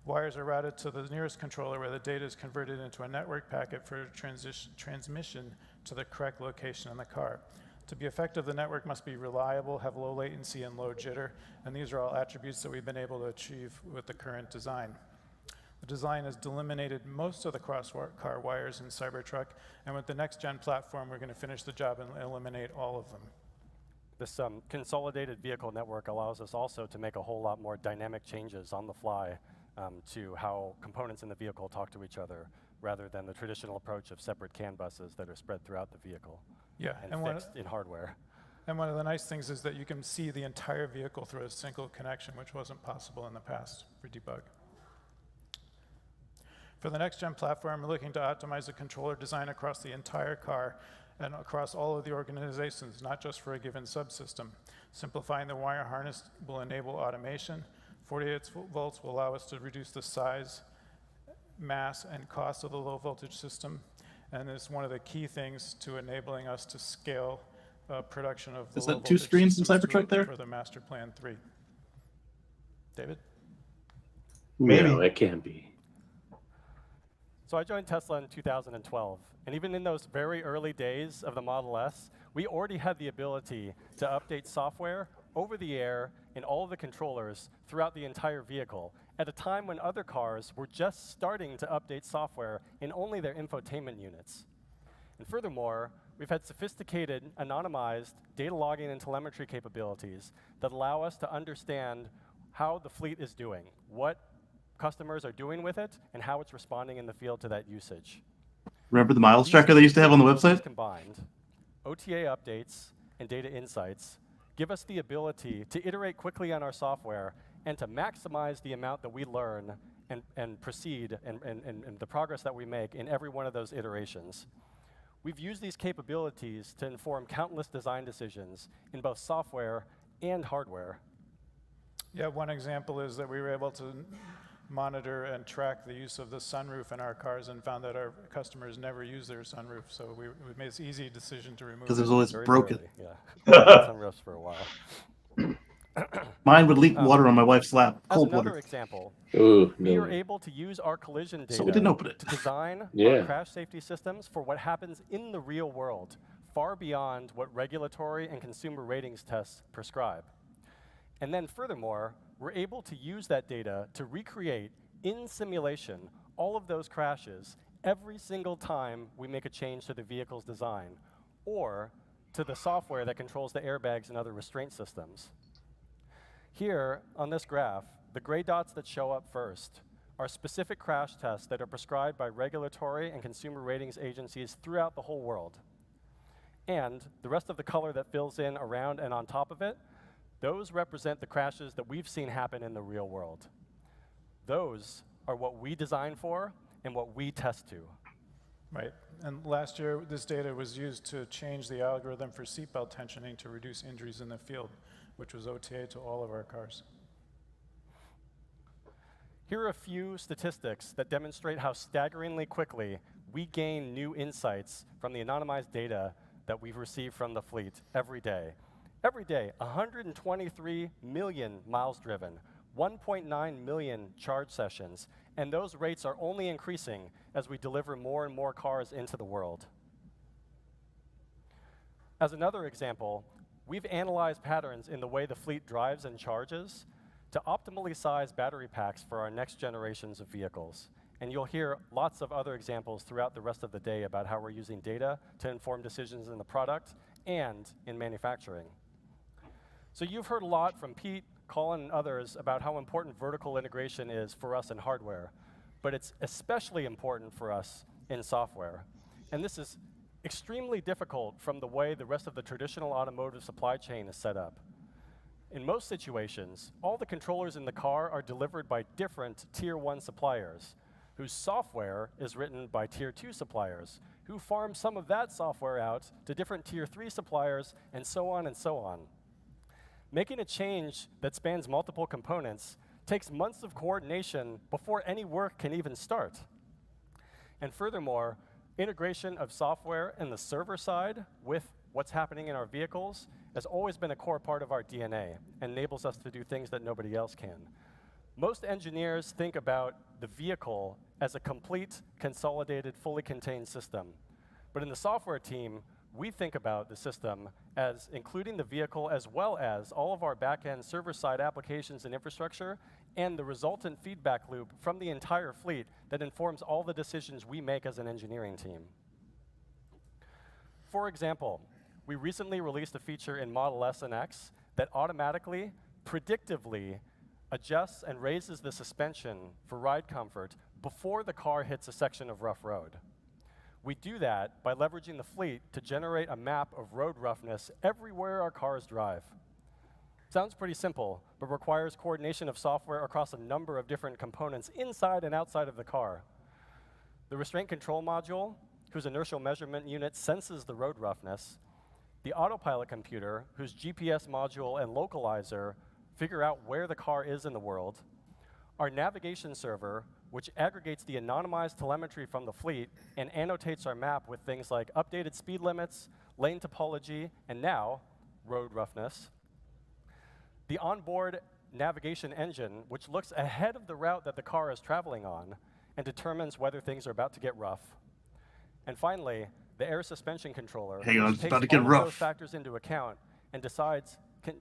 Wires are routed to the nearest controller where the data is converted into a network packet for transmission to the correct location in the car. To be effective, the network must be reliable, have low latency, and low jitter, and these are all attributes that we've been able to achieve with the current design. The design has eliminated most of the cross-car wires in CyberTruck, and with the next-gen platform, we're going to finish the job and eliminate all of them. This consolidated vehicle network allows us also to make a whole lot more dynamic changes on the fly to how components in the vehicle talk to each other, rather than the traditional approach of separate CAN buses that are spread throughout the vehicle and fixed in hardware. And one of the nice things is that you can see the entire vehicle through a single connection, which wasn't possible in the past for debug. For the next-gen platform, we're looking to optimize the controller design across the entire car and across all of the organizations, not just for a given subsystem. Simplifying the wire harness will enable automation. 48 volts will allow us to reduce the size, mass, and cost of the low voltage system, and is one of the key things to enabling us to scale production of the Is low that 2 voltage screens in systems CyberTruck there? for the Master Plan 3. David? Maybe. No, it can't be. So I joined Tesla in 2012, and even in those very early days of the Model S, we already had the ability to update software over the air in all of the controllers throughout the entire vehicle, at a time when other cars were just starting to update software in only their infotainment units. And furthermore, we've had sophisticated, anonymized data logging and telemetry capabilities that allow us to understand how the fleet is doing, what customers are doing with it, and how it's responding in the field to that usage. Remember the miles These tracker they used to have on the capabilities website? Combined, OTA updates and data insights give us the ability to iterate quickly on our software and to maximize the amount that we learn and proceed and the progress that we make in every one of those iterations. We've used these capabilities to inform countless design decisions in both software and hardware. Yeah, one example is that we were able to monitor and track the use of the sunroof in our cars and found that our customers never use their sunroof. So we made this easy decision to remove it. Because it was always Very broken. rarely, yeah. Sunroofs for a while. Mine would leak water on my wife's lap, As cold another water. example, Ooh, we no. are able to use our collision data So we didn't open it. to design Yeah. our crash safety systems for what happens in the real world, far beyond what regulatory and consumer ratings tests prescribe. And then furthermore, we're able to use that data to recreate in simulation all of those crashes every single time we make a change to the vehicle's design or to the software that controls the airbags and other restraint systems. Here on this graph, the gray dots that show up first are specific crash tests that are prescribed by regulatory and consumer ratings agencies throughout the whole world. And the rest of the color that fills in around and on top of it, those represent the crashes that we've seen happen in the real world. Those are what we design for and what we test to. Right. And last year, this data was used to change the algorithm for seatbelt tensioning to reduce injuries in the field, which was OTA to all of our cars. Here are a few statistics that demonstrate how staggeringly quickly we gain new insights from the anonymized data that we've received from the fleet every day. Every day, 123 million miles driven, 1.9 million charge sessions, and those rates are only increasing as we deliver more and more cars into the world. As another example, we've analyzed patterns in the way the fleet drives and charges to optimally size battery packs for our next generations of vehicles. And you'll hear lots of other examples throughout the rest of the day about how we're using data to inform decisions in the product and in manufacturing. So you've heard a lot from Pete, Colin, and others about how important vertical integration is for us in hardware, but it's especially important for us in software. And this is extremely difficult from the way the rest of the traditional automotive supply chain is set up. In most situations, all the controllers in the car are delivered by different Tier 1 suppliers, whose software is written by Tier 2 suppliers, who farm some of that software out to different Tier 3 suppliers, and so on and so on. Making a change that spans multiple components takes months of coordination before any work can even start. And furthermore, integration of software in the server side with what's happening in our vehicles has always been a core part of our DNA and enables us to do things that nobody else can. Most engineers think about the vehicle as a complete, consolidated, fully contained system. But in the software team, we think about the system as including the vehicle as well as all of our back-end server-side applications and infrastructure and the resultant feedback loop from the entire fleet that informs all the decisions we make as an engineering team. For example, we recently released a feature in Model S and X that automatically, predictively adjusts and raises the suspension for ride comfort before the car hits a section of rough road. We do that by leveraging the fleet to generate a map of road roughness everywhere our cars drive. Sounds pretty simple, but requires coordination of software across a number of different components inside and outside of the car. The restraint control module, whose inertial measurement unit senses the road roughness, the autopilot computer, whose GPS module and localizer figure out where the car is in the world, our navigation server, which aggregates the anonymized telemetry from the fleet and annotates our map with things like updated speed limits, lane topology, and now, road roughness. The onboard navigation engine, which looks ahead of the route that the car is traveling on and determines whether things are about to get rough. And finally, the air suspension controller, Hang on, which it's takes about to get all of rough. those factors into account and decides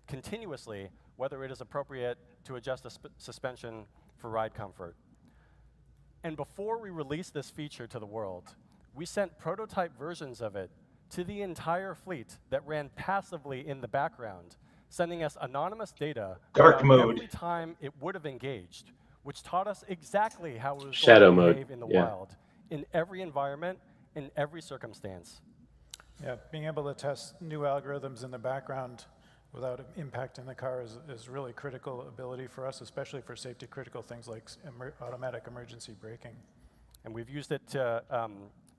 continuously whether it is appropriate to adjust the suspension for ride comfort. And before we released this feature to the world, we sent prototype versions of it to the entire fleet that ran passively in the background, sending us anonymous data Dark about mode. every time it would have engaged, which taught us exactly how it was Shadow going to mode, behave in the yeah. wild, in every environment, in every circumstance. Yeah, being able to test new algorithms in the background without impacting the car is really critical ability for us, especially for safety critical things like automatic emergency braking. And we've used it to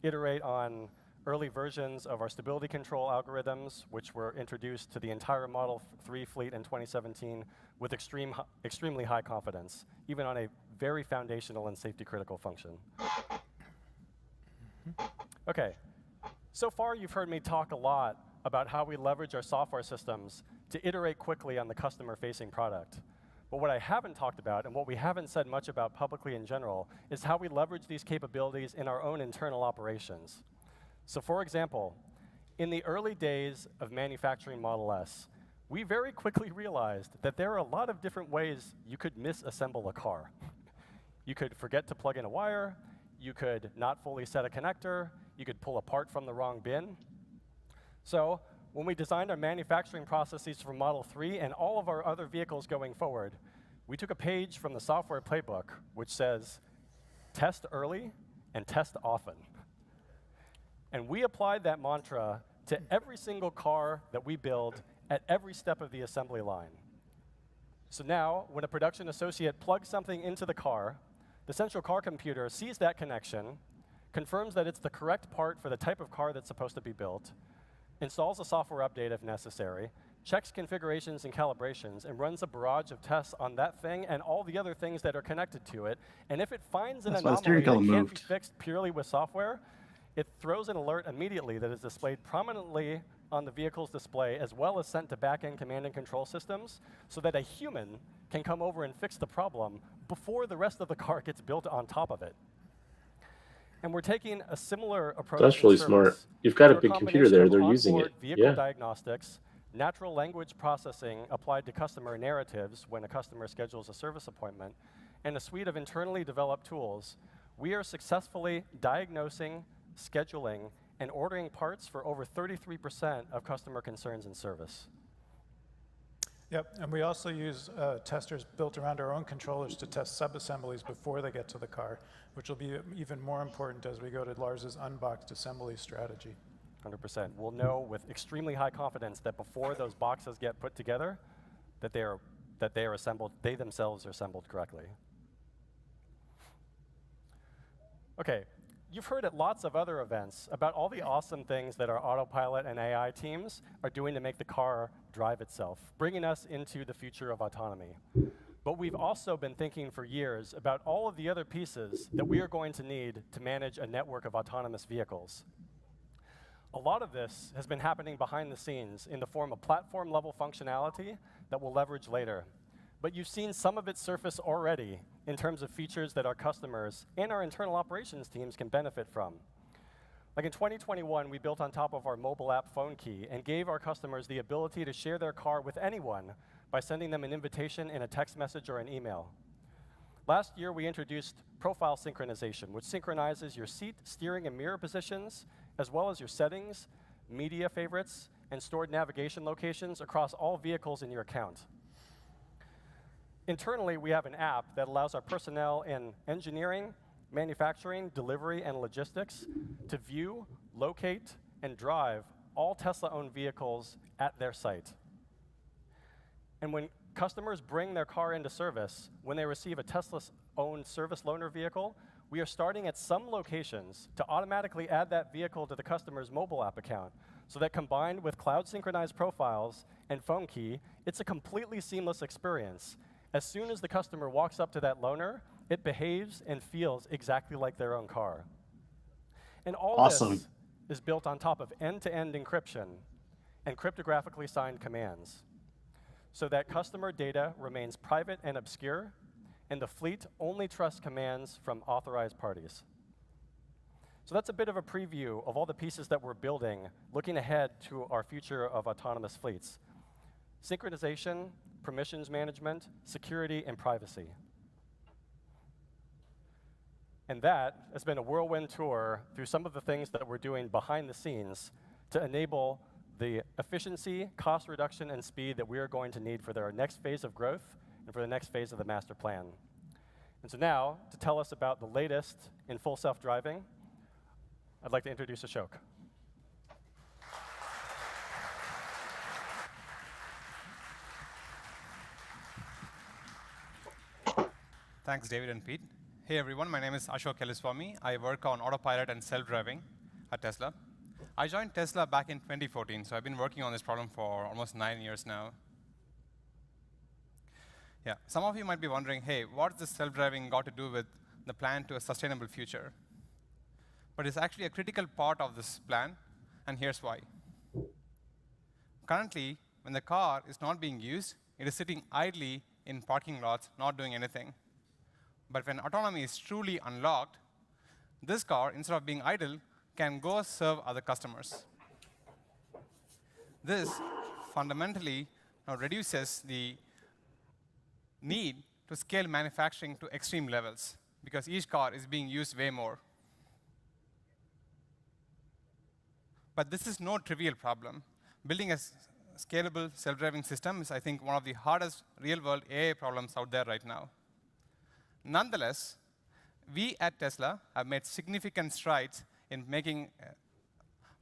iterate on early versions of our stability control algorithms, which were introduced to the entire Model 3 fleet in 2017 with extremely high confidence, even on a very foundational and safety critical function. Okay, so far you've heard me talk a lot about how we leverage our software systems to iterate quickly on the customer-facing product. But what I haven't talked about, and what we haven't said much about publicly in general, is how we leverage these capabilities in our own internal operations. So for example, in the early days of manufacturing Model S, we very quickly realized that there are a lot of different ways you could misassemble a car. You could forget to plug in a wire, you could not fully set a connector, you could pull a part from the wrong bin. So when we designed our manufacturing processes for Model 3 and all of our other vehicles going forward, we took a page from the software playbook, which says, test early and test often. And we applied that mantra to every single car that we build at every step of the assembly line. So now, when a production associate plugs something into the car, the central car computer sees that connection, confirms that it's the correct part for the type of car that's supposed to be built, installs a software update if necessary, checks configurations and calibrations, and runs a barrage of tests on that thing and all the other things that are connected to it. And if it finds an That's why the anomaly steering that column can't be moved. fixed purely with software, it throws an alert immediately that is displayed prominently on the vehicle's display, as well as sent to back-end command and control systems, so that a human can come over and fix the problem before the rest of the car gets built on top of it. And we're taking a similar approach. That's really in smart. service You've got a through big computer there. combination They're of using onboard it. vehicle Yeah. diagnostics, natural language processing applied to customer narratives when a customer schedules a service appointment, and a suite of internally developed tools. We are successfully diagnosing, scheduling, and ordering parts for over 33% of customer concerns in service. Yep, and we also use testers built around our own controllers to test sub-assemblies before they get to the car, which will be even more important as we go to Lars's unboxed assembly strategy. 100%. We'll know with extremely high confidence that before those boxes get put together, that they are assembled, they themselves are assembled correctly. Okay, you've heard at lots of other events about all the awesome things that our autopilot and AI teams are doing to make the car drive itself, bringing us into the future of autonomy. But we've also been thinking for years about all of the other pieces that we are going to need to manage a network of autonomous vehicles. A lot of this has been happening behind the scenes in the form of platform-level functionality that we'll leverage later. But you've seen some of it surface already in terms of features that our customers and our internal operations teams can benefit from. Like in 2021, we built on top of our mobile app phone key and gave our customers the ability to share their car with anyone by sending them an invitation in a text message or an email. Last year, we introduced profile synchronization, which synchronizes your seat, steering, and mirror positions, as well as your settings, media favorites, and stored navigation locations across all vehicles in your account. Internally, we have an app that allows our personnel in engineering, manufacturing, delivery, and logistics to view, locate, and drive all Tesla-owned vehicles at their site. And when customers bring their car into service, when they receive a Tesla-owned service loaner vehicle, we are starting at some locations to automatically add that vehicle to the customer's mobile app account, So that combined with cloud synchronized profiles and phone key, it's a completely seamless experience. As soon as the customer walks up to that loaner, it behaves and feels exactly like their own car. And all this is built on top of end-to-end encryption and cryptographically signed commands, so that customer data remains private and obscure, and the fleet only trusts commands from authorized parties. So that's a bit of a preview of all the pieces that we're building, looking ahead to our future of autonomous fleets. Synchronization, permissions management, security, and privacy. And that has been a whirlwind tour through some of the things that we're doing behind the scenes to enable the efficiency, cost reduction, and speed that we are going to need for our next phase of growth and for the next phase of the master plan. And so now, to tell us about the latest in full self-driving, I'd like to introduce Ashok. Thanks, David and Pete. Hey, everyone. My name is Ashok Kelliswamy. I work on autopilot and self-driving at Tesla. I joined Tesla back in 2014, so I've been working on this problem for almost 9 years now. Yeah, some of you might be wondering, hey, what does self-driving got to do with the plan to a sustainable future? But it's actually a critical part of this plan, and here's why. Currently, when the car is not being used, it is sitting idly in parking lots, not doing anything. But when autonomy is truly unlocked, this car, instead of being idle, can go serve other customers. This fundamentally reduces the need to scale manufacturing to extreme levels, because each car is being used way more. But this is no trivial problem. Building a scalable self-driving system is, I think, one of the hardest real-world AI problems out there right now. Nonetheless, we at Tesla have made significant strides in making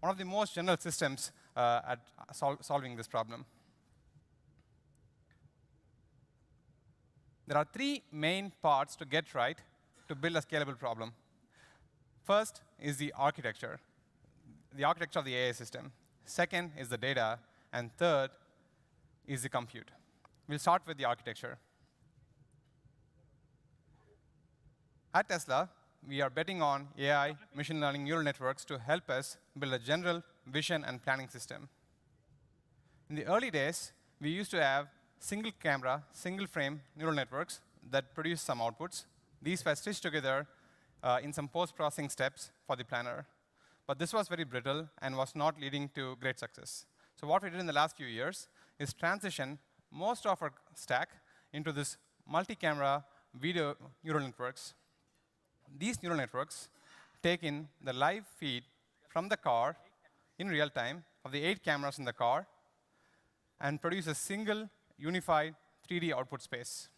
one of the most general systems at solving this problem. There are three main parts to get right to build a scalable problem. First is the architecture of the AI system. Second is the data. And third is the compute. We'll start with the architecture. At Tesla, we are betting on AI, machine learning neural networks to help us build a general vision and planning system. In the early days, we used to have single camera, single frame neural networks that produced some outputs. These were stitched together in some post-processing steps for the planner. But this was very brittle and was not leading to great success. So what we did in the last few years is transition most of our stack into this multi-camera video neural networks. These neural networks take in the live feed from the car in real time of the 8 cameras in the car and produce a single unified 3D output space.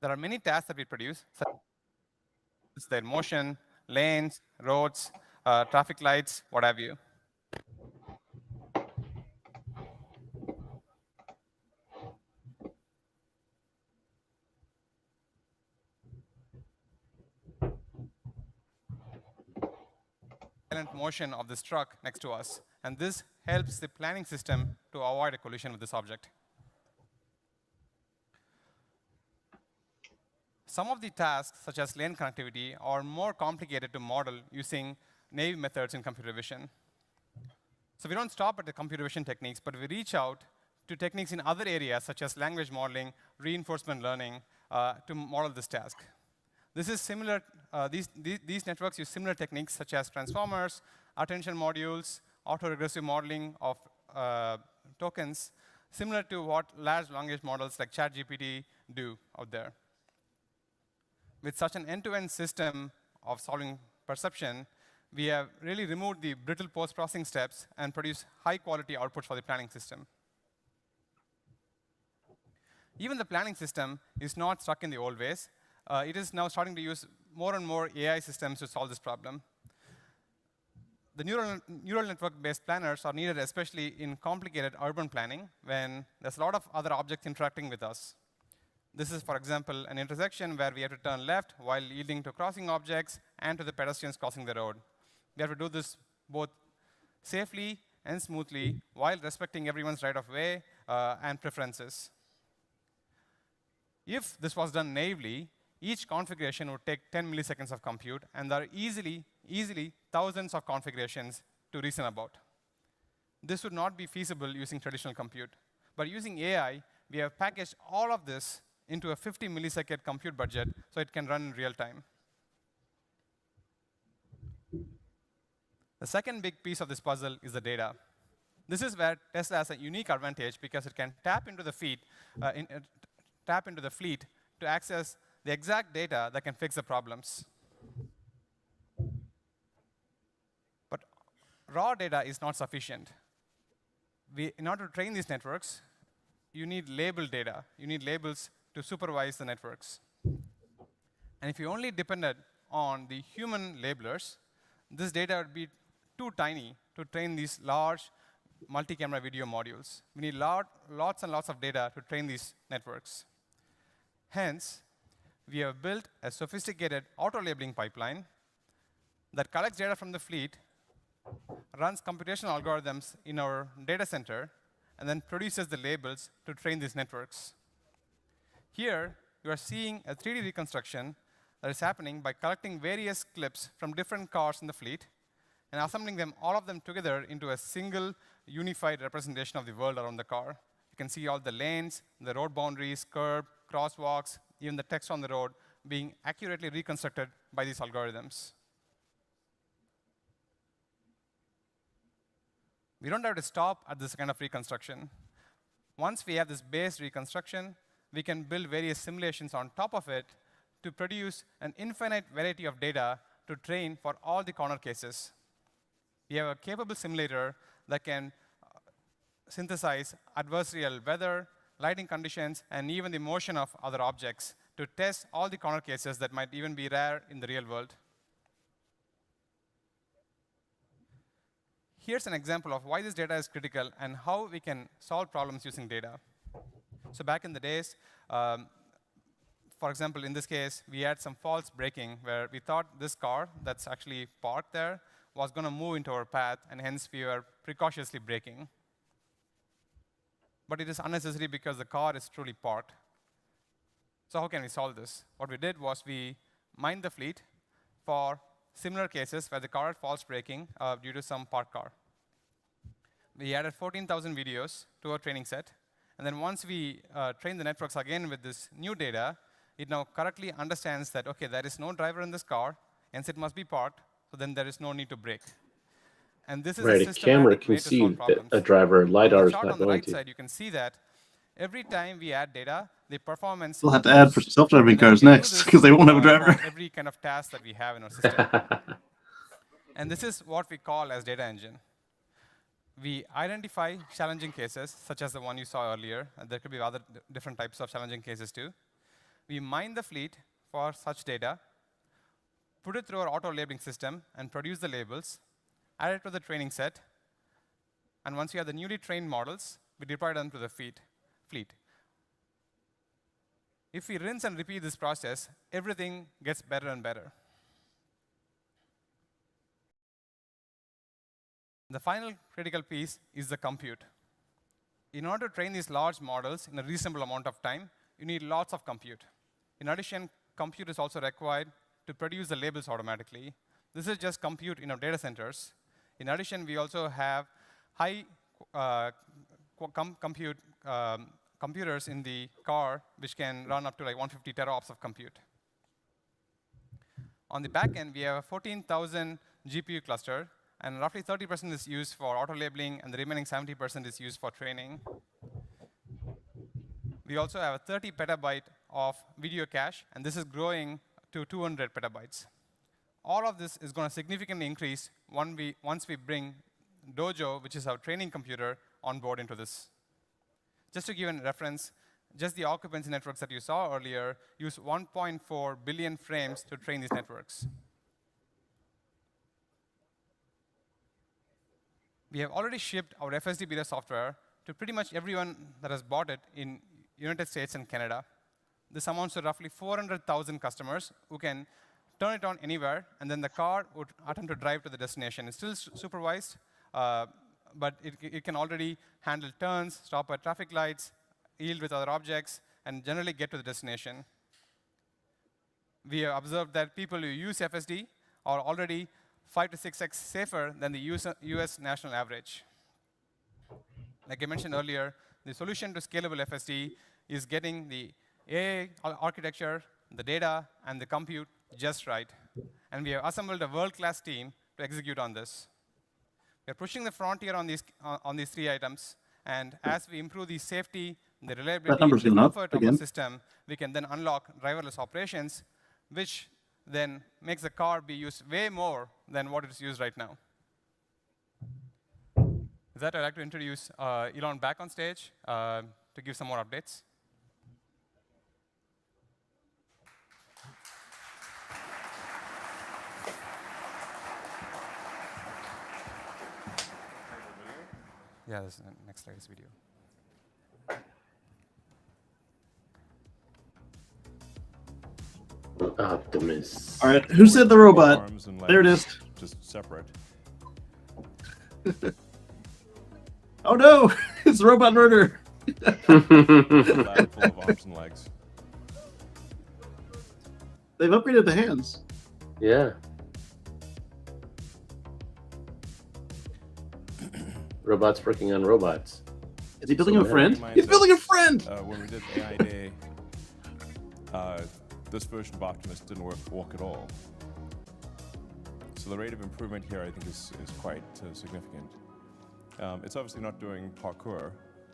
There are many tasks that we produce, such as their motion, lanes, roads, traffic lights, what have you. Motion of this truck next to us, and this helps the planning system to avoid a collision with this object. Some of the tasks, such as lane connectivity, are more complicated to model using naive methods in computer vision. So we don't stop at the computer vision techniques, but we reach out to techniques in other areas, such as language modeling, reinforcement learning, to model this task. This is similar. These networks use similar techniques such as transformers, attention modules, autoregressive modeling of tokens, similar to what large language models like ChatGPT do out there. With such an end-to-end system of solving perception, we have really removed the brittle post-processing steps and produced high-quality outputs for the planning system. Even the planning system is not stuck in the old ways. It is now starting to use more and more AI systems to solve this problem. The neural network-based planners are needed especially in complicated urban planning when there's a lot of other objects interacting with us. This is, for example, an intersection where we have to turn left while yielding to crossing objects and to the pedestrians crossing the road. We have to do this both safely and smoothly while respecting everyone's right of way and preferences. If this was done naively, each configuration would take 10 milliseconds of compute, and there are easily thousands of configurations to reason about. This would not be feasible using traditional compute. But using AI, we have packaged all of this into a 50 millisecond compute budget so it can run in real time. The second big piece of this puzzle is the data. This is where Tesla has a unique advantage because it can tap into the fleet to access the exact data that can fix the problems. But raw data is not sufficient. In order to train these networks, you need labeled data. You need labels to supervise the networks. And if you only depended on the human labelers, this data would be too tiny to train these large multi-camera video modules. We need lots and lots of data to train these networks. Hence, we have built a sophisticated auto-labeling pipeline that collects data from the fleet, runs computational algorithms in our data center, and then produces the labels to train these networks. Here, you are seeing a 3D reconstruction that is happening by collecting various clips from different cars in the fleet and assembling them, all of them together into a single unified representation of the world around the car. You can see all the lanes, the road boundaries, curb, crosswalks, even the text on the road being accurately reconstructed by these algorithms. We don't have to stop at this kind of reconstruction. Once we have this base reconstruction, we can build various simulations on top of it to produce an infinite variety of data to train for all the corner cases. We have a capable simulator that can synthesize adversarial weather, lighting conditions, and even the motion of other objects to test all the corner cases that might even be rare in the real world. Here's an example of why this data is critical and how we can solve problems using data. So back in the days, for example, in this case, we had some false braking where we thought this car that's actually parked there was going to move into our path, and hence we were precautiously braking. But it is unnecessary because the car is truly parked. So how can we solve this? What we did was we mined the fleet for similar cases where the car had false braking due to some parked car. We added 14,000 videos to our training set. And then once we train the networks again with this new data, it now correctly understands that, OK, there is no driver in this car, hence it must be parked, so then there is no need to brake. And this is right, a camera can see that a driver, LiDAR is not on the going right to. side, you can see that every time we add data, the performance. We'll have to add for self-driving cars next because they won't have a driver. Every kind of task that we have in our system. And this is what we call as data engine. We identify challenging cases, such as the one you saw earlier. There could be other different types of challenging cases too. We mine the fleet for such data, put it through our auto-labeling system, and produce the labels, add it to the training set. And once we have the newly trained models, we deploy them to the fleet. If we rinse and repeat this process, everything gets better and better. The final critical piece is the compute. In order to train these large models in a reasonable amount of time, you need lots of compute. In addition, compute is also required to produce the labels automatically. This is just compute in our data centers. In addition, we also have high computers in the car, which can run up to like 150 teraops of compute. On the back end, we have a 14,000 GPU cluster, and roughly 30% is used for auto-labeling, and the remaining 70% is used for training. We also have a 30 petabyte of video cache, and this is growing to 200 petabytes. All of this is going to significantly increase once we bring Dojo, which is our training computer, on board into this. Just to give a reference, just the occupancy networks that you saw earlier use 1.4 billion frames to train these networks. We have already shipped our FSD beta software to pretty much everyone that has bought it in United States and Canada. This amounts to roughly 400,000 customers who can turn it on anywhere, and then the car would attempt to drive to the destination. It's still supervised, but it can already handle turns, stop at traffic lights, yield with other objects, and generally get to the destination. We have observed that people who use FSD are already 5 to 6x safer than the US national average. Like I mentioned earlier, the solution to scalable FSD is getting the AI architecture, the data, and the compute just right. And we have assembled a world-class team to execute on this. We're pushing the frontier on these 3 items, and as we improve the safety, the reliability, and the comfort of our system, we can then unlock driverless operations, which then makes the car be used way more than what it is used right now. With that, I'd like to introduce Elon back on stage to give some more updates. Yeah, this next slide is video. Optimus. All right, who said the robot? There it is. Just separate. Oh no, it's robot murder. Lab full of arms and legs. They've upgraded the hands. Yeah. Robots working on robots. Is he building a friend? He's building a friend! When we did AI Day, this version of Optimus didn't walk at all. So the rate of improvement here, I think, is quite significant. It's obviously not doing parkour.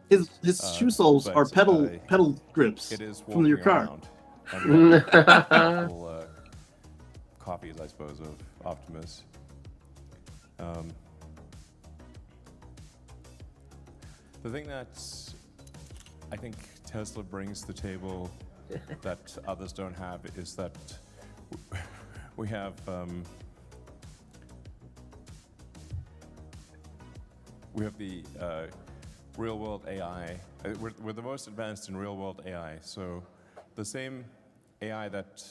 His shoe soles are pedal grips it is from your car. Copies, I suppose, of Optimus. The thing that I think Tesla brings to the table that others don't have is that we have the real-world AI. We're the most advanced in real-world AI. So the same AI that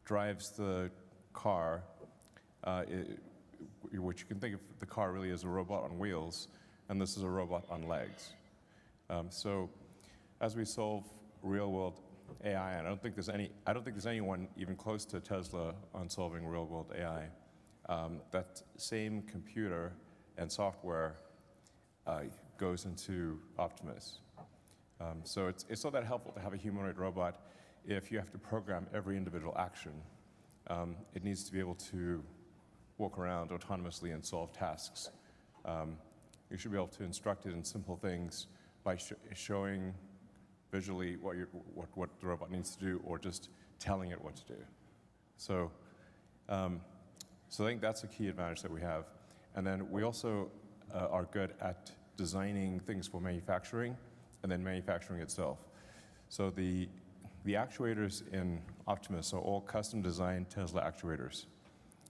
drives the car, which you can think of the car really as a robot on wheels, and this is a robot on legs. So as we solve real-world AI, and I don't think there's anyone even close to Tesla on solving real-world AI. That same computer and software goes into Optimus. So it's not that helpful to have a humanoid robot if you have to program every individual action. It needs to be able to walk around autonomously and solve tasks. You should be able to instruct it in simple things by showing visually what the robot needs to do, or just telling it what to do. So I think that's a key advantage that we have. And then we also are good at designing things for manufacturing and then manufacturing itself. So the actuators in Optimus are all custom designed Tesla actuators.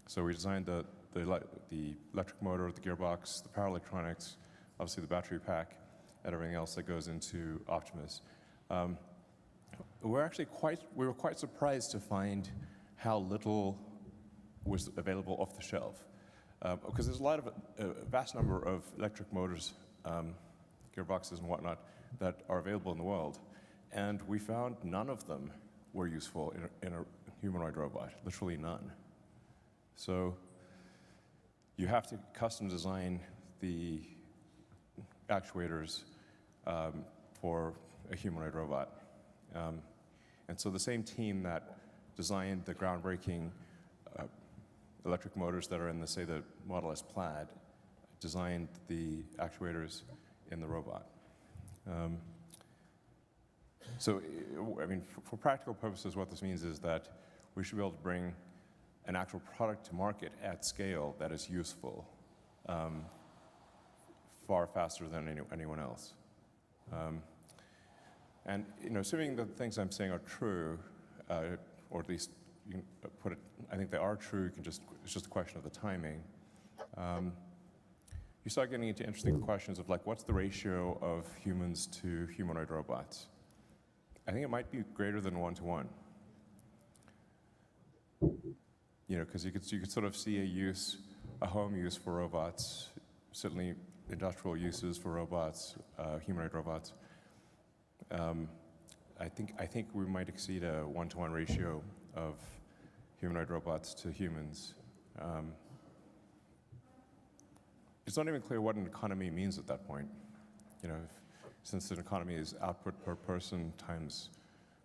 So we designed the electric motor, the gearbox, the power electronics, obviously the battery pack, and everything else that goes into Optimus. We were quite surprised to find how little was available off the shelf. Because there's a vast number of electric motors, gearboxes and whatnot, that are available in the world. And we found none of them were useful in a humanoid robot, literally none. So you have to custom design the actuators for a humanoid robot. And so the same team that designed the groundbreaking electric motors that are in the Model S Plaid designed the actuators in the robot. So, I mean, for practical purposes, what this means is that we should be able to bring an actual product to market at scale that is useful far faster than anyone else. And assuming that the things I'm saying are true, or at least you can put it, I think they are true. It's just a question of the timing. You start getting into interesting questions of what's the ratio of humans to humanoid robots? I think it might be greater than 1-to-1. Because you could sort of see a home use for robots certainly industrial uses for robots, humanoid robots. I think we might exceed a 1-to-1 ratio of humanoid robots to humans. It's not even clear what an economy means at that point. Since an economy is output per person times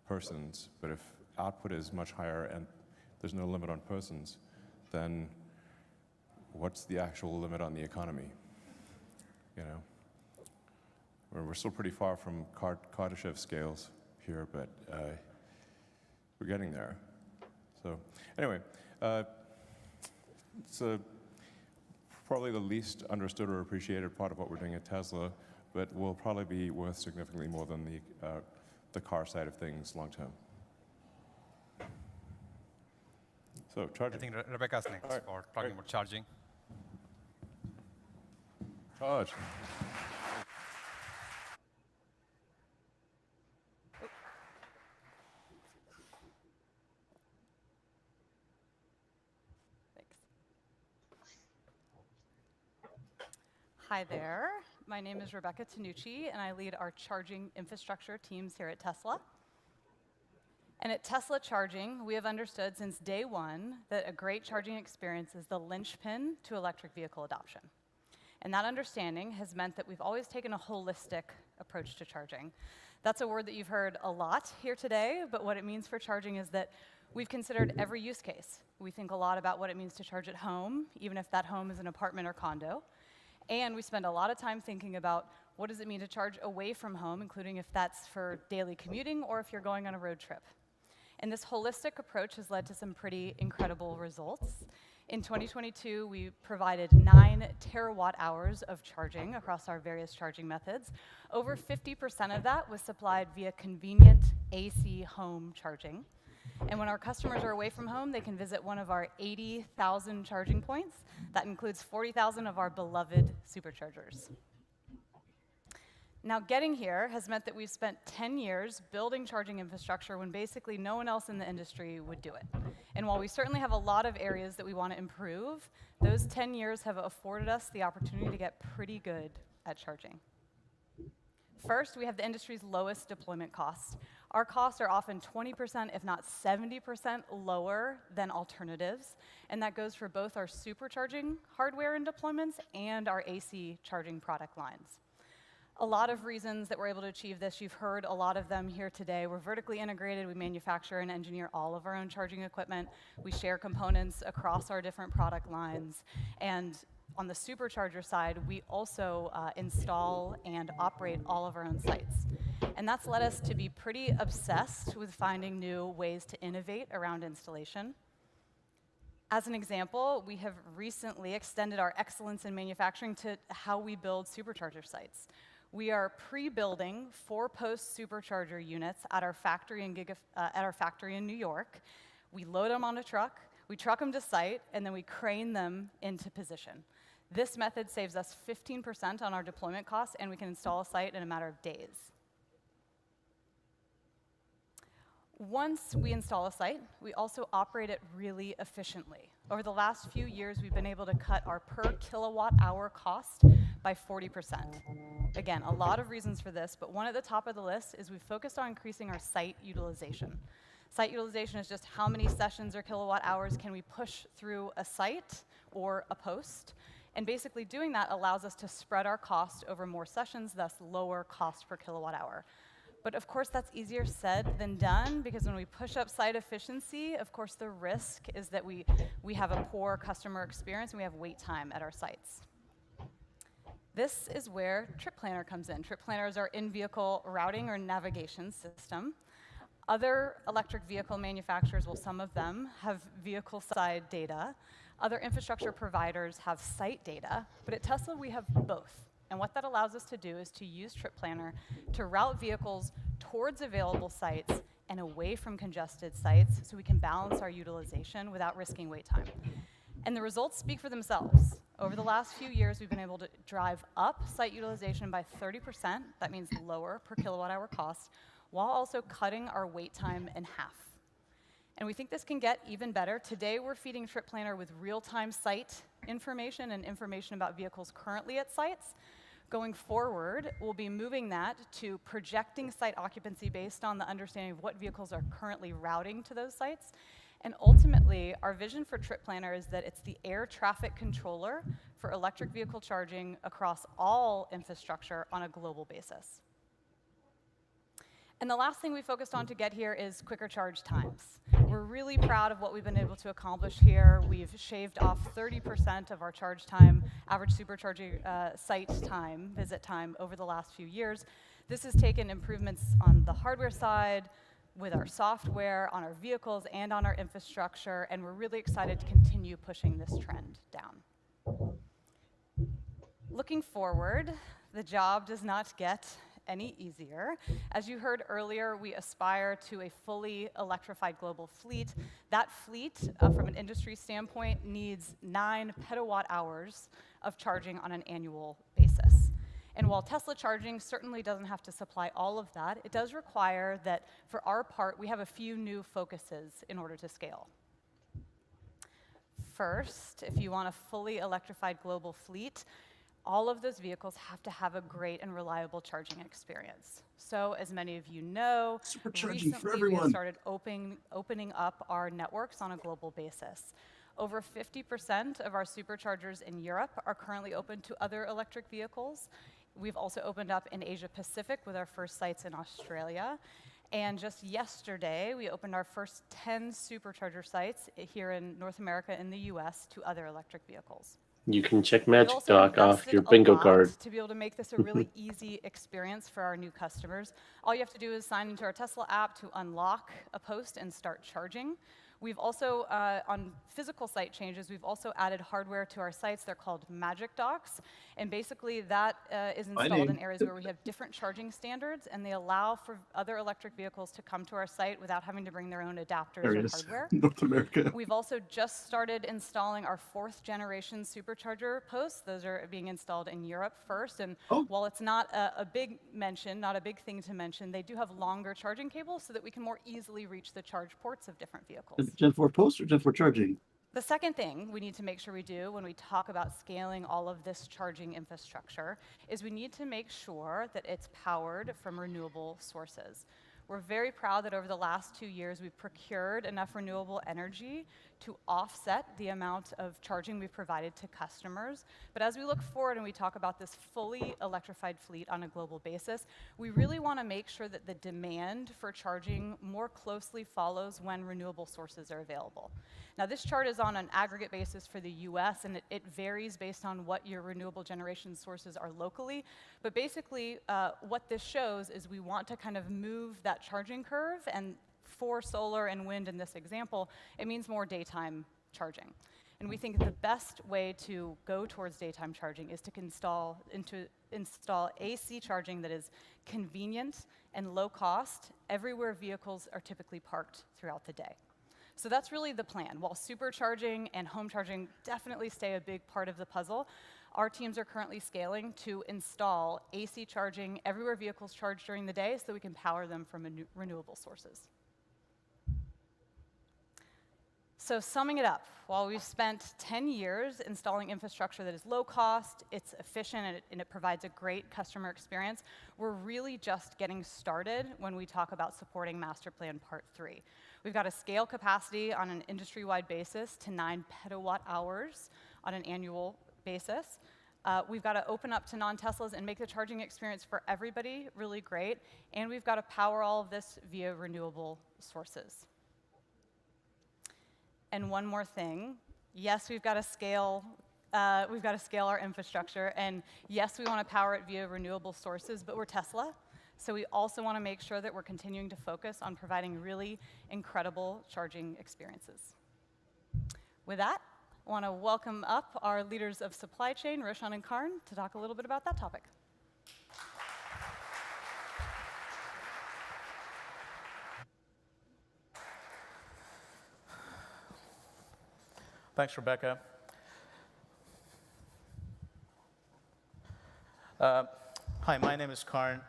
persons, but if output is much higher and there's no limit on persons, then what's the actual limit on the economy? We're still pretty far from Kardashev scales here, but we're getting there. So anyway, it's probably the least understood or appreciated part of what we're doing at Tesla, but will probably be worth significantly more than the car side of things long term. So charging. I think Rebecca's next for talking about charging. Charge. Hi there. My name is Rebecca Tanucci, and I lead our charging infrastructure teams here at Tesla. And at Tesla Charging, we have understood since day one that a great charging experience is the linchpin to electric vehicle adoption. And that understanding has meant that we've always taken a holistic approach to charging. That's a word that you've heard a lot here today, but what it means for charging is that we've considered every use case. We think a lot about what it means to charge at home, even if that home is an apartment or condo. And we spend a lot of time thinking about what does it mean to charge away from home, including if that's for daily commuting or if you're going on a road trip. And this holistic approach has led to some pretty incredible results. In 2022, we provided 9 terawatt hours of charging across our various charging methods. Over 50% of that was supplied via convenient AC home charging. And when our customers are away from home, they can visit one of our 80,000 charging points. That includes 40,000 of our beloved superchargers. Now, getting here has meant that we've spent 10 years building charging infrastructure when basically no one else in the industry would do it. And while we certainly have a lot of areas that we want to improve, those 10 years have afforded us the opportunity to get pretty good at charging. First, we have the industry's lowest deployment costs. Our costs are often 20%, if not 70% lower than alternatives, and that goes for both our supercharging hardware and deployments and our AC charging product lines. A lot of reasons that we're able to achieve this, you've heard a lot of them here today. We're vertically integrated, we manufacture and engineer all of our own charging equipment. We share components across our different product lines, and on the supercharger side, we also install and operate all of our own sites. And that's led us to be pretty obsessed with finding new ways to innovate around installation. As an example, we have recently extended our excellence in manufacturing to how we build supercharger sites. We are pre-building 4-post supercharger units at our factory in New York. We load them on a truck, we truck them to site, and then we crane them into position. This method saves us 15% on our deployment costs, and we can install a site in a matter of days. Once we install a site, we also operate it really efficiently. Over the last few years, we've been able to cut our per kilowatt hour cost by 40%. Again, a lot of reasons for this, but one at the top of the list is we've focused on increasing our site utilization. Site utilization is just how many sessions or kilowatt hours can we push through a site or a post. And basically doing that allows us to spread our cost over more sessions, thus lower cost per kilowatt hour. But of course, that's easier said than done, because when we push up site efficiency, of course, the risk is that we have a poor customer experience and we have wait time at our sites. This is where Trip Planner comes in. Trip Planner is our in-vehicle routing or navigation system. Other electric vehicle manufacturers, well, some of them have vehicle side data. Other infrastructure providers have site data, but at Tesla we have both. And what that allows us to do is to use Trip Planner to route vehicles towards available sites and away from congested sites so we can balance our utilization without risking wait time. And the results speak for themselves. Over the last few years, we've been able to drive up site utilization by 30%. That means lower per kilowatt hour cost, while also cutting our wait time in half. And we think this can get even better. Today, we're feeding Trip Planner with real-time site information and information about vehicles currently at sites. Going forward, we'll be moving that to projecting site occupancy based on the understanding of what vehicles are currently routing to those sites. And ultimately, our vision for Trip Planner is that it's the air traffic controller for electric vehicle charging across all infrastructure on a global basis. And the last thing we focused on to get here is quicker charge times. We're really proud of what we've been able to accomplish here. We've shaved off 30% of our charge time, average supercharging site time, visit time, over the last few years. This has taken improvements on the hardware side, with our software, on our vehicles, and on our infrastructure, and we're really excited to continue pushing this trend down. Looking forward, the job does not get any easier. As you heard earlier, we aspire to a fully electrified global fleet. That fleet, from an industry standpoint, needs 9 petawatt hours of charging on an annual basis. And while Tesla charging certainly doesn't have to supply all of that, it does require that, for our part, we have a few new focuses in order to scale. First, if you want a fully electrified global fleet, all of those vehicles have to have a great and reliable charging experience. So, as many of you know, recently we have started opening up our networks on a global basis. Over 50% of our superchargers in Europe are currently open to other electric vehicles. We've also opened up in Asia Pacific with our first sites in Australia. And just yesterday, we opened our first 10 supercharger sites here in North America and the US to other electric vehicles. You can check Magic Dock off your bingo card. To be able to make this a really easy experience for our new customers. All you have to do is sign into our Tesla app to unlock a post and start charging. We've also, on physical site changes, we've also added hardware to our sites. They're called Magic Docks. And basically, that is installed in areas where we have different charging standards, and they allow for other electric vehicles to come to our site without having to bring their own adapters or hardware. North America. We've also just started installing our 4th generation supercharger posts. Those are being installed in Europe first. And while it's not a big mention, not a big thing to mention, they do have longer charging cables so that we can more easily reach the charge ports of different vehicles. Gen 4 post or Gen 4 charging? The second thing we need to make sure we do when we talk about scaling all of this charging infrastructure is we need to make sure that it's powered from renewable sources. We're very proud that over the last 2 years, we've procured enough renewable energy to offset the amount of charging we've provided to customers. But as we look forward and we talk about this fully electrified fleet on a global basis, we really want to make sure that the demand for charging more closely follows when renewable sources are available. Now, this chart is on an aggregate basis for the US, and it varies based on what your renewable generation sources are locally. But basically, what this shows is we want to kind of move that charging curve, and for solar and wind in this example, it means more daytime charging. And we think the best way to go towards daytime charging is to install AC charging that is convenient and low cost everywhere vehicles are typically parked throughout the day. So that's really the plan. While supercharging and home charging definitely stay a big part of the puzzle, our teams are currently scaling to install AC charging everywhere vehicles charge during the day so we can power them from renewable sources. So summing it up, while we've spent 10 years installing infrastructure that is low cost, it's efficient, and it provides a great customer experience, we're really just getting started when we talk about supporting Master Plan Part 3. We've got to scale capacity on an industry-wide basis to 9 petawatt hours on an annual basis. We've got to open up to non-Teslas and make the charging experience for everybody really great. And we've got to power all of this via renewable sources. And one more thing, yes, we've got to scale our infrastructure, and yes, we want to power it via renewable sources, but we're Tesla, so we also want to make sure that we're continuing to focus on providing really incredible charging experiences. With that, I want to welcome up our leaders of supply chain, Roshan and Karn, to talk a little bit about that topic. Thanks, Rebecca. Hi, my name is Karn,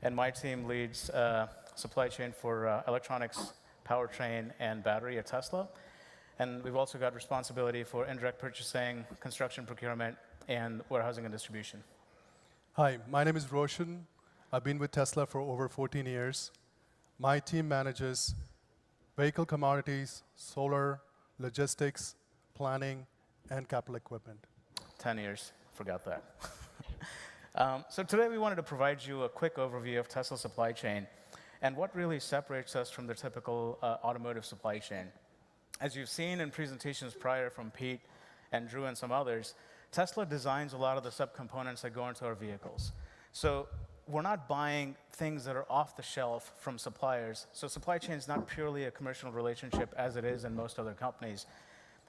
and my team leads supply chain for electronics powertrain and battery at Tesla. And we've also got responsibility for indirect purchasing, construction procurement, and warehousing and distribution. Hi, my name is Roshan. I've been with Tesla for over 14 years. My team manages vehicle commodities, solar, logistics, planning, and capital equipment. 10 years, forgot that. So today we wanted to provide you a quick overview of Tesla's supply chain and what really separates us from the typical automotive supply chain. As you've seen in presentations prior from Pete and Drew and some others, Tesla designs a lot of the subcomponents that go into our vehicles. So we're not buying things that are off the shelf from suppliers. So supply chain is not purely a commercial relationship as it is in most other companies.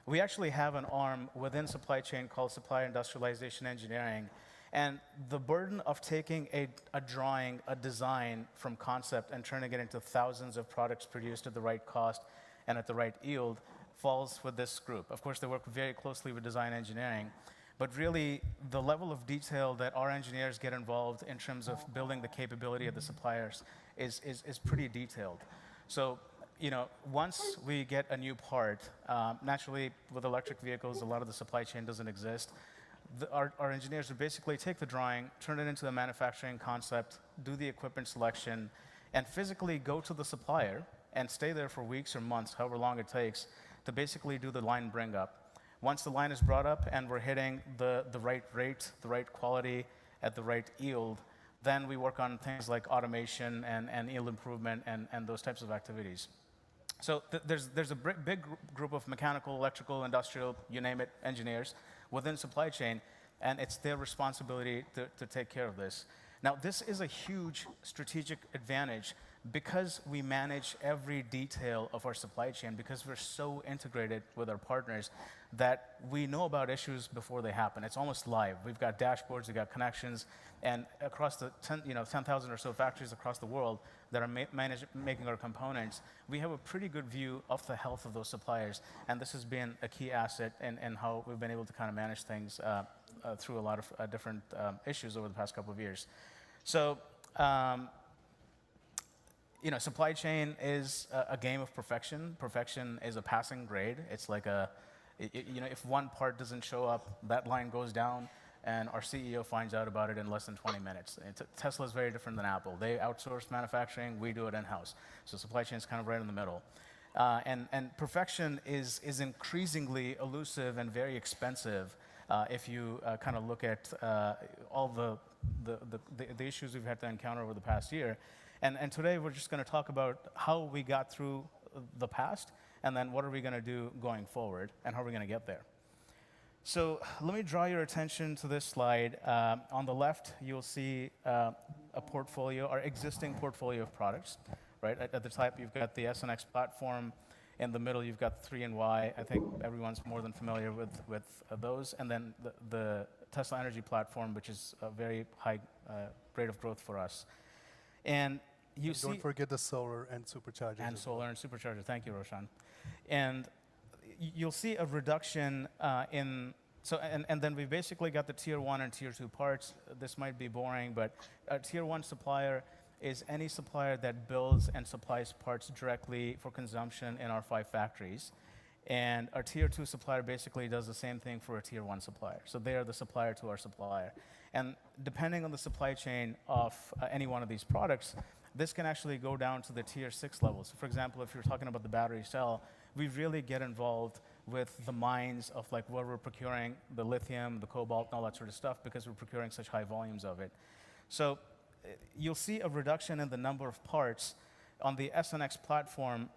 We actually have an arm within supply chain called Supply Industrialization Engineering. And the burden of taking a drawing, a design from concept and turning it into thousands of products produced at the right cost and at the right yield falls with this group. Of course, they work very closely with design engineering. But really, the level of detail that our engineers get involved in terms of building the capability of the suppliers is pretty detailed. So, once we get a new part, naturally, with electric vehicles, a lot of the supply chain doesn't exist. Our engineers would basically take the drawing, turn it into a manufacturing concept, do the equipment selection, and physically go to the supplier and stay there for weeks or months, however long it takes, to basically do the line bring up. Once the line is brought up and we're hitting the right rate, the right quality, at the right yield, then we work on things like automation and yield improvement and those types of activities. So there's a big group of mechanical, electrical, industrial, you name it, engineers within supply chain, and it's their responsibility to take care of this. Now, this is a huge strategic advantage because we manage every detail of our supply chain, because we're so integrated with our partners that we know about issues before they happen. It's almost live. We've got dashboards, we've got connections, and across the 10,000 or so factories across the world that are making our components, we have a pretty good view of the health of those suppliers, and this has been a key asset in how we've been able to kind of manage things through a lot of different issues over the past couple of years. So, supply chain is a game of perfection. Perfection is a passing grade. It's like if one part doesn't show up, that line goes down, and our CEO finds out about it in less than 20 minutes. Tesla is very different than Apple. They outsource manufacturing, we do it in-house. So supply chain is kind of right in the middle. And perfection is increasingly elusive and very expensive if you kind of look at all the issues we've had to encounter over the past year. And today we're just going to talk about how we got through the past, and then what are we going to do going forward, and how are we going to get there. So let me draw your attention to this slide. On the left, you'll see a portfolio, our existing portfolio of products. Right at the top, you've got the S and X platform. In the middle, you've got 3 and Y. I think everyone's more than familiar with those. And then the Tesla Energy platform, which is a very high rate of growth for us. And you see, don't forget the solar and supercharger. And solar and supercharger. Thank you, Roshan. And you'll see a reduction and then we basically got the tier 1 and tier 2 parts. This might be boring, but a tier 1 supplier is any supplier that builds and supplies parts directly for consumption in our 5 factories. And our tier 2 supplier basically does the same thing for a tier 1 supplier. So they are the supplier to our supplier. And depending on the supply chain of any one of these products, this can actually go down to the tier 6 level. So for example, if you're talking about the battery cell, we really get involved with the mines of like where we're procuring the lithium, the cobalt, and all that sort of stuff because we're procuring such high volumes of it. So you'll see a reduction in the number of parts on the S and X platform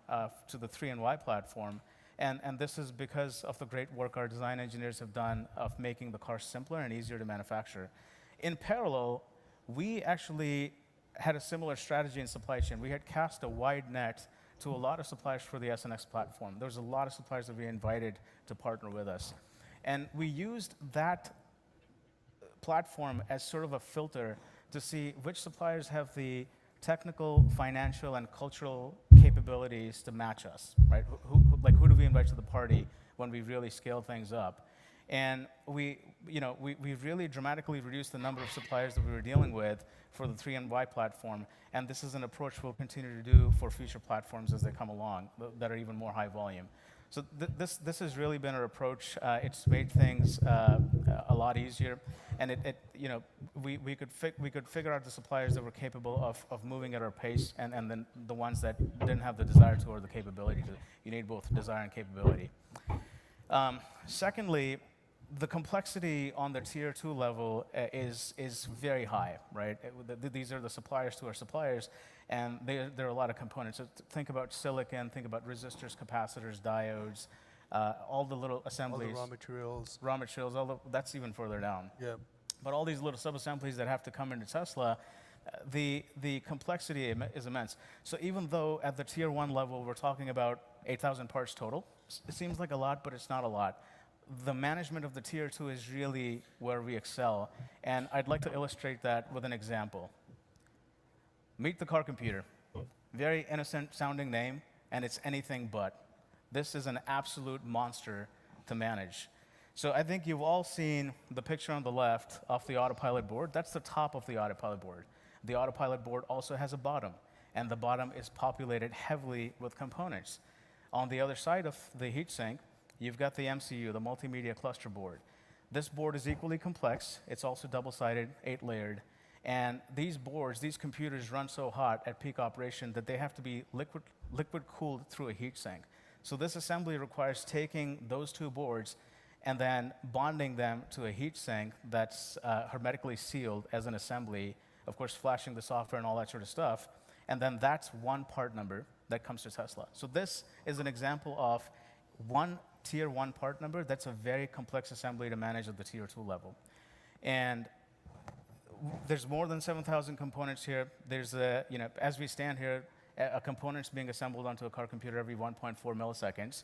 to the 3 and Y platform. And this is because of the great work our design engineers have done of making the car simpler and easier to manufacture. In parallel, we actually had a similar strategy in supply chain. We had cast a wide net to a lot of suppliers for the S and X platform. There was a lot of suppliers that we invited to partner with us. And we used that platform as sort of a filter to see which suppliers have the technical, financial, and cultural capabilities to match us, right? Who do we invite to the party when we really scale things up? And we really dramatically reduced the number of suppliers that we were dealing with for the 3 and Y platform. And this is an approach we'll continue to do for future platforms as they come along that are even more high volume. So this has really been our approach. It's made things a lot easier, and we could figure out the suppliers that were capable of moving at our pace, and then the ones that didn't have the desire to or the capability to. You need both desire and capability. Secondly, the complexity on the tier 2 level is very high, right? These are the suppliers to our suppliers, and there are a lot of components. So think about silicon, think about resistors, capacitors, diodes, all the little assemblies. All the raw materials. Raw materials, that's even further down. Yeah. But all these little sub-assemblies that have to come into Tesla, the complexity is immense. So even though at the tier 1 level we're talking about 8,000 parts total, it seems like a lot, but it's not a lot. The management of the tier 2 is really where we excel. And I'd like to illustrate that with an example. Meet the car computer. Very innocent sounding name, and it's anything but. This is an absolute monster to manage. So I think you've all seen the picture on the left of the autopilot board. That's the top of the autopilot board. The autopilot board also has a bottom, and the bottom is populated heavily with components. On the other side of the heatsink, you've got the MCU, the multimedia cluster board. This board is equally complex. It's also double-sided, 8-layered. And these boards, these computers run so hot at peak operation that they have to be liquid-cooled through a heatsink. So this assembly requires taking those 2 boards and then bonding them to a heatsink that's hermetically sealed as an assembly, of course, flashing the software and all that sort of stuff. And then that's one part number that comes to Tesla. So this is an example of one tier 1 part number. That's a very complex assembly to manage at the tier 2 level. And there's more than 7,000 components here. There's as we stand here, a component's being assembled onto a car computer every 1.4 milliseconds.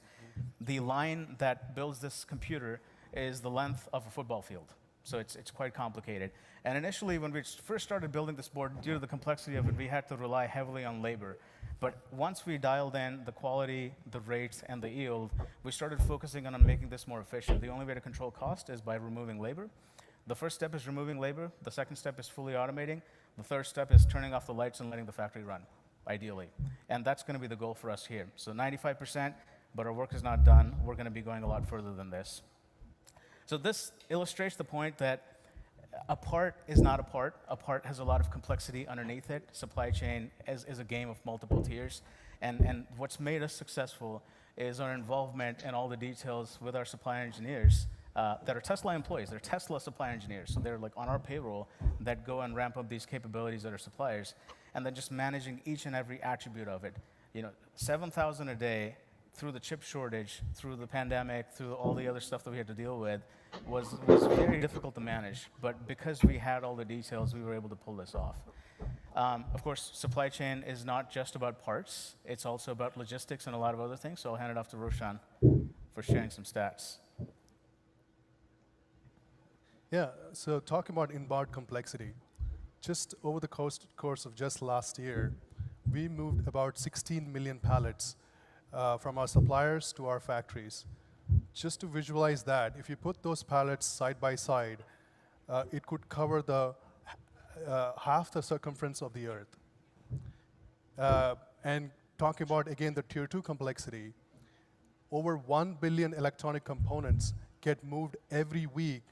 The line that builds this computer is the length of a football field. So it's quite complicated. And initially, when we first started building this board, due to the complexity of it, we had to rely heavily on labor. But once we dialed in the quality, the rates, and the yield, we started focusing on making this more efficient. The only way to control cost is by removing labor. The first step is removing labor. The second step is fully automating. The third step is turning off the lights and letting the factory run, ideally. And that's going to be the goal for us here. So 95%, but our work is not done. We're going to be going a lot further than this. So this illustrates the point that a part is not a part. A part has a lot of complexity underneath it. Supply chain is a game of multiple tiers. And what's made us successful is our involvement in all the details with our supply engineers that are Tesla employees. They're Tesla supply engineers. So they're like on our payroll that go and ramp up these capabilities that are suppliers. And then just managing each and every attribute of it. 7,000 a day through the chip shortage, through the pandemic, through all the other stuff that we had to deal with, was very difficult to manage. But because we had all the details, we were able to pull this off. Of course, supply chain is not just about parts. It's also about logistics and a lot of other things. So I'll hand it off to Roshan for sharing some stats. Yeah, so talking about inbound complexity, just over the course of just last year, we moved about 16 million pallets from our suppliers to our factories. Just to visualize that, if you put those pallets side by side, it could cover the half the circumference of the Earth. And talking about, again, the tier 2 complexity, over 1 billion electronic components get moved every week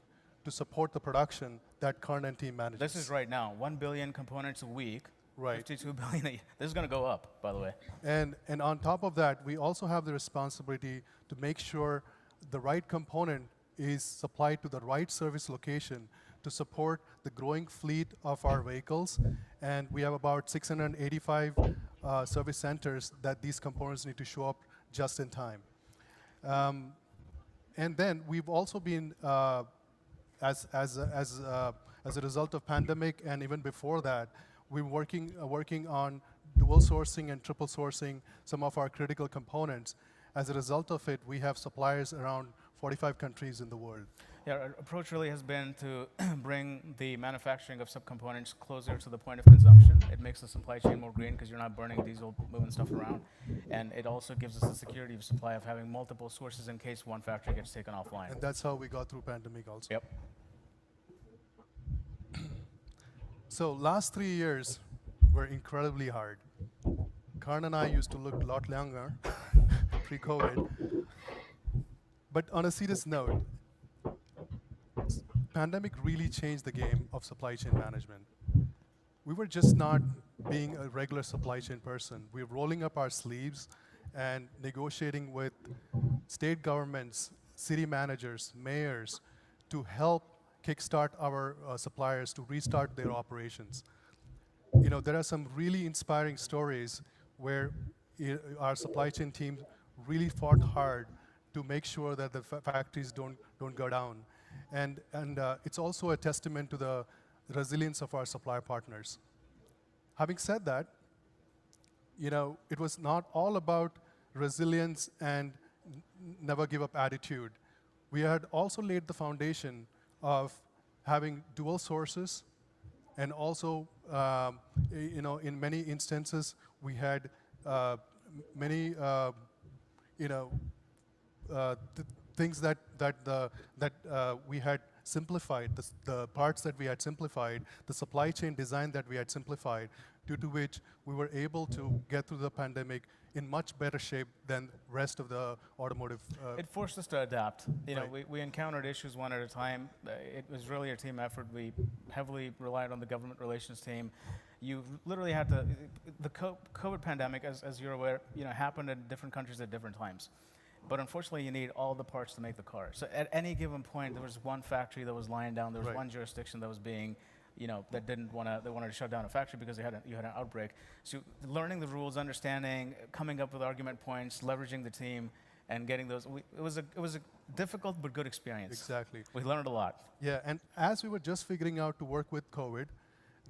to support the production that Karn and team manages. This is right now, 1 billion components a week. Right. 52 billion a year. This is going to go up, by the way. And on top of that, we also have the responsibility to make sure the right component is supplied to the right service location to support the growing fleet of our vehicles. And we have about 685 service centers that these components need to show up just in time. And then we've also been, as a result of pandemic and even before that, we're working on dual sourcing and triple sourcing some of our critical components. As a result of it, we have suppliers around 45 countries in the world. Yeah, our approach really has been to bring the manufacturing of subcomponents closer to the point of consumption. It makes the supply chain more green because you're not burning diesel, moving stuff around. And it also gives us the security of supply of having multiple sources in case one factory gets taken offline. And that's how we got through pandemic also. Yep. So last 3 years were incredibly hard. Karn and I used to look a lot younger pre-COVID. But on a serious note, pandemic really changed the game of supply chain management. We were just not being a regular supply chain person. We were rolling up our sleeves and negotiating with state governments, city managers, mayors to help kickstart our suppliers to restart their operations. You know, there are some really inspiring stories where our supply chain team really fought hard to make sure that the factories don't go down. And it's also a testament to the resilience of our supplier partners. Having said that, you know, it was not all about resilience and never give up attitude. We had also laid the foundation of having dual sources, and also, you know, in many instances, we had many, you know, things that we had simplified, the parts that we had simplified, the supply chain design that we had simplified, due to which we were able to get through the pandemic in much better shape than rest of the automotive. It forced us to adapt. You know, Right. we encountered issues one at a time. It was really a team effort. We heavily relied on the government relations team. You literally had to, the COVID pandemic, as you're aware, you know, happened in different countries at different times. But unfortunately, you need all the parts to make the car. So at any given point, there was one factory that was lying down. There was Right. one jurisdiction that was being, you know, that didn't want to. They wanted to shut down a factory because you had an outbreak. So learning the rules, understanding, coming up with argument points, leveraging the team, and getting those. It was a difficult but good experience. Exactly. We learned a lot. Yeah, and as we were just figuring out to work with COVID,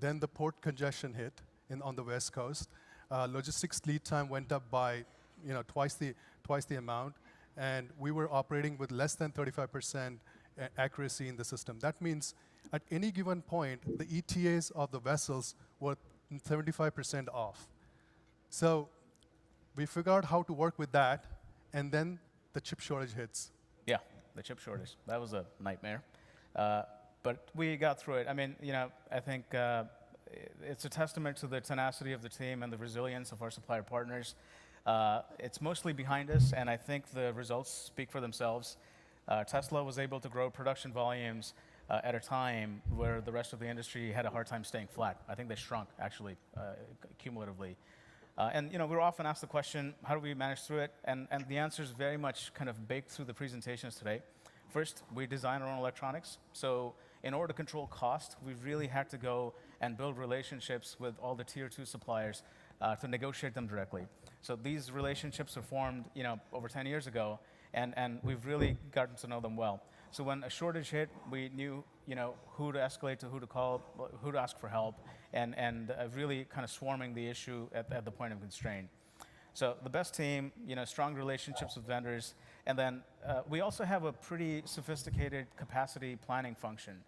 then the port congestion hit on the West Coast. Logistics lead time went up by, you know, twice the amount, and we were operating with less than 35% accuracy in the system. That means at any given point, the ETAs of the vessels were 75% off. So we figured out how to work with that, and then the chip shortage hits. Yeah, the chip shortage. That was a nightmare. But we got through it. I mean, you know, I think it's a testament to the tenacity of the team and the resilience of our supplier partners. It's mostly behind us, and I think the results speak for themselves. Tesla was able to grow production volumes at a time where the rest of the industry had a hard time staying flat. I think they shrunk, actually, cumulatively. And you know, we're often asked the question, how do we manage through it? And the answer is very much kind of baked through the presentations today. First, we design our own electronics. So in order to control cost, we really had to go and build relationships with all the tier 2 suppliers to negotiate them directly. So these relationships were formed, you know, over 10 years ago, and we've really gotten to know them well. So when a shortage hit, we knew, you know, who to escalate to, who to call, who to ask for help, and really kind of swarming the issue at the point of constraint. So the best team, you know, strong relationships with vendors, and then we also have a pretty sophisticated capacity planning function.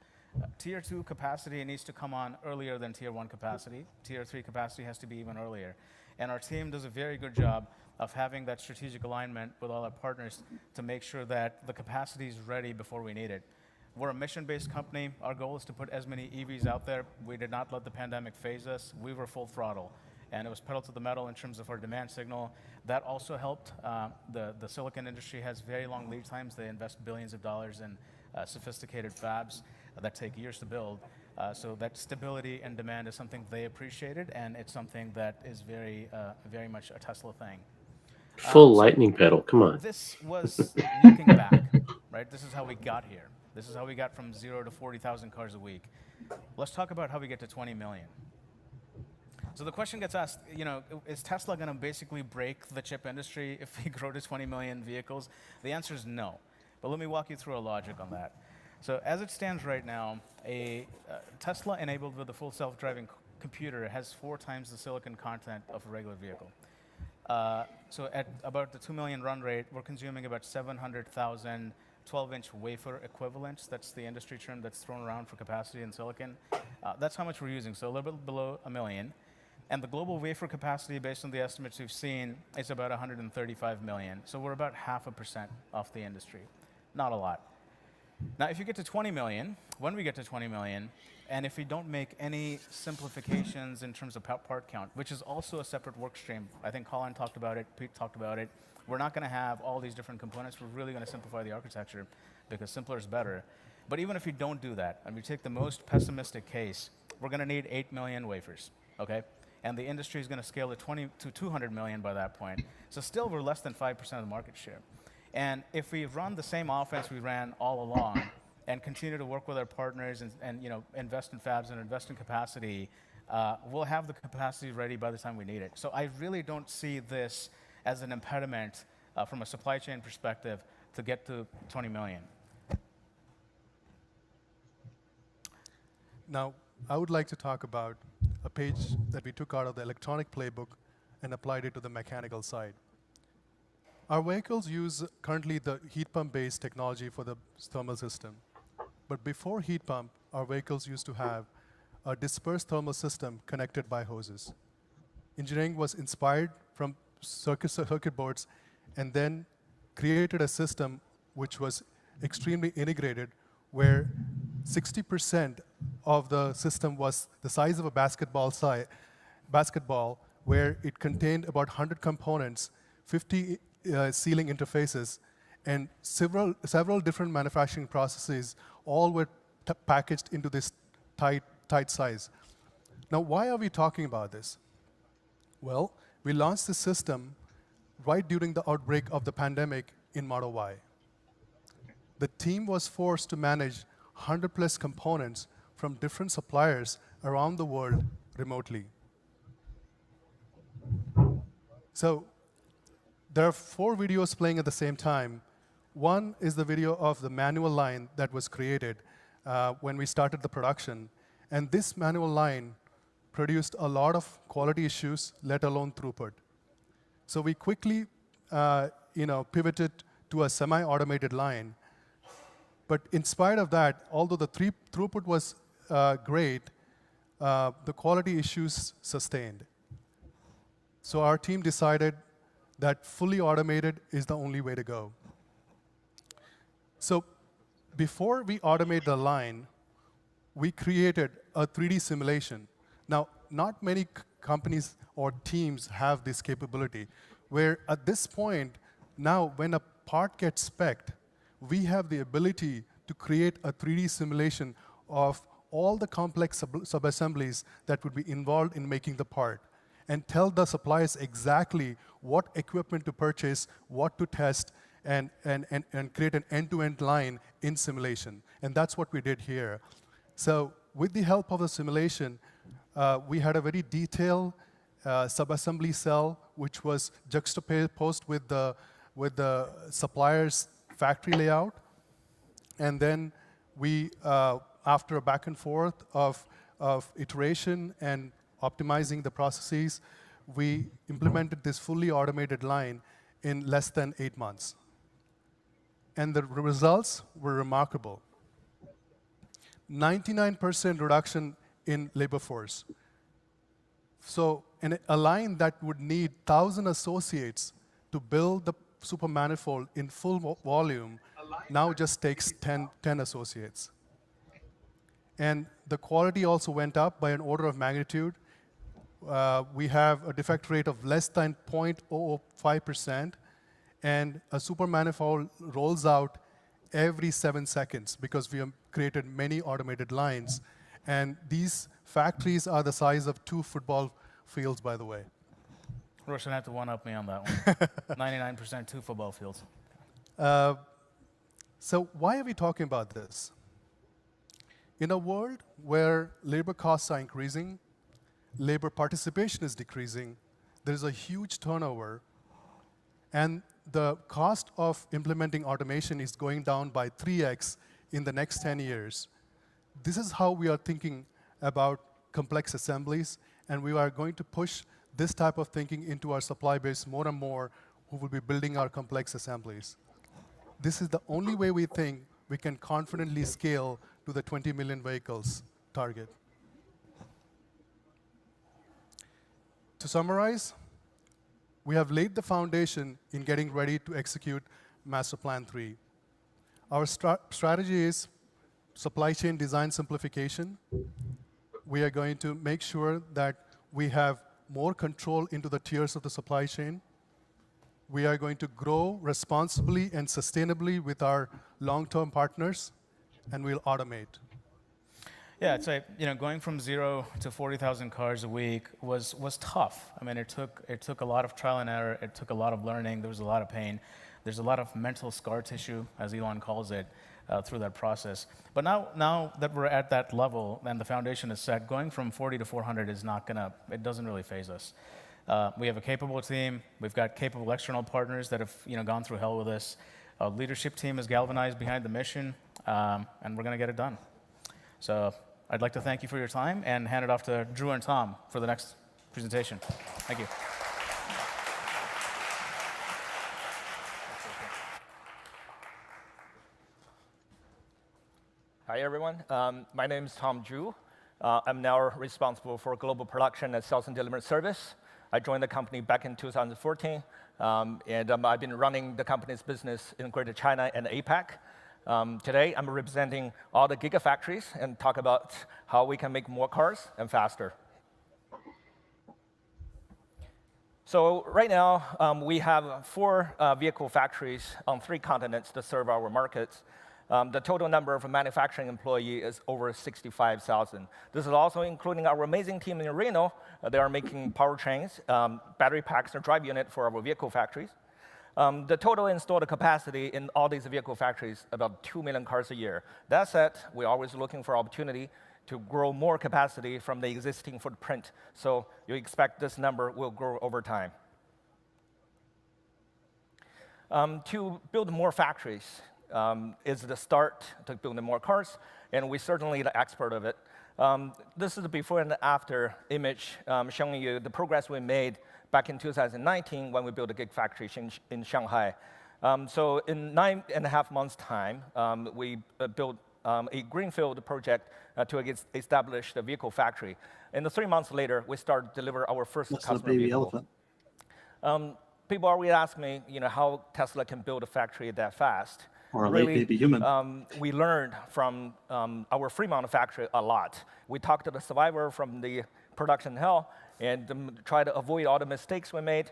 Tier 2 capacity needs to come on earlier than Tier 1 capacity. Tier 3 capacity has to be even earlier. And our team does a very good job of having that strategic alignment with all our partners to make sure that the capacity is ready before we need it. We're a mission-based company. Our goal is to put as many EVs out there. We did not let the pandemic phase us. We were full throttle. And it was pedal to the metal in terms of our demand signal. That also helped. The silicon industry has very long lead times. They invest billions of dollars in sophisticated fabs that take years to build. So that stability and demand is something they appreciated, and it's something that is very, very much a Tesla thing. Full lightning pedal, come on. This was looking back, right? This is how we got here. This is how we got from 0 to 40,000 cars a week. Let's talk about how we get to 20 million. So the question gets asked, you know, is Tesla going to basically break the chip industry if we grow to 20 million vehicles? The answer is no. But let me walk you through a logic on that. So as it stands right now, a Tesla enabled with a full self-driving computer has 4 times the silicon content of a regular vehicle. So at about the 2 million run rate, we're consuming about 700,000 12-inch wafer equivalents. That's the industry term that's thrown around for capacity in silicon. That's how much we're using, so a little bit below 1 million. And the global wafer capacity, based on the estimates we've seen, is about 135 million. So we're about 0.5% off the industry. Not a lot. Now, if you get to 20 million, when we get to 20 million, and if we don't make any simplifications in terms of part count, which is also a separate work stream, I think Colin talked about it, Pete talked about it, we're not going to have all these different components. We're really going to simplify the architecture because simpler is better. But even if we don't do that, and we take the most pessimistic case, we're going to need 8 million wafers, okay? And the industry is going to scale to 200 million by that point. So still, we're less than 5% of the market share. And if we run the same offense we ran all along and continue to work with our partners and invest in fabs and invest in capacity, we'll have the capacity ready by the time we need it. So I really don't see this as an impediment from a supply chain perspective to get to 20 million. Now, I would like to talk about a page that we took out of the electronic playbook and applied it to the mechanical side. Our vehicles use currently the heat pump-based technology for the thermal system. But before heat pump, our vehicles used to have a dispersed thermal system connected by hoses. Engineering was inspired from circuit boards and then created a system which was extremely integrated, where 60% of the system was the size of a basketball, where it contained about 100 components, 50 sealing interfaces, and several different manufacturing processes, all were packaged into this tight size. Now, why are we talking about this? Well, we launched this system right during the outbreak of the pandemic in Model Y. The team was forced to manage 100+ components from different suppliers around the world remotely. So there are 4 videos playing at the same time. One is the video of the manual line that was created when we started the production. And this manual line produced a lot of quality issues, let alone throughput. So we quickly pivoted to a semi-automated line. But in spite of that, although the throughput was great, the quality issues sustained. So our team decided that fully automated is the only way to go. So before we automate the line, we created a 3D simulation. Now, not many companies or teams have this capability, where at this point, now when a part gets spec'd, we have the ability to create a 3D simulation of all the complex subassemblies that would be involved in making the part, and tell the suppliers exactly what equipment to purchase, what to test, and create an end-to-end line in simulation. And that's what we did here. So with the help of the simulation, we had a very detailed subassembly cell, which was juxtaposed with the supplier's factory layout. And then we, after a back and forth of iteration and optimizing the processes, we implemented this fully automated line in less than 8 months. And the results were remarkable. 99% reduction in labor force. So a line that would need 1,000 associates to build the super manifold in full volume now just takes 10 associates. And the quality also went up by an order of magnitude. We have a defect rate of less than 0.05%, and a super manifold rolls out every 7 seconds because we have created many automated lines. And these factories are the size of 2 football fields, by the way. Roshan had to one-up me on that one. 99% 2 football fields. So why are we talking about this? In a world where labor costs are increasing, labor participation is decreasing, there is a huge turnover, and the cost of implementing automation is going down by 3x in the next 10 years. This is how we are thinking about complex assemblies, and we are going to push this type of thinking into our supply base more and more, who will be building our complex assemblies. this is the only way we think we can confidently scale to the 20 million vehicles target. To summarize, we have laid the foundation in getting ready to execute Master Plan 3. Our strategy is supply chain design simplification. We are going to make sure that we have more control into the tiers of the supply chain. We are going to grow responsibly and sustainably with our long-term partners, and we'll automate. Yeah, it's like, going from 0 to 40,000 cars a week was tough. I mean, it took a lot of trial and error. It took a lot of learning. There was a lot of pain. There's a lot of mental scar tissue, as Elon calls it, through that process. But now that we're at that level and the foundation is set, going from 40 to 400 is not gonna. It doesn't really faze us. We have a capable team. We've got capable external partners that have gone through hell with us. Our leadership team is galvanized behind the mission, and we're gonna get it done. So I'd like to thank you for your time and hand it off to Drew and Tom for the next presentation. Thank you. Hi, everyone. My name is Tom Drew. I'm now responsible for global production and sales and delivery service. I joined the company back in 2014, and I've been running the company's business in Greater China and APAC. Today, I'm representing all the gigafactories and talk about how we can make more cars and faster. So right now, we have 4 vehicle factories on 3 continents to serve our markets. The total number of manufacturing employees is over 65,000. This is also including our amazing team in Reno. They are making powertrains, battery packs, and drive unit for our vehicle factories. The total installed capacity in all these vehicle factories about 2 million cars a year. That said, we're always looking for opportunity to grow more capacity from the existing footprint. So you expect this number will grow over time. To build more factories is the start to building more cars, and we're certainly the expert of it. This is the before and after image showing you the progress we made back in 2019 when we built a gigafactory in Shanghai. So in 9.5 months' time, we built a greenfield project to establish the vehicle factory. And 3 months later, we started to deliver our first customer vehicle. People always ask me, how Tesla can build a factory that fast. Or a late baby human. We learned from our Fremont factory a lot. We talked to the survivor from the production hell and tried to avoid all the mistakes we made.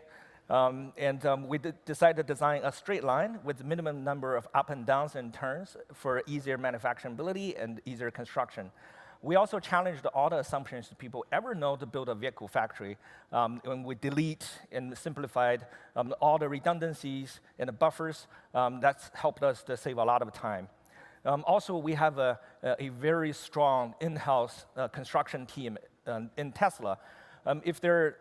We decided to design a straight line with minimum number of up and downs and turns for easier manufacturability and easier construction. We also challenged all the assumptions that people ever know to build a vehicle factory. When we delete and simplified all the redundancies and the buffers, that's helped us to save a lot of time. Also, we have a very strong in-house construction team in Tesla. If there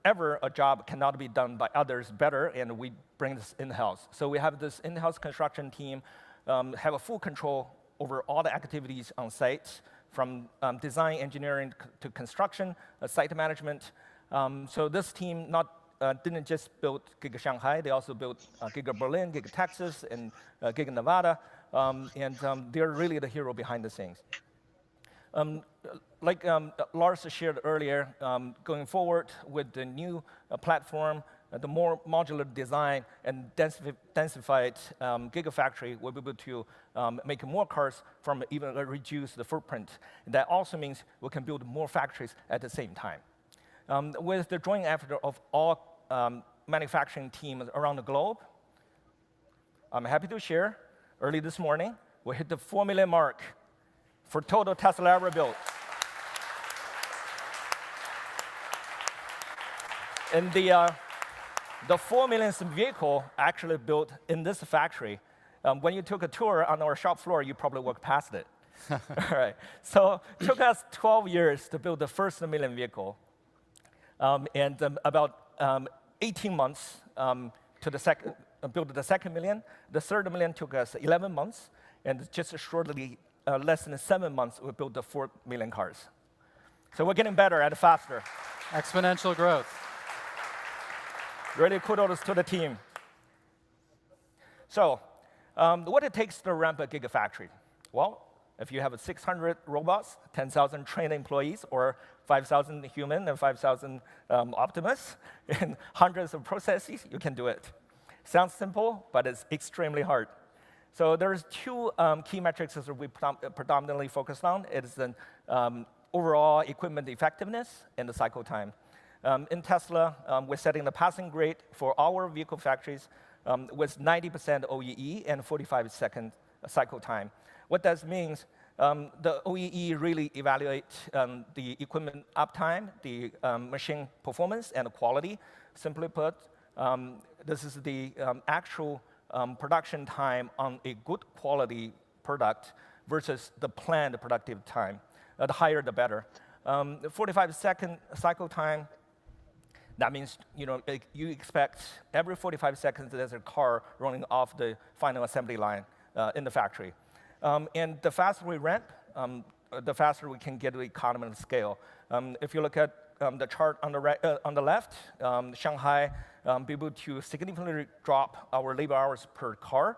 ever a job cannot be done by others better, and we bring this in-house. So we have this in-house construction team, have a full control over all the activities on site, from design, engineering to construction, site management. So this team didn't just build Giga Shanghai, they also built Giga Berlin, Giga Texas, and Giga Nevada. They're really the hero behind the scenes. Like Lars shared earlier, going forward with the new platform, the more modular design and densified gigafactory, we'll be able to make more cars from even reduce the footprint. That also means we can build more factories at the same time. With the joint effort of all manufacturing teams around the globe, I'm happy to share, early this morning, we hit the 4 million mark for total Tesla ever built. And the 4 millionth vehicle actually built in this factory. When you took a tour on our shop floor, you probably walked past it. All right. So it took us 12 years to build the first million vehicle, and about 18 months to build the second million. The third million took us 11 months, and just shortly, less than 7 months, we built the 4 million cars. So we're getting better and faster. Exponential growth. Really kudos to the team. So What it takes to ramp a gigafactory? Well, if you have 600 robots, 10,000 trained employees, or 5,000 human and 5,000 Optimus, and hundreds of processes, you can do it. Sounds simple, but it's extremely hard. So there's two key metrics that we predominantly focused on. It is the overall equipment effectiveness and the cycle time. In Tesla, we're setting the passing grade for our vehicle factories with 90% OEE and 45-second cycle time. What that means, the OEE really evaluates the equipment uptime, the machine performance, and the quality. Simply put, this is the actual production time on a good quality product versus the planned productive time. The higher, the better. The 45-second cycle time, that means you expect every 45 seconds there's a car running off the final assembly line in the factory. And the faster we ramp, the faster we can get the economy of scale. If you look at the chart on the left, Shanghai be able to significantly drop our labor hours per car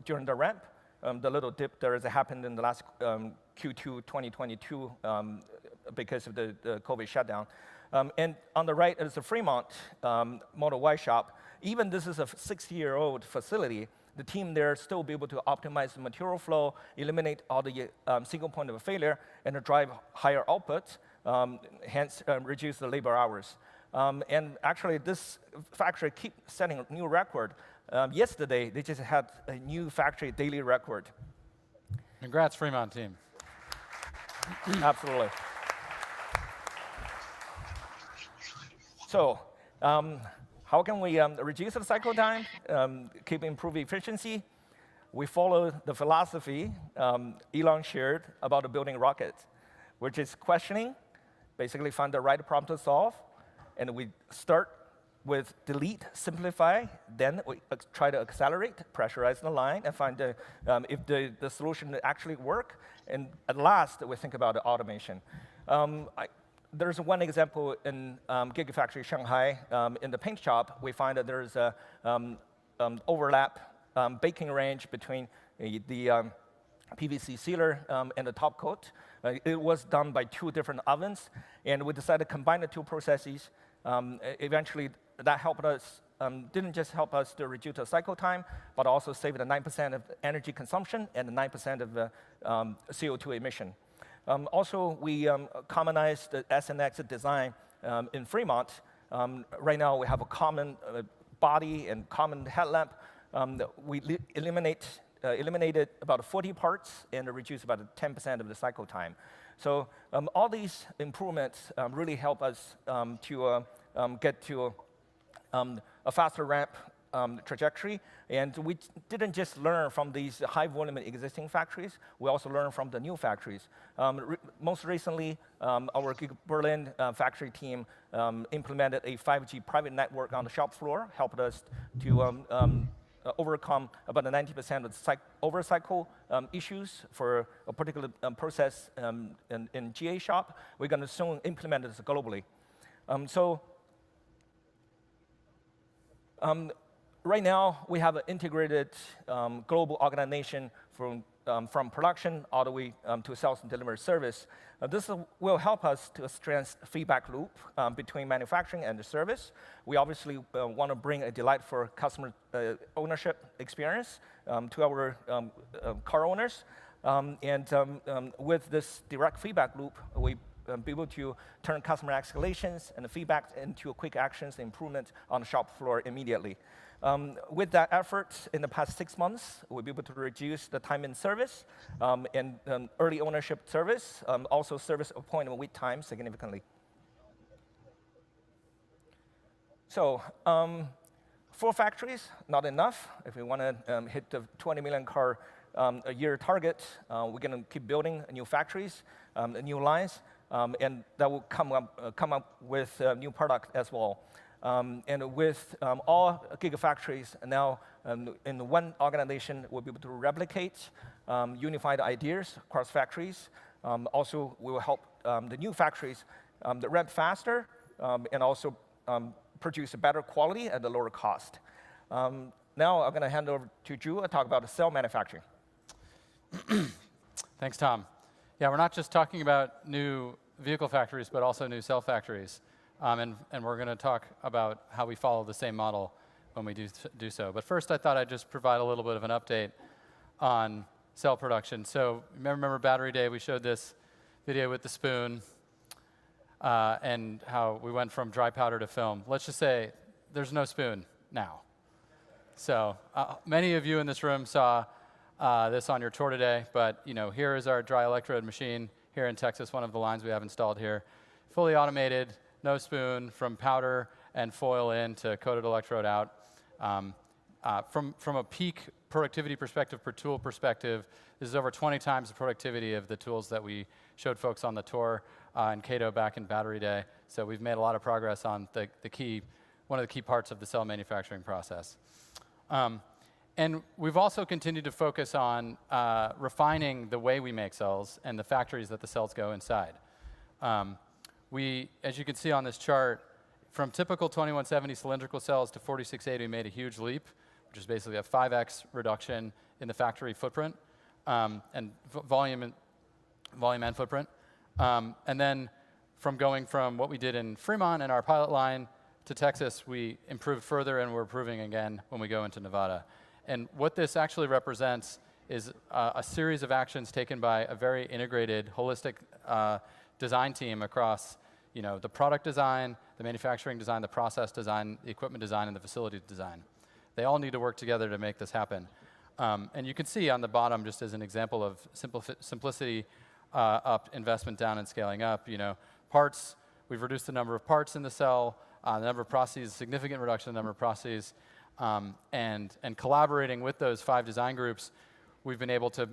during the ramp. The little dip there has happened in the last Q2 2022 because of the COVID shutdown. And on the right is the Fremont Model Y shop. Even this is a 6-year-old facility, the team there still be able to optimize the material flow, eliminate all the single point of failure, and drive higher output, hence reduce the labor hours. And actually, this factory keeps setting a new record. Yesterday, they just had a new factory daily record. Congrats, Fremont team. Absolutely. So, how can we reduce the cycle time, keep improving efficiency? We follow the philosophy Elon shared about building rockets, which is questioning, basically find the right problem to solve, and we start with delete, simplify, then we try to accelerate, pressurize the line, and find if the solution actually work, and at last, we think about the automation. There's one example in Gigafactory Shanghai. In the paint shop, we find that there's a overlap baking range between the PVC sealer and the top coat. It was done by 2 different ovens, and we decided to combine the 2 processes. Eventually, that helped us, didn't just help us to reduce the cycle time, but also save the 9% of energy consumption and the 9% of the CO2 emission. Also, we commonized the SNX design in Fremont. Right now, we have a common body and common headlamp. We eliminated about 40 parts and reduced about 10% of the cycle time. So all these improvements really help us to get to a faster ramp trajectory. And we didn't just learn from these high-volume existing factories. We also learned from the new factories. Most recently, our Giga Berlin factory team implemented a 5G private network on the shop floor, helped us to overcome about 90% of the overcycle issues for a particular process in GA shop. We're going to soon implement this globally. Right now, we have an integrated global organization from production all the way to sales and delivery service. This will help us to strengthen feedback loop between manufacturing and the service. We obviously want to bring a delightful customer ownership experience to our car owners. With this direct feedback loop, we be able to turn customer escalations and the feedback into quick actions and improvement on the shop floor immediately. With that effort, in the past 6 months, we'll be able to reduce the time in service and early ownership service, also service appointment wait time significantly. So 4 factories, not enough. If we want to hit the 20 million car a year target, we're going to keep building new factories, new lines, and that will come up with a new product as well. And with all gigafactories now in one organization, we'll be able to replicate unified ideas across factories. Also, we will help the new factories ramp faster and also produce a better quality at a lower cost. now I'm going to hand over to Drew and talk about cell manufacturing. Thanks, Tom. Yeah, we're not just talking about new vehicle factories, but also new cell factories. And we're going to talk about how we follow the same model when we do so. But first, I thought I'd just provide a little bit of an update on cell production. So remember Battery Day, we showed this video with the spoon and how we went from dry powder to film. Let's just say there's no spoon now. So many of you in this room saw this on your tour today, but here is our dry electrode machine here in Texas, one of the lines we have installed here. Fully automated, no spoon, from powder and foil in to coated electrode out. From a peak productivity perspective, per tool perspective, this is over 20 times the productivity of the tools that we showed folks on the tour in Cato back in Battery Day. So we've made a lot of progress on one of the key parts of the cell manufacturing process. And we've also continued to focus on refining the way we make cells and the factories that the cells go inside. As you can see on this chart, from typical 2170 cylindrical cells to 4680, we made a huge leap, which is basically a 5x reduction in the factory footprint and volume and footprint. And then from going from what we did in Fremont and our pilot line to Texas, we improved further, and we're improving again when we go into Nevada. And what this actually represents is a series of actions taken by a very integrated, holistic design team across the product design, the manufacturing design, the process design, the equipment design, and the facility design. They all need to work together to make this happen. And you can see on the bottom, just as an example of simplicity up, investment down, and scaling up. Parts, we've reduced the number of parts in the cell, the number of processes, significant reduction in the number of processes. And collaborating with those 5 design groups, we've been able to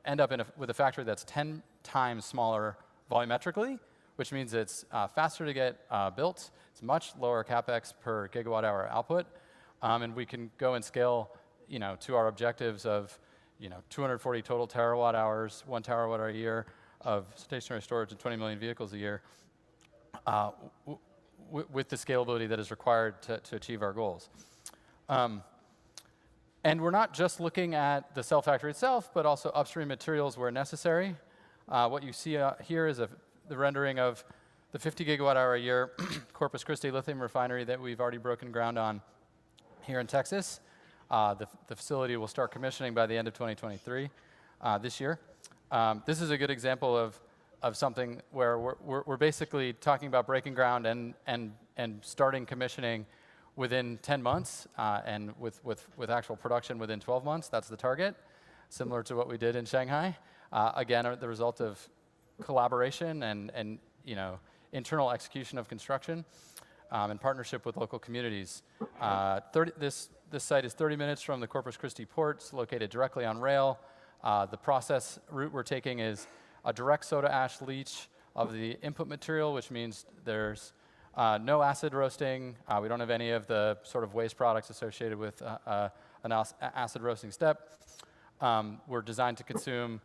end up with a factory that's 10 times smaller volumetrically, which means it's faster to get built. It's much lower capex per gigawatt hour output, and we can go and scale, to our objectives of, 240 total terawatt hours, 1 terawatt hour a year of stationary storage, and 20 million vehicles a year, with the scalability that is required to achieve our goals. And we're not just looking at the cell factory itself, but also upstream materials where necessary. What you see here is the rendering of the 50 gigawatt hour a year Corpus Christi lithium refinery that we've already broken ground on here in Texas. The facility will start commissioning by the end of 2023, this year. This is a good example of something where we're basically talking about breaking ground and starting commissioning within 10 months, and with actual production within 12 months. That's the target, similar to what we did in Shanghai. Again, the result of collaboration and internal execution of construction in partnership with local communities. This site is 30 minutes from the Corpus Christi port. It's located directly on rail. The process route we're taking is a direct soda ash leach of the input material, which means there's no acid roasting. We don't have any of the sort of waste products associated with an acid roasting step. We're designed to consume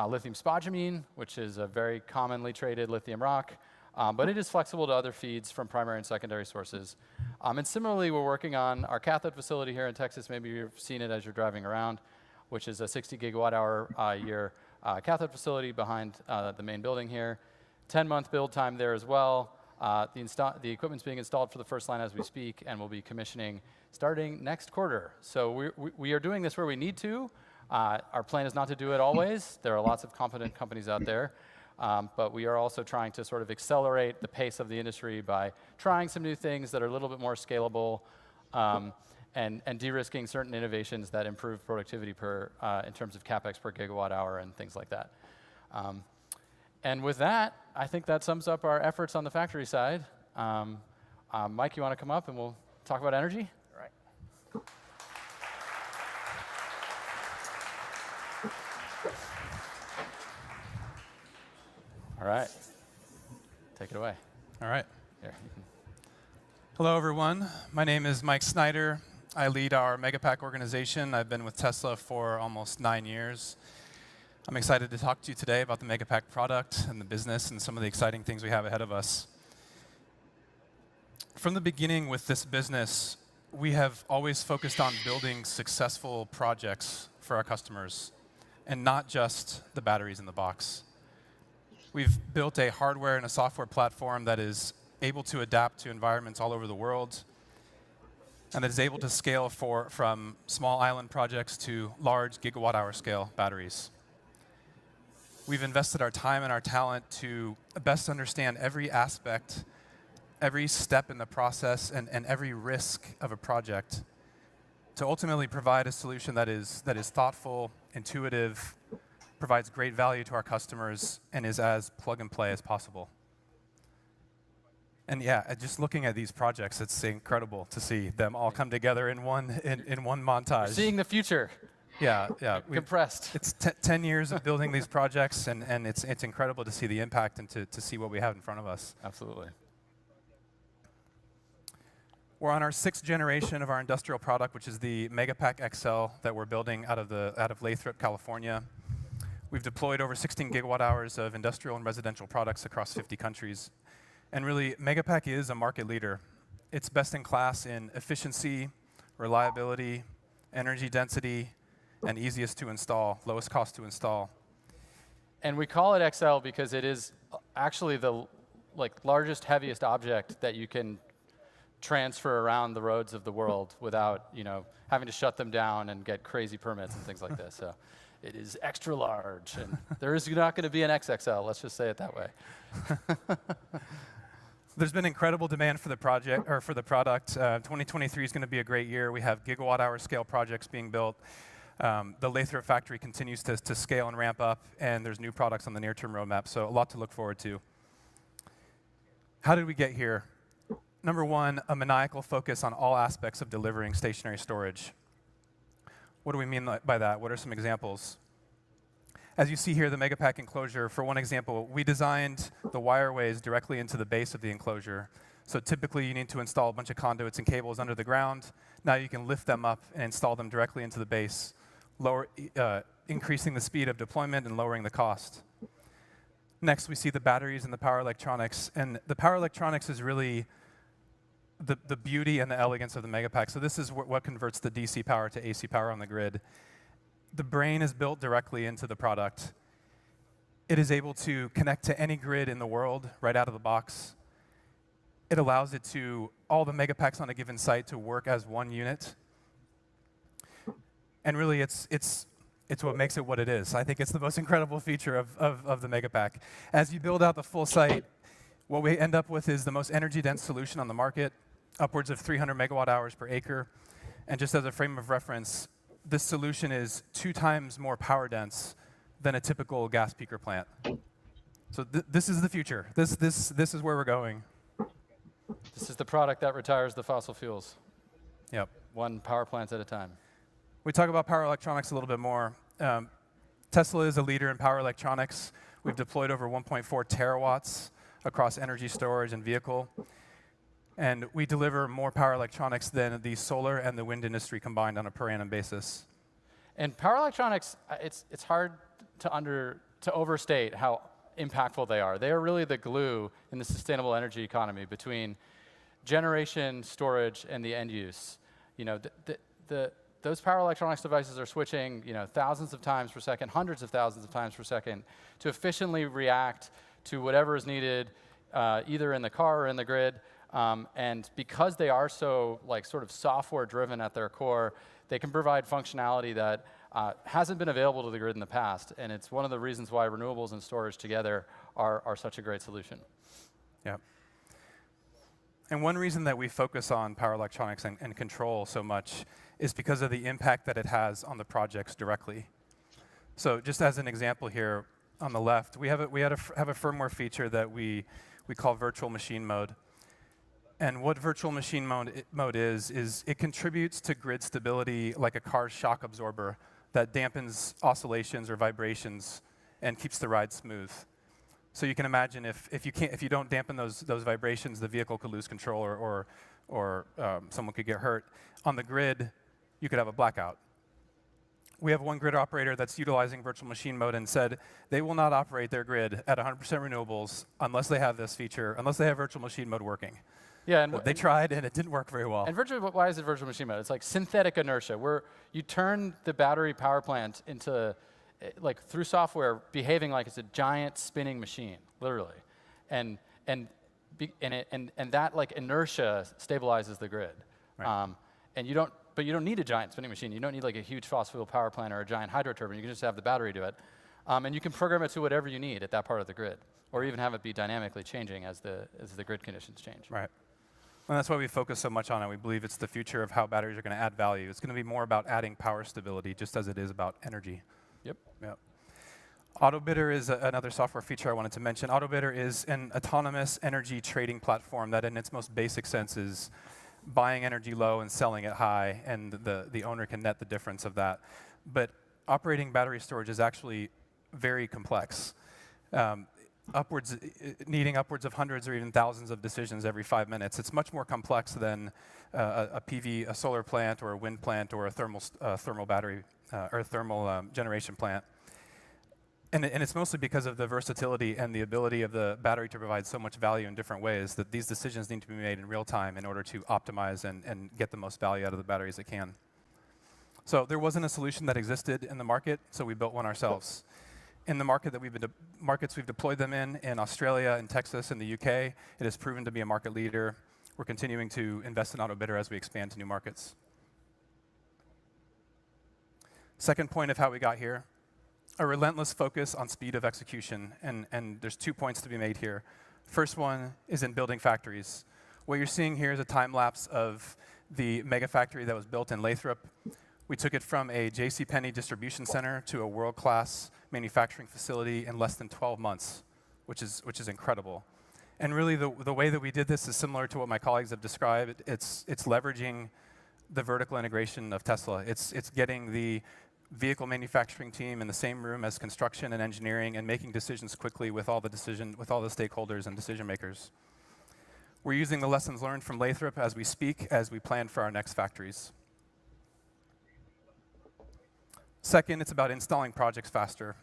lithium spodumene, which is a very commonly traded lithium rock, but it is flexible to other feeds from primary and secondary sources. And similarly, we're working on our cathode facility here in Texas. Maybe you've seen it as you're driving around, which is a 60 gigawatt hour a year cathode facility behind the main building here. 10-month build time there as well. The equipment's being installed for the first line as we speak, and we'll be commissioning starting next quarter. So we are doing this where we need to. Our plan is not to do it always. There are lots of competent companies out there. But we are also trying to sort of accelerate the pace of the industry by trying some new things that are a little bit more scalable, and de-risking certain innovations that improve productivity in terms of capex per gigawatt hour and things like that. And with that, I think that sums up our efforts on the factory side. Mike, you want to come up and we'll talk about energy? All right. All right. Take it away. All right. Here. Hello, everyone. My name is Mike Snyder. I lead our Megapack organization. I've been with Tesla for almost 9 years. I'm excited to talk to you today about the Megapack product and the business and some of the exciting things we have ahead of us. From the beginning with this business, we have always focused on building successful projects for our customers, and not just the batteries in the box. We've built a hardware and a software platform that is able to adapt to environments all over the world, and that is able to scale from small island projects to large gigawatt-hour scale batteries. We've invested our time and our talent to best understand every aspect, every step in the process, and every risk of a project to ultimately provide a solution that is thoughtful, intuitive, provides great value to our customers, and is as plug-and-play as possible. And yeah, just looking at these projects, it's incredible to see them all come together in one montage. Seeing the future. Yeah. Compressed. It's 10 years of building these projects, and it's incredible to see the impact and to see what we have in front of us. Absolutely. We're on our 6th generation of our industrial product, which is the Megapack XL that we're building out of Lathrop, California. We've deployed over 16 gigawatt hours of industrial and residential products across 50 countries. And really, Megapack is a market leader. It's best in class in efficiency, reliability, energy density, and easiest to install, lowest cost to install. And we call it XL because it is actually the largest, heaviest object that you can transfer around the roads of the world without having to shut them down and get crazy permits and things like this. So it is extra large, and there is not going to be an XXL. Let's just say it that way. There's been incredible demand for the project or for the product. 2023 is going to be a great year. We have gigawatt-hour scale projects being built. The Lathrop factory continues to scale and ramp up, and there's new products on the near-term roadmap. So a lot to look forward to. How did we get here? Number one, a maniacal focus on all aspects of delivering stationary storage. What do we mean by that? What are some examples? As you see here, the Megapack enclosure, for one example, we designed the wireways directly into the base of the enclosure. So typically, you need to install a bunch of conduits and cables under the ground. Now you can lift them up and install them directly into the base, increasing the speed of deployment and lowering the cost. Next, we see the batteries and the power electronics. And the power electronics is really the beauty and the elegance of the Megapack. So this is what converts the DC power to AC power on the grid. The brain is built directly into the product. It is able to connect to any grid in the world right out of the box. It allows it to, all the Megapacks on a given site to work as one unit. And really, it's what makes it what it is. I think it's the most incredible feature of the Megapack. As you build out the full site, what we end up with is the most energy-dense solution on the market, upwards of 300 megawatt hours per acre. And just as a frame of reference, this solution is 2 times more power dense than a typical gas peaker plant. So this is the future. This is where we're going. This is the product that retires the fossil fuels. Yep. 1 power plant at a time. We talk about power electronics a little bit more. Tesla is a leader in power electronics. We've deployed over 1.4 terawatts across energy storage and vehicle. And we deliver more power electronics than the solar and the wind industry combined on a per annum basis. And power electronics, it's hard to overstate how impactful they are. They are really the glue in the sustainable energy economy between generation, storage, and the end use. Those power electronics devices are switching, thousands of times per second, hundreds of thousands of times per second to efficiently react to whatever is needed, either in the car or in the grid. And because they are so sort of software driven at their core, they can provide functionality that hasn't been available to the grid in the past. And it's one of the reasons why renewables and storage together are such a great solution. Yeah. And one reason that we focus on power electronics and control so much is because of the impact that it has on the projects directly. So just as an example here on the left, we have a firmware feature that we call virtual machine mode. And what virtual machine mode is it contributes to grid stability like a car's shock absorber that dampens oscillations or vibrations and keeps the ride smooth. So you can imagine if you don't dampen those vibrations, the vehicle could lose control or someone could get hurt. On the grid, you could have a blackout. We have one grid operator that's utilizing virtual machine mode and said they will not operate their grid at 100% renewables unless they have this feature, unless they have virtual machine mode working. Yeah, and They tried, and it didn't work very well. And why is it virtual machine mode? It's like synthetic inertia, where you turn the battery power plant into, like through software, behaving like it's a giant spinning machine, literally, and that like inertia stabilizes the grid. Right. And you don't need a giant spinning machine. You don't need like a huge fossil fuel power plant or a giant hydro turbine. You can just have the battery do it, and you can program it to whatever you need at that part of the grid, or even have it be dynamically changing as the grid conditions change. Right. And that's why we focus so much on it. We believe it's the future of how batteries are going to add value. It's going to be more about adding power stability, just as it is about energy. Yep. Yep. AutoBidder is another software feature I wanted to mention. AutoBidder is an autonomous energy trading platform that, in its most basic sense, is buying energy low and selling it high, and the owner can net the difference of that. But operating battery storage is actually very complex. Needing upwards of hundreds or even thousands of decisions every 5 minutes. It's much more complex than a solar plant or a wind plant or a thermal battery or a thermal generation plant. And it's mostly because of the versatility and the ability of the battery to provide so much value in different ways that these decisions need to be made in real time in order to optimize and get the most value out of the battery as it can. So there wasn't a solution that existed in the market, so we built one ourselves. In the markets we've deployed them in Australia, in Texas, in the UK, it has proven to be a market leader. We're continuing to invest in AutoBidder as we expand to new markets. Second point of how we got here, a relentless focus on speed of execution, and there's 2 points to be made here. First one is in building factories. What you're seeing here is a time lapse of the mega factory that was built in Lathrop. We took it from a JCPenney distribution center to a world-class manufacturing facility in less than 12 months, which is incredible. And really, the way that we did this is similar to what my colleagues have described. It's leveraging the vertical integration of Tesla. It's getting the vehicle manufacturing team in the same room as construction and engineering and making decisions quickly with all the stakeholders and decision makers. We're using the lessons learned from Lathrop as we speak, as we plan for our next factories. Second, it's about installing projects faster.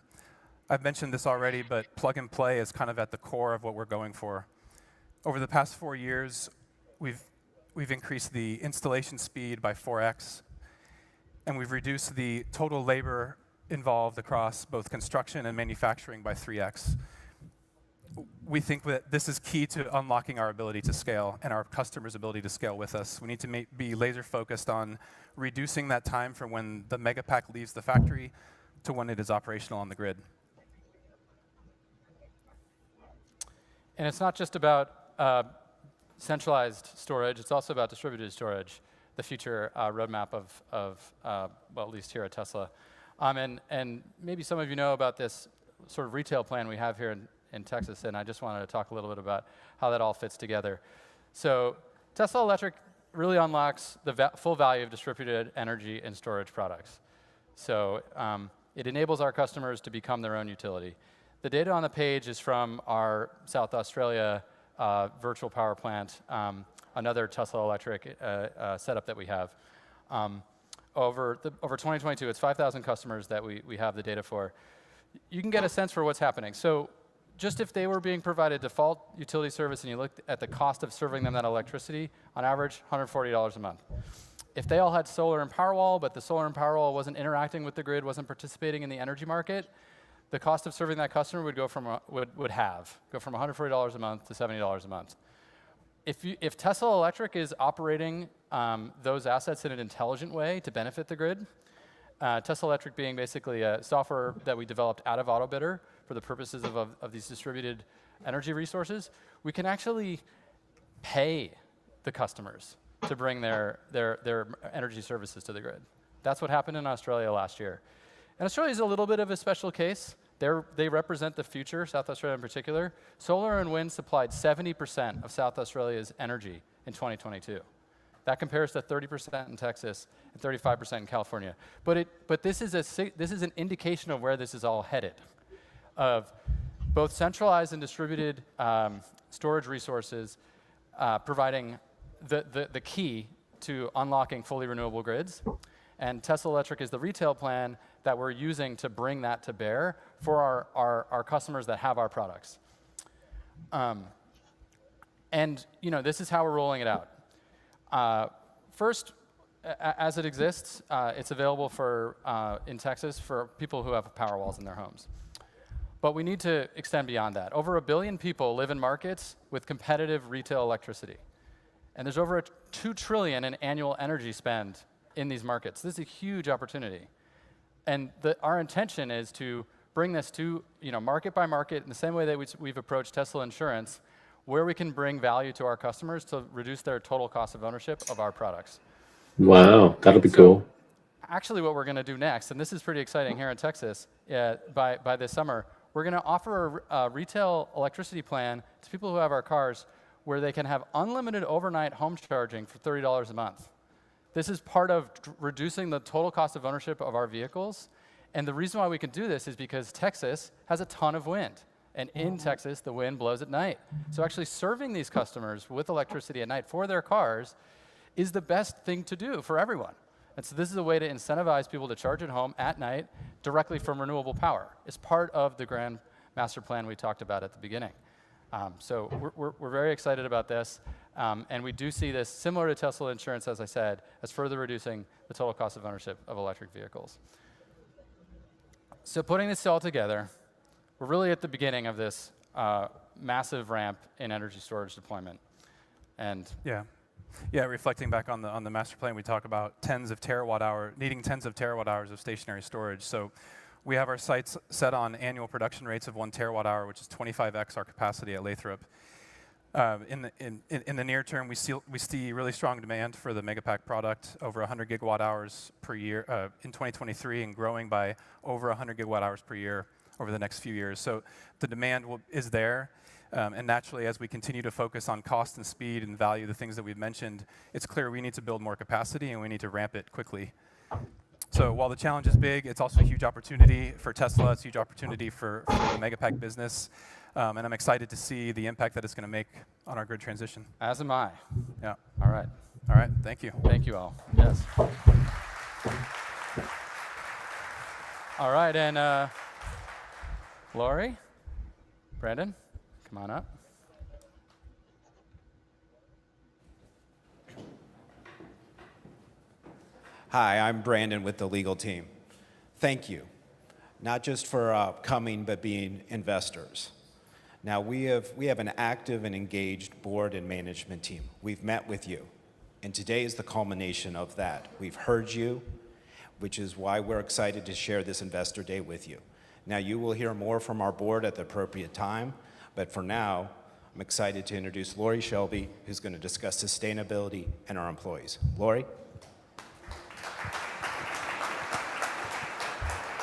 I've mentioned this already, but plug and play is kind of at the core of what we're going for. Over the past 4 years, we've increased the installation speed by 4x, and we've reduced the total labor involved across both construction and manufacturing by 3x. We think that this is key to unlocking our ability to scale and our customers' ability to scale with us. We need to be laser focused on reducing that time from when the Megapack leaves the factory to when it is operational on the grid. And it's not just about centralized storage, it's also about distributed storage, the future roadmap of well, at least here at Tesla. And maybe some of you know about this sort of retail plan we have here in Texas, and I just wanted to talk a little bit about how that all fits together. So Tesla Electric really unlocks the full value of distributed energy and storage products. So it enables our customers to become their own utility. The data on the page is from our South Australia virtual power plant, another Tesla Electric setup that we have. Over 2022, it's 5,000 customers that we have the data for. You can get a sense for what's happening. So just if they were being provided default utility service and you looked at the cost of serving them that electricity, on average, $140 a month. If they all had solar and Powerwall, but the solar and Powerwall wasn't interacting with the grid, wasn't participating in the energy market, the cost of serving that customer would go from $140 a month to $70 a month. If Tesla Electric is operating those assets in an intelligent way to benefit the grid, Tesla Electric being basically a software that we developed out of AutoBidder for the purposes of these distributed energy resources, we can actually pay the customers to bring their energy services to the grid. That's what happened in Australia last year. And Australia is a little bit of a special case. They represent the future, South Australia in particular. Solar and wind supplied 70% of South Australia's energy in 2022. That compares to 30% in Texas and 35% in California. But this is an indication of where this is all headed, of both centralized and distributed storage resources providing the key to unlocking fully renewable grids. And Tesla Electric is the retail plan that we're using to bring that to bear for our customers that have our products. And this is how we're rolling it out. First, as it exists, it's available in Texas for people who have power walls in their homes. But we need to extend beyond that. Over 1 billion people live in markets with competitive retail electricity. And there's over $2 trillion in annual energy spend in these markets. This is a huge opportunity. And our intention is to bring this to market by market in the same way that we've approached Tesla Insurance, where we can bring value to our customers to reduce their total cost of ownership of our products. Wow, that'll be cool. Actually, what we're going to do next, and this is pretty exciting here in Texas, by this summer, we're going to offer a retail electricity plan to people who have our cars where they can have unlimited overnight home charging for $30 a month. This is part of reducing the total cost of ownership of our vehicles. And the reason why we can do this is because Texas has a ton of wind. And in Texas, the wind blows at night. So actually serving these customers with electricity at night for their cars is the best thing to do for everyone. And so this is a way to incentivize people to charge at home at night directly from renewable power. It's part of the grand master plan we talked about at the beginning. So we're very excited about this. And we do see this, similar to Tesla Insurance, as I said, as further reducing the total cost of ownership of electric vehicles. So putting this all together, we're really at the beginning of this massive ramp in energy storage deployment. And yeah, reflecting back on the master plan, we talk about needing tens of terawatt hours of stationary storage. So we have our sites set on annual production rates of 1 terawatt hour, which is 25x our capacity at Lathrop. In the near term, we see really strong demand for the Megapack product, over 100 gigawatt hours per year in 2023, and growing by over 100 gigawatt hours per year over the next few years. So the demand is there. And naturally, as we continue to focus on cost and speed and value, the things that we've mentioned, it's clear we need to build more capacity and we need to ramp it quickly. So while the challenge is big, it's also a huge opportunity for Tesla. It's a huge opportunity for the Megapack business. And I'm excited to see the impact that it's going to make on our grid transition. As am I. Yeah. All right. All right. Thank you. Thank you all. Yes. All right. And Lori, Brandon, come on up. Hi, I'm Brandon with the legal team. Thank you, not just for coming, but being investors. Now, we have an active and engaged board and management team. We've met with you, and today is the culmination of that. We've heard you, which is why we're excited to share this Investor Day with you. Now, you will hear more from our board at the appropriate time, but for now, I'm excited to introduce Lori Shelby, who's going to discuss sustainability and our employees. Lori?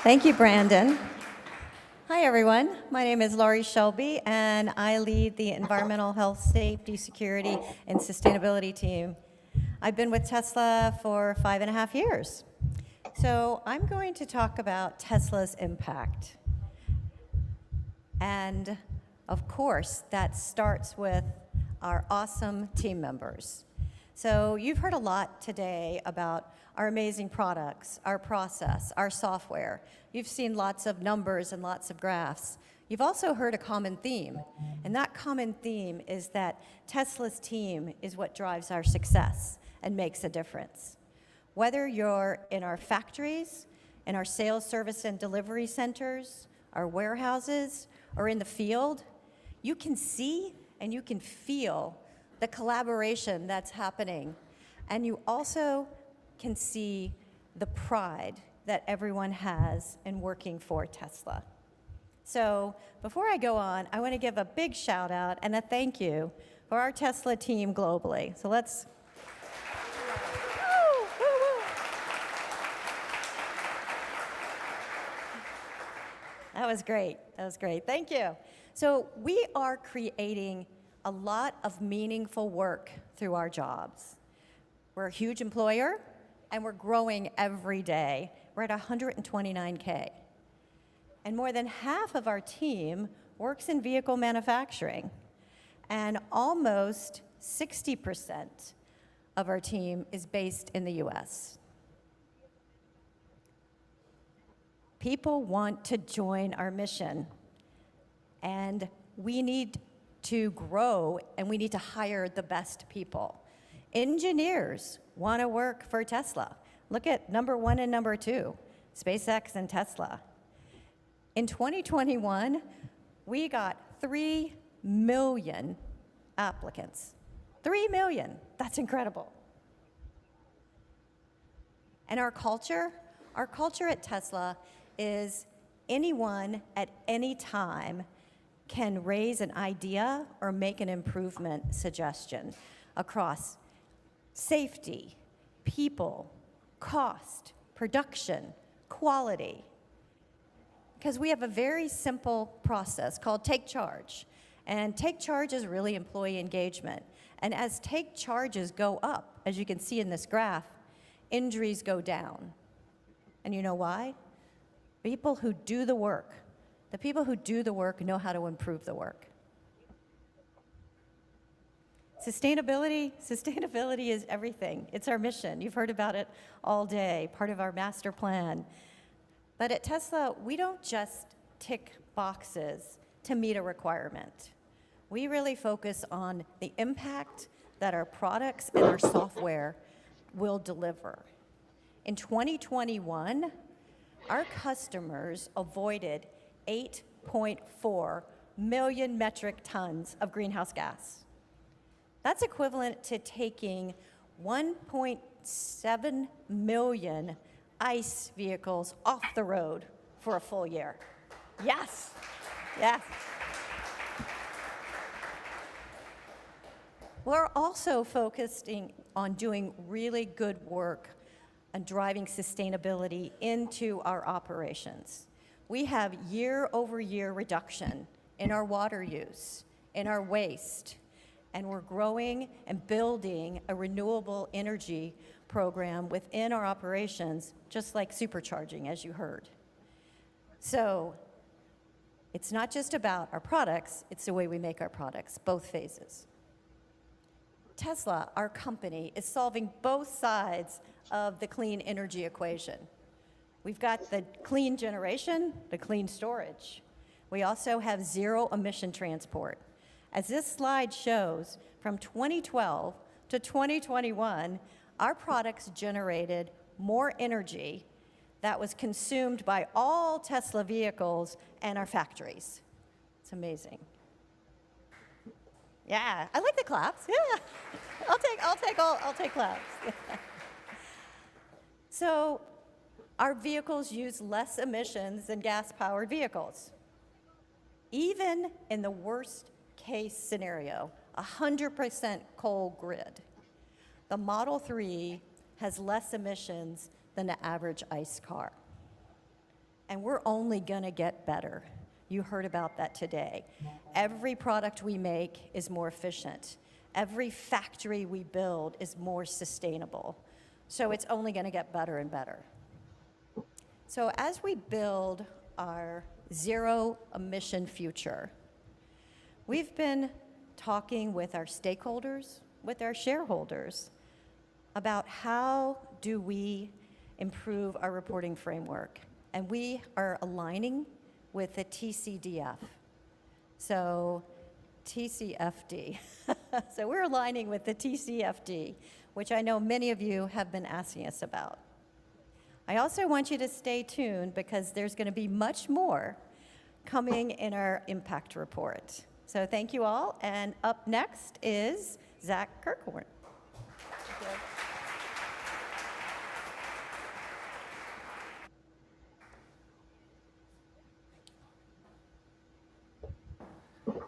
Thank you, Brandon. Hi, everyone. My name is Lori Shelby, and I lead the Environmental Health, Safety, Security, and Sustainability team. I've been with Tesla for 5.5 years. So I'm going to talk about Tesla's impact. And of course, that starts with our awesome team members. So you've heard a lot today about our amazing products, our process, our software. You've seen lots of numbers and lots of graphs. You've also heard a common theme, and that common theme is that Tesla's team is what drives our success and makes a difference. Whether you're in our factories, in our sales, service, and delivery centers, our warehouses, or in the field, you can see and you can feel the collaboration that's happening. And you also can see the pride that everyone has in working for Tesla. So before I go on, I want to give a big shout out and a thank you for our Tesla team globally. So let's. That was great. That was great. Thank you. So we are creating a lot of meaningful work through our jobs. We're a huge employer, and we're growing every day. We're at 129K. And more than half of our team works in vehicle manufacturing. And almost 60% of our team is based in the US. People want to join our mission, and we need to grow, and we need to hire the best people. Engineers want to work for Tesla. Look at number 1 and number 2, SpaceX and Tesla. In 2021, we got 3 million applicants. 3 million, that's incredible. And our culture at Tesla is anyone at any time can raise an idea or make an improvement suggestion across safety, people, cost, production, quality. Because we have a very simple process called Take Charge. And Take Charge is really employee engagement. And as take charges go up, as you can see in this graph, injuries go down. And you know why? People who do the work, the people who do the work know how to improve the work. Sustainability is everything. It's our mission. You've heard about it all day, part of our master plan. But at Tesla, we don't just tick boxes to meet a requirement. We really focus on the impact that our products and our software will deliver. In 2021, our customers avoided 8.4 million metric tons of greenhouse gas. That's equivalent to taking 1.7 million ICE vehicles off the road for a full year. Yes, yes. We're also focusing on doing really good work and driving sustainability into our operations. We have year-over-year reduction in our water use, in our waste, and we're growing and building a renewable energy program within our operations, just like supercharging, as you heard. So it's not just about our products, it's the way we make our products, both phases. Tesla, our company, is solving both sides of the clean energy equation. We've got the clean generation, the clean storage. We also have zero emission transport. As this slide shows, from 2012 to 2021, our products generated more energy that was consumed by all Tesla vehicles and our factories. It's amazing. Yeah, I like the claps. Yeah, I'll take claps. So, our vehicles use less emissions than gas-powered vehicles. Even in the worst case scenario, 100% coal grid, the Model 3 has less emissions than the average ICE car. And we're only gonna get better. You heard about that today. Every product we make is more efficient. Every factory we build is more sustainable. So it's only gonna get better and better. So as we build our zero emission future, we've been talking with our stakeholders, with our shareholders, about how do we improve our reporting framework. And we are aligning with the TCDF. So TCFD. So we're aligning with the TCFD, which I know many of you have been asking us about. I also want you to stay tuned because there's going to be much more coming in our impact report. So thank you all. And up next is Zach Kirkhorn.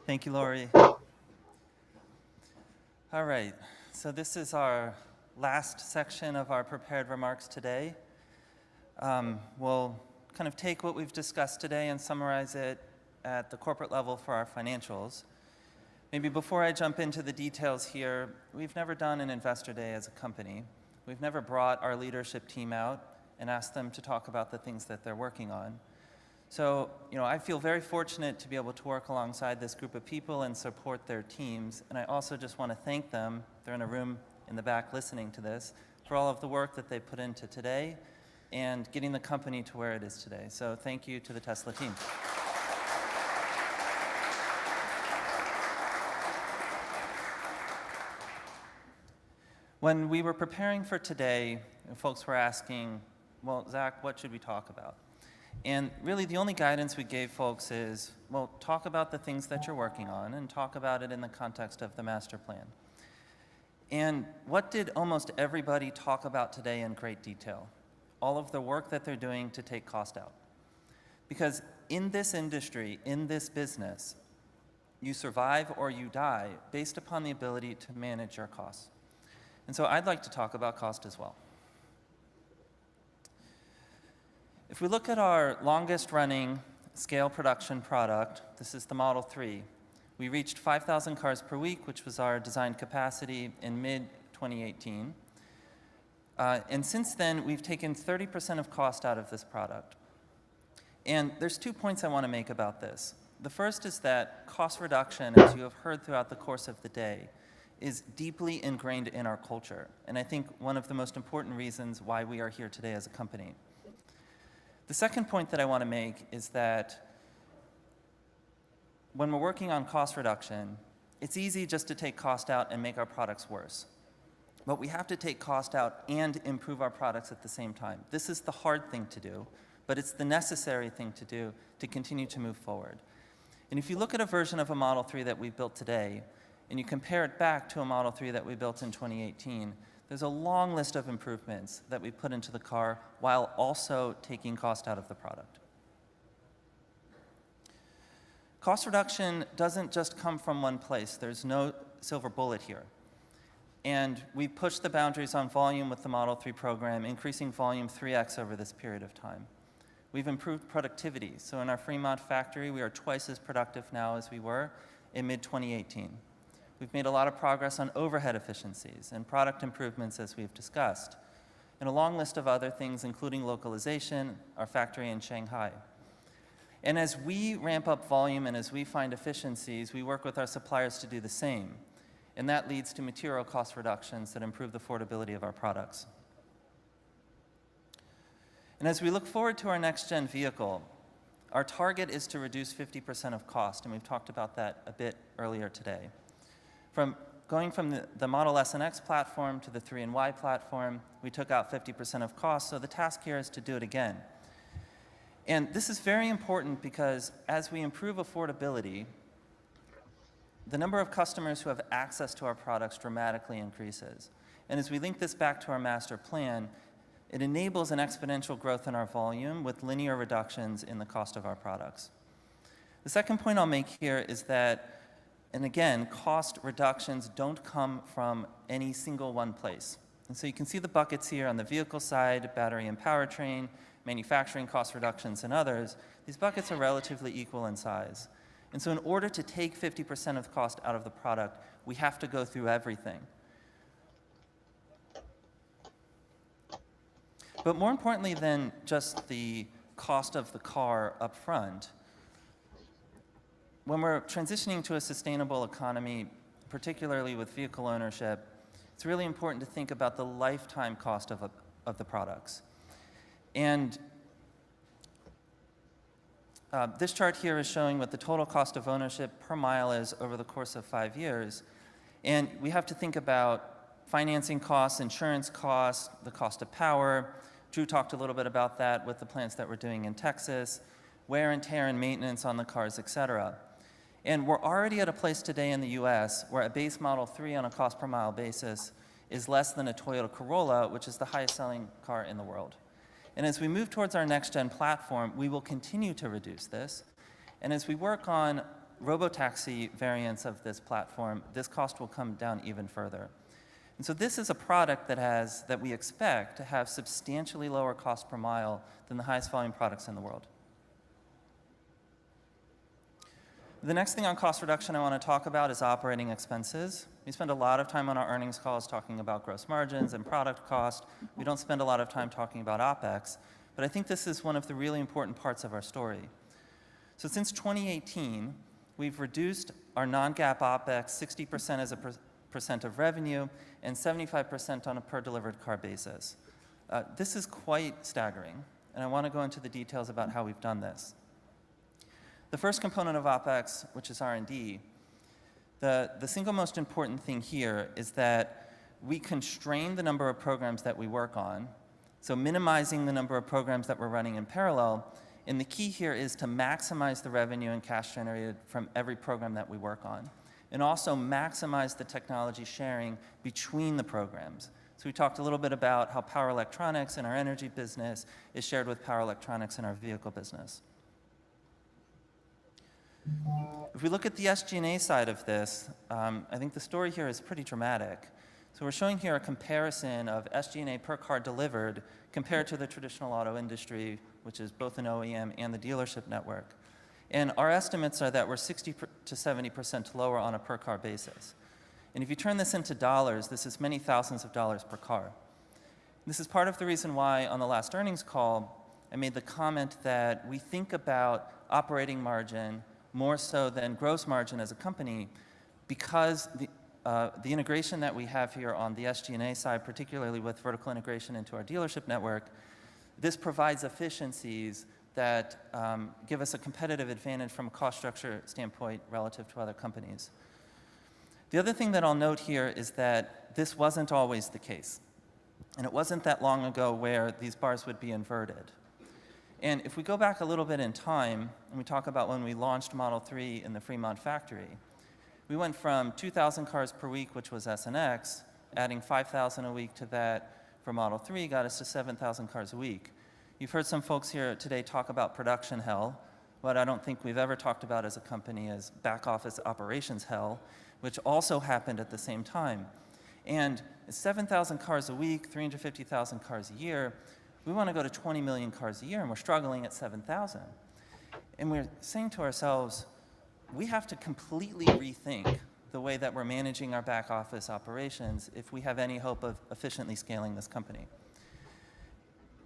Thank you, Lori. All right, so this is our last section of our prepared remarks today. We'll kind of take what we've discussed today and summarize it at the corporate level for our financials. Maybe before I jump into the details here, we've never done an investor day as a company. We've never brought our leadership team out and asked them to talk about the things that they're working on. So, I feel very fortunate to be able to work alongside this group of people and support their teams. And I also just want to thank them, they're in a room in the back listening to this, for all of the work that they put into today and getting the company to where it is today. So thank you to the Tesla team. When we were preparing for today, folks were asking, well, Zach, what should we talk about? And really the only guidance we gave folks is, well, talk about the things that you're working on and talk about it in the context of the master plan. And what did almost everybody talk about today in great detail? All of the work that they're doing to take cost out. Because in this industry, in this business, you survive or you die based upon the ability to manage your costs. And so I'd like to talk about cost as well. If we look at our longest running scale production product, this is the Model 3. We reached 5,000 cars per week, which was our designed capacity in mid-2018. And since then, we've taken 30% of cost out of this product. And there's 2 points I want to make about this. The first is that cost reduction, as you have heard throughout the course of the day, is deeply ingrained in our culture. And I think one of the most important reasons why we are here today as a company. The second point that I want to make is that when we're working on cost reduction, it's easy just to take cost out and make our products worse. But we have to take cost out and improve our products at the same time. This is the hard thing to do, but it's the necessary thing to do to continue to move forward. And if you look at a version of a Model 3 that we built today, and you compare it back to a Model 3 that we built in 2018, there's a long list of improvements that we put into the car while also taking cost out of the product. Cost reduction doesn't just come from one place. There's no silver bullet here. And we pushed the boundaries on volume with the Model 3 program, increasing volume 3x over this period of time. We've improved productivity. So in our Fremont factory, we are twice as productive now as we were in mid-2018. We've made a lot of progress on overhead efficiencies and product improvements, as we've discussed, and a long list of other things, including localization, our factory in Shanghai. And as we ramp up volume and as we find efficiencies, we work with our suppliers to do the same. And that leads to material cost reductions that improve the affordability of our products. And as we look forward to our next-gen vehicle, our target is to reduce 50% of cost, and we've talked about that a bit earlier today. Going from the Model S and X platform to the 3 and Y platform, we took out 50% of cost, so the task here is to do it again. And this is very important because as we improve affordability, the number of customers who have access to our products dramatically increases. And as we link this back to our master plan, it enables an exponential growth in our volume with linear reductions in the cost of our products. The second point I'll make here is that, and again, cost reductions don't come from any single one place. And so you can see the buckets here on the vehicle side, battery and powertrain, manufacturing cost reductions, and others. These buckets are relatively equal in size. And so in order to take 50% of the cost out of the product, we have to go through everything. But more importantly than just the cost of the car up front, when we're transitioning to a sustainable economy, particularly with vehicle ownership, it's really important to think about the lifetime cost of the products. And this chart here is showing what the total cost of ownership per mile is over the course of 5 years. And we have to think about financing costs, insurance costs, the cost of power. Drew talked a little bit about that with the plants that we're doing in Texas, wear and tear and maintenance on the cars, et cetera. And we're already at a place today in the US where a base Model 3 on a cost per mile basis is less than a Toyota Corolla, which is the highest selling car in the world. And as we move towards our next-gen platform, we will continue to reduce this. And as we work on robotaxi variants of this platform, this cost will come down even further. And so this is a product that we expect to have substantially lower cost per mile than the highest volume products in the world. The next thing on cost reduction I want to talk about is operating expenses. We spend a lot of time on our earnings calls talking about gross margins and product cost. We don't spend a lot of time talking about OpEx, but I think this is one of the really important parts of our story. So since 2018, we've reduced our non-GAAP OpEx 60% as a percent of revenue and 75% on a per delivered car basis. This is quite staggering, and I want to go into the details about how we've done this. The first component of OpEx, which is R&D, the single most important thing here is that we constrain the number of programs that we work on, so minimizing the number of programs that we're running in parallel. And the key here is to maximize the revenue and cash generated from every program that we work on, and also maximize the technology sharing between the programs. So we talked a little bit about how power electronics in our energy business is shared with power electronics in our vehicle business. If we look at the SG&A side of this, I think the story here is pretty dramatic. So we're showing here a comparison of SG&A per car delivered compared to the traditional auto industry, which is both an OEM and the dealership network. And our estimates are that we're 60 to 70% lower on a per car basis. And if you turn this into dollars, this is many thousands of dollars per car. This is part of the reason why on the last earnings call, I made the comment that we think about operating margin more so than gross margin as a company, because the integration that we have here on the SG&A side, particularly with vertical integration into our dealership network, this provides efficiencies that give us a competitive advantage from a cost structure standpoint relative to other companies. The other thing that I'll note here is that this wasn't always the case. And it wasn't that long ago where these bars would be inverted. And if we go back a little bit in time, and we talk about when we launched Model 3 in the Fremont factory, we went from 2,000 cars per week, which was S and X, adding 5,000 a week to that for Model 3 got us to 7,000 cars a week. You've heard some folks here today talk about production hell. What I don't think we've ever talked about as a company is back office operations hell, which also happened at the same time. And 7,000 cars a week, 350,000 cars a year, we want to go to 20 million cars a year, and we're struggling at 7,000. And we're saying to ourselves, we have to completely rethink the way that we're managing our back office operations if we have any hope of efficiently scaling this company.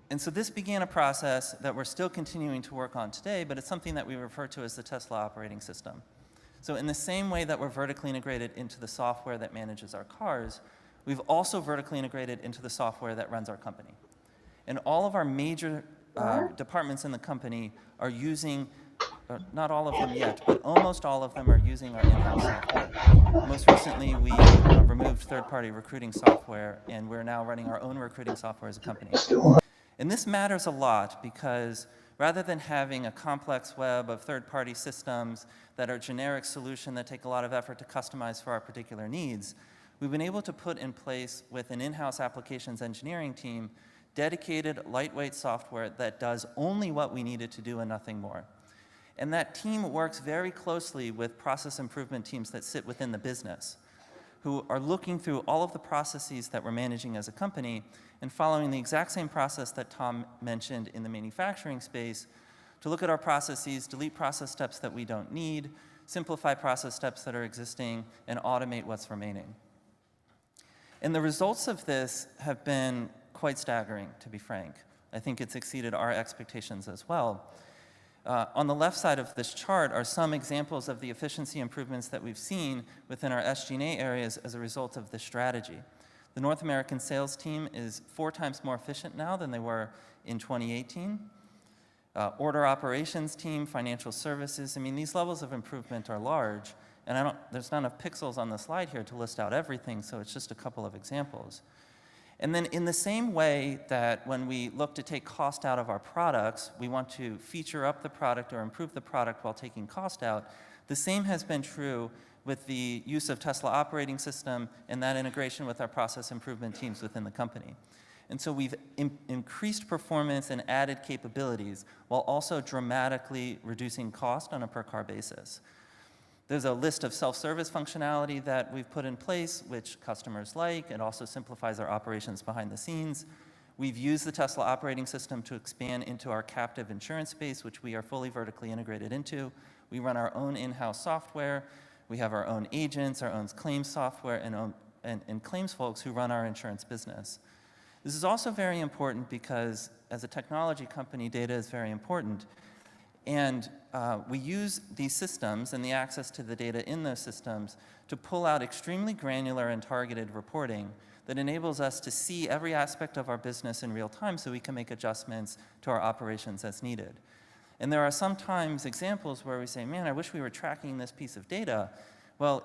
And so this began a process that we're still continuing to work on today, but it's something that we refer to as the Tesla operating system. So in the same way that we're vertically integrated into the software that manages our cars, we've also vertically integrated into the software that runs our company. And all of our major departments in the company are using, not all of them yet, but almost all of them are using our in-house software. Most recently, we removed third-party recruiting software, and we're now running our own recruiting software as a company. And this matters a lot because rather than having a complex web of third-party systems that are generic solution that take a lot of effort to customize for our particular needs, we've been able to put in place with an in-house applications engineering team dedicated lightweight software that does only what we need it to do and nothing more. And that team works very closely with process improvement teams that sit within the business, who are looking through all of the processes that we're managing as a company and following the exact same process that Tom mentioned in the manufacturing space to look at our processes, delete process steps that we don't need, simplify process steps that are existing, and automate what's remaining. And the results of this have been quite staggering, to be frank. I think it's exceeded our expectations as well. On the left side of this chart are some examples of the efficiency improvements that we've seen within our SG&A areas as a result of this strategy. The North American sales team is 4 times more efficient now than they were in 2018. Order operations team, financial services, I mean, these levels of improvement are large, and there's not enough pixels on the slide here to list out everything, so it's just a couple of examples. And then in the same way that when we look to take cost out of our products, we want to feature up the product or improve the product while taking cost out, the same has been true with the use of Tesla operating system and that integration with our process improvement teams within the company. And so we've increased performance and added capabilities while also dramatically reducing cost on a per car basis. There's a list of self-service functionality that we've put in place, which customers like. It also simplifies our operations behind the scenes. We've used the Tesla operating system to expand into our captive insurance space, which we are fully vertically integrated into. We run our own in-house software. We have our own agents, our own claims software, and claims folks who run our insurance business. This is also very important because as a technology company, data is very important. And we use these systems and the access to the data in those systems to pull out extremely granular and targeted reporting that enables us to see every aspect of our business in real time so we can make adjustments to our operations as needed. And there are sometimes examples where we say, man, I wish we were tracking this piece of data. Well,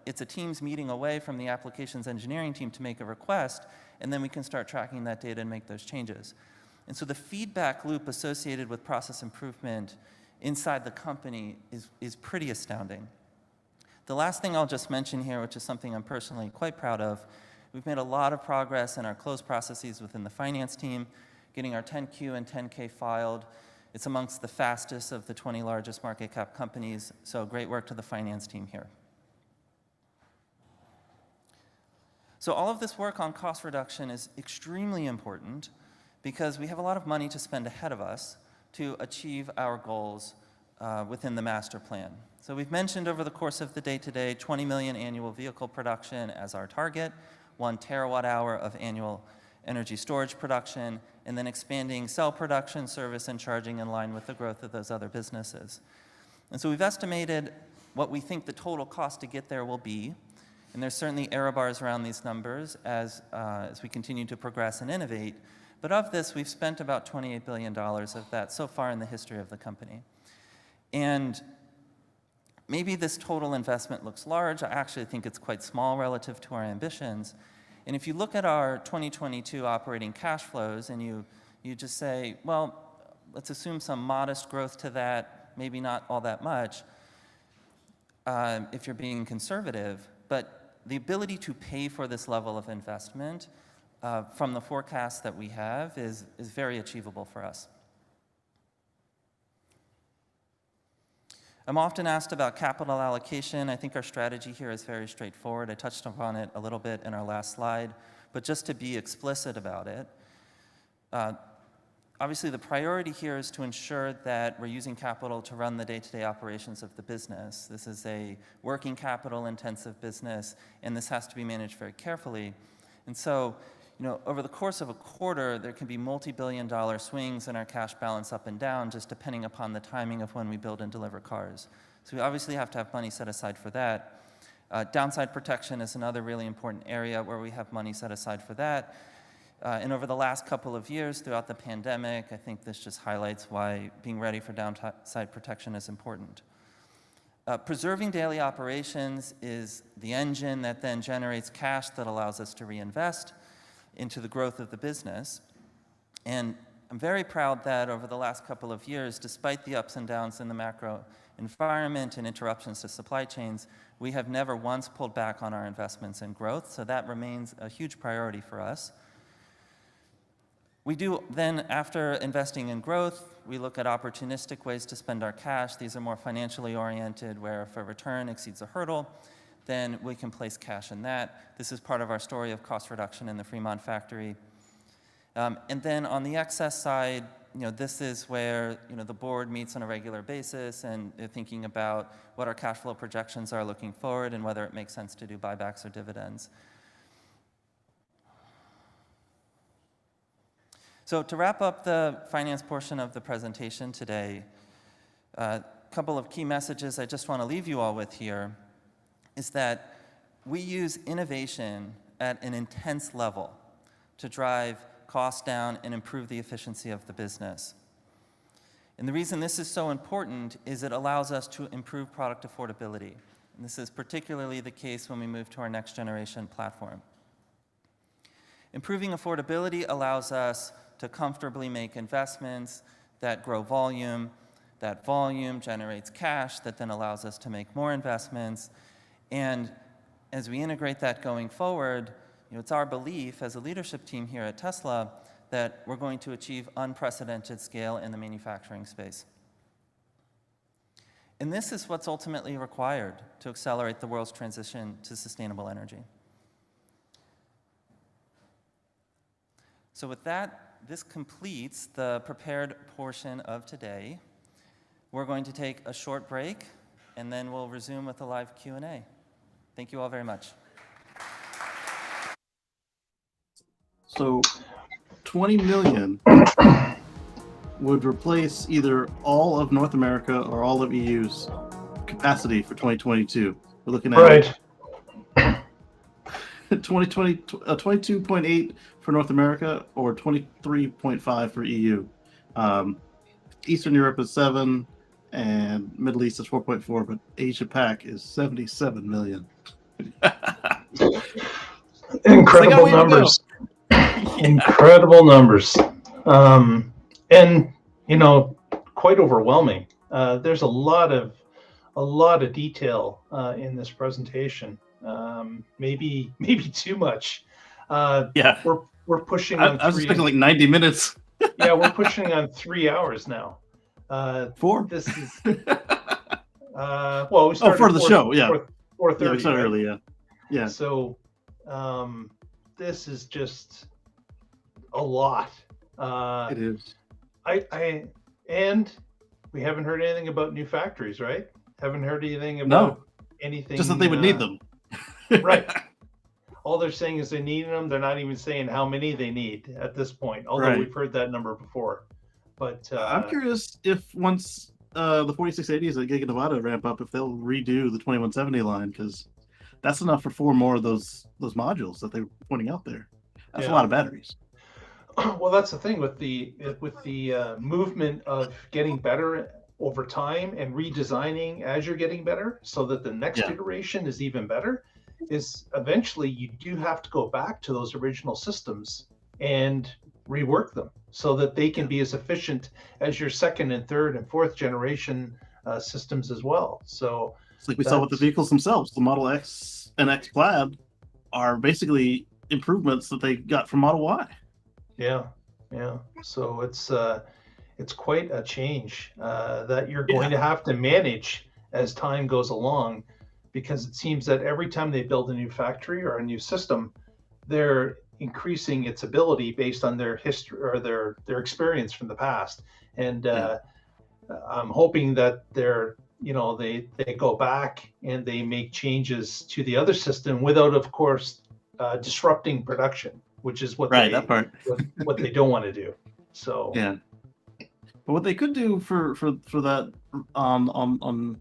it's a Teams meeting away from the applications engineering team to make a request, and then we can start tracking that data and make those changes. And so the feedback loop associated with process improvement inside the company is pretty astounding. The last thing I'll just mention here, which is something I'm personally quite proud of, we've made a lot of progress in our close processes within the finance team, getting our 10Q and 10K filed. It's amongst the fastest of the 20 largest market cap companies, so great work to the finance team here. So all of this work on cost reduction is extremely important because we have a lot of money to spend ahead of us to achieve our goals within the master plan. So we've mentioned over the course of the day today 20 million annual vehicle production as our target, 1 terawatt hour of annual energy storage production, and then expanding cell production, service, and charging in line with the growth of those other businesses. And so we've estimated what we think the total cost to get there will be, and there's certainly error bars around these numbers as we continue to progress and innovate. But of this, we've spent about $28 billion of that so far in the history of the company. And maybe this total investment looks large. I actually think it's quite small relative to our ambitions. And if you look at our 2022 operating cash flows and you just say, well, let's assume some modest growth to that, maybe not all that much, if you're being conservative, but the ability to pay for this level of investment from the forecast that we have is very achievable for us. I'm often asked about capital allocation. I think our strategy here is very straightforward. I touched upon it a little bit in our last slide, but just to be explicit about it, obviously the priority here is to ensure that we're using capital to run the day-to-day operations of the business. This is a working capital intensive business, and this has to be managed very carefully. And so, over the course of a quarter, there can be multi-billion-dollar swings in our cash balance up and down, just depending upon the timing of when we build and deliver cars. So we obviously have to have money set aside for that. Downside protection is another really important area where we have money set aside for that. And over the last couple of years, throughout the pandemic, I think this just highlights why being ready for downside protection is important. Preserving daily operations is the engine that then generates cash that allows us to reinvest into the growth of the business. And I'm very proud that over the last couple of years, despite the ups and downs in the macro environment and interruptions to supply chains, we have never once pulled back on our investments in growth, so that remains a huge priority for us. We do then, after investing in growth, we look at opportunistic ways to spend our cash. These are more financially oriented, where if a return exceeds a hurdle, then we can place cash in that. This is part of our story of cost reduction in the Fremont factory. And then on the excess side, this is where the board meets on a regular basis and they're thinking about what our cash flow projections are looking forward and whether it makes sense to do buybacks or dividends. So to wrap up the finance portion of the presentation today, a couple of key messages I just want to leave you all with here is that we use innovation at an intense level to drive costs down and improve the efficiency of the business. And the reason this is so important is it allows us to improve product affordability. And this is particularly the case when we move to our next generation platform. Improving affordability allows us to comfortably make investments that grow volume. That volume generates cash that then allows us to make more investments. And as we integrate that going forward, it's our belief as a leadership team here at Tesla that we're going to achieve unprecedented scale in the manufacturing space. And this is what's ultimately required to accelerate the world's transition to sustainable energy. So with that, this completes the prepared portion of today. We're going to take a short break, and then we'll resume with a live Q&A. Thank you all very much. So 20 million would replace either all of North America or all of EU's capacity for 2022. We're looking at 22.8 for North America or 23.5 for EU. Eastern Europe is 7, and Middle East is 4.4, but Asia Pac is 77 million. Incredible numbers. Incredible numbers. And quite overwhelming. There's a lot of detail in this presentation. Maybe too much. Yeah, we're pushing I on. was expecting like 90 minutes. Yeah, we're pushing on 3 hours now. 4. This is well, we started for the show, yeah. 4:30. Yeah, we started right? early, yeah. So, this is just a lot. It is. And we haven't heard anything about new factories, right? Haven't heard anything about anything. Just that they would need them. Right. All they're saying is they need them. They're not even saying how many they need at this point, although Right. we've heard that number before. But I'm curious if once the 4680s at Giga Nevada ramp up, if they'll redo the 2170 line, because that's enough for 4 more of those modules that they were pointing out there. That's a lot of batteries. Well, that's the thing with the movement of getting better over time and redesigning as you're getting better, so that the next iteration is even better. Is eventually you do have to go back to those original systems and rework them so that they can be as efficient as your second and third and fourth generation systems as well. So it's like we saw with the vehicles themselves. The Model X and X Plaid are basically improvements that they got from Model Y. Yeah. So it's quite a change that you're going to have to manage as time goes along, because it seems that every time they build a new factory or a new system, they're increasing its ability based on their history or their experience from the past. And I'm hoping that they go back and they make changes to the other system without, of course, disrupting production, which is what that part. what they don't want to do. So yeah. But what they could do for that on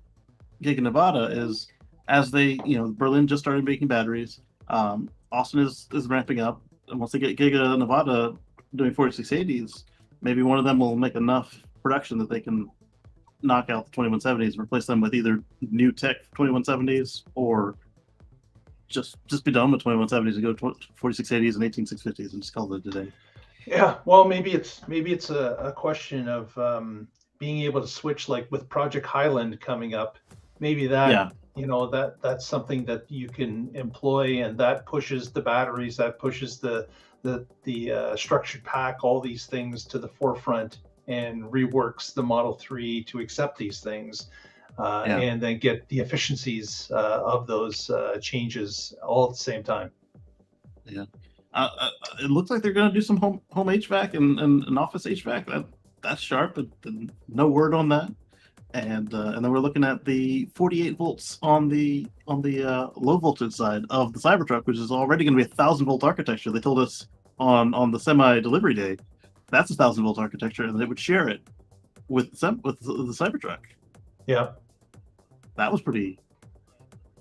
Giga Nevada is, as they, Berlin just started making batteries. Austin is ramping up, and once they get Giga Nevada doing 4680s, maybe one of them will make enough production that they can knock out the 2170s and replace them with either new tech 2170s or just be done with 2170s and go to 4680s and 18650s and just call it a day. Yeah, well, maybe it's a question of being able to switch, like with Project Highland coming up. Maybe that that's something that you can employ, and that pushes the batteries, that pushes the structured pack, all these things to the forefront, and reworks the Model 3 to accept these things, and then get the efficiencies of those changes all at the same time. Yeah. It looks like they're going to do some home HVAC and office HVAC. That's sharp, but no word on that. And then we're looking at the 48 volts on the low voltage side of the CyberTruck, which is already going to be a 1,000-volt architecture. They told us on the semi delivery day that's a 1,000-volt architecture, and they would share it with the CyberTruck. Yeah, that was pretty.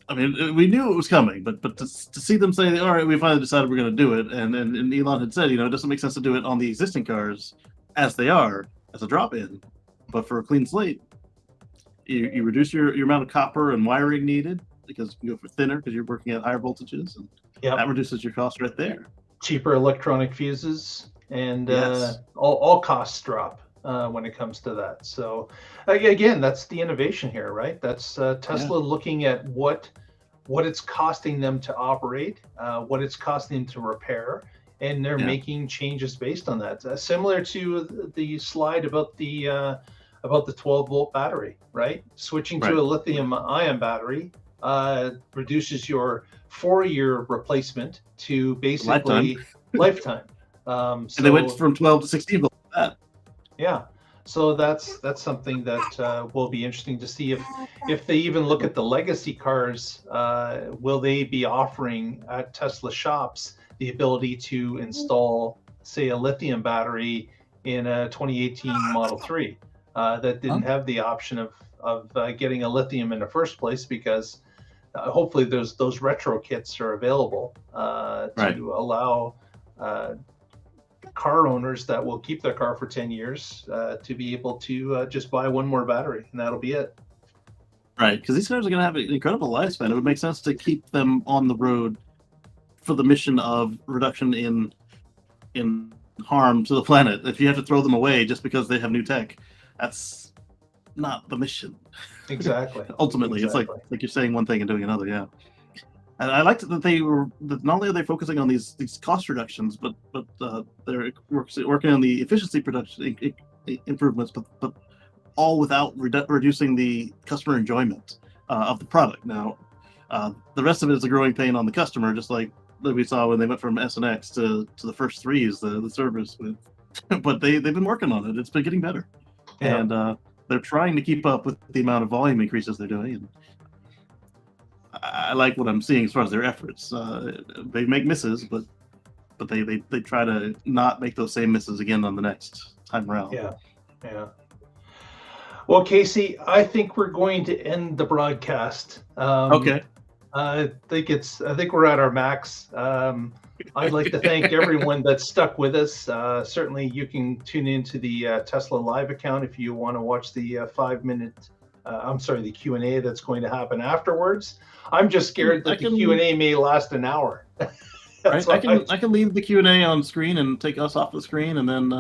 I mean, we knew it was coming, but to see them say, all right, we finally decided we're going to do it, and Elon had said, it doesn't make sense to do it on the existing cars as they are, as a drop-in, but for a clean slate, you reduce your amount of copper and wiring needed, because you go for thinner because you're working at higher voltages, and that reduces your cost right there. Cheaper electronic fuses, and all costs drop when it comes to that. So again, that's the innovation here, right? That's Tesla looking at what it's costing them to operate, what it's costing them to repair, and they're making changes based on that. Similar to the slide about the 12-volt battery, right? Switching to a lithium-ion battery reduces your 4-year replacement to basically lifetime. And they went from 12 to 16 volts. Yeah, so that's something that will be interesting to see if they even look at the legacy cars. Will they be offering at Tesla shops the ability to install, say, a lithium battery in a 2018 Model 3 that didn't have the option of getting a lithium in the first place, because hopefully those retro kits are available to allow car owners that will keep their car for 10 years to be able to just buy one more battery, and that'll be it. Right, because these cars are going to have an incredible lifespan. It would make sense to keep them on the road for the mission of reduction in harm to the planet. If you have to throw them away just because they have new tech, that's not the mission. Exactly. Ultimately, Exactly. it's like you're saying one thing and doing another. Yeah. And I liked that that not only are they focusing on these cost reductions, but they're working on the efficiency production improvements, but all without reducing the customer enjoyment of the product. Now, the rest of it is a growing pain on the customer, just like we saw when they went from S and X to the first threes, the service with. But they've been working on it. It's been getting better, Yeah. and they're trying to keep up with the amount of volume increases they're doing. And I like what I'm seeing as far as their efforts. They make misses, but they try to not make those same misses again on the next time around. Yeah. Yeah. Well, Casey, I think we're going to end the broadcast. Okay. I think we're at our max. I'd like to thank everyone that's stuck with us. Certainly, you can tune into the Tesla Live account if you want to watch the 5-minute. The Q&A that's going to happen afterwards. I'm just scared that the Q&A may last an hour. I can leave the Q&A on screen and take us off the screen, and then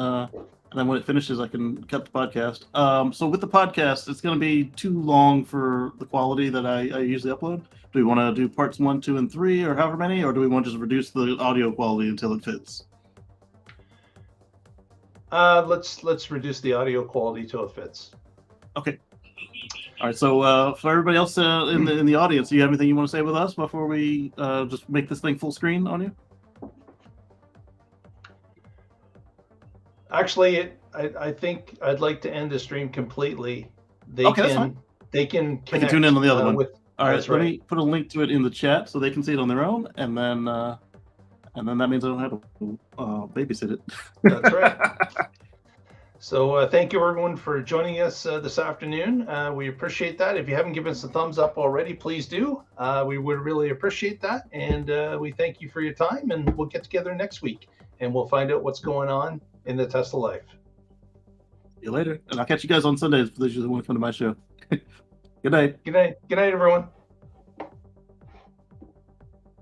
when it finishes, I can cut the podcast. So with the podcast, it's going to be too long for the quality that I usually upload. Do we want to do parts 1, 2, and 3, or however many, or do we want to just reduce the audio quality until it fits? Let's reduce the audio quality till it fits. Okay. All right. So for everybody else in the audience, do you have anything you want to say with us before we just make this thing full screen on you? Actually, I think I'd like to end the stream completely. That's fine. They can They can tune in on the other one. All right. That's Let right. me put a link to it in the chat so they can see it on their own, and then that means I don't have to babysit it. That's right. So thank you everyone for joining us this afternoon. We appreciate that. If you haven't given us a thumbs up already, please do. We would really appreciate that. And we thank you for your time, and we'll get together next week and we'll find out what's going on in the Tesla life. See you later. And I'll catch you guys on Sundays for those of you that want to come to my show. Good night. Good night. Good night, everyone.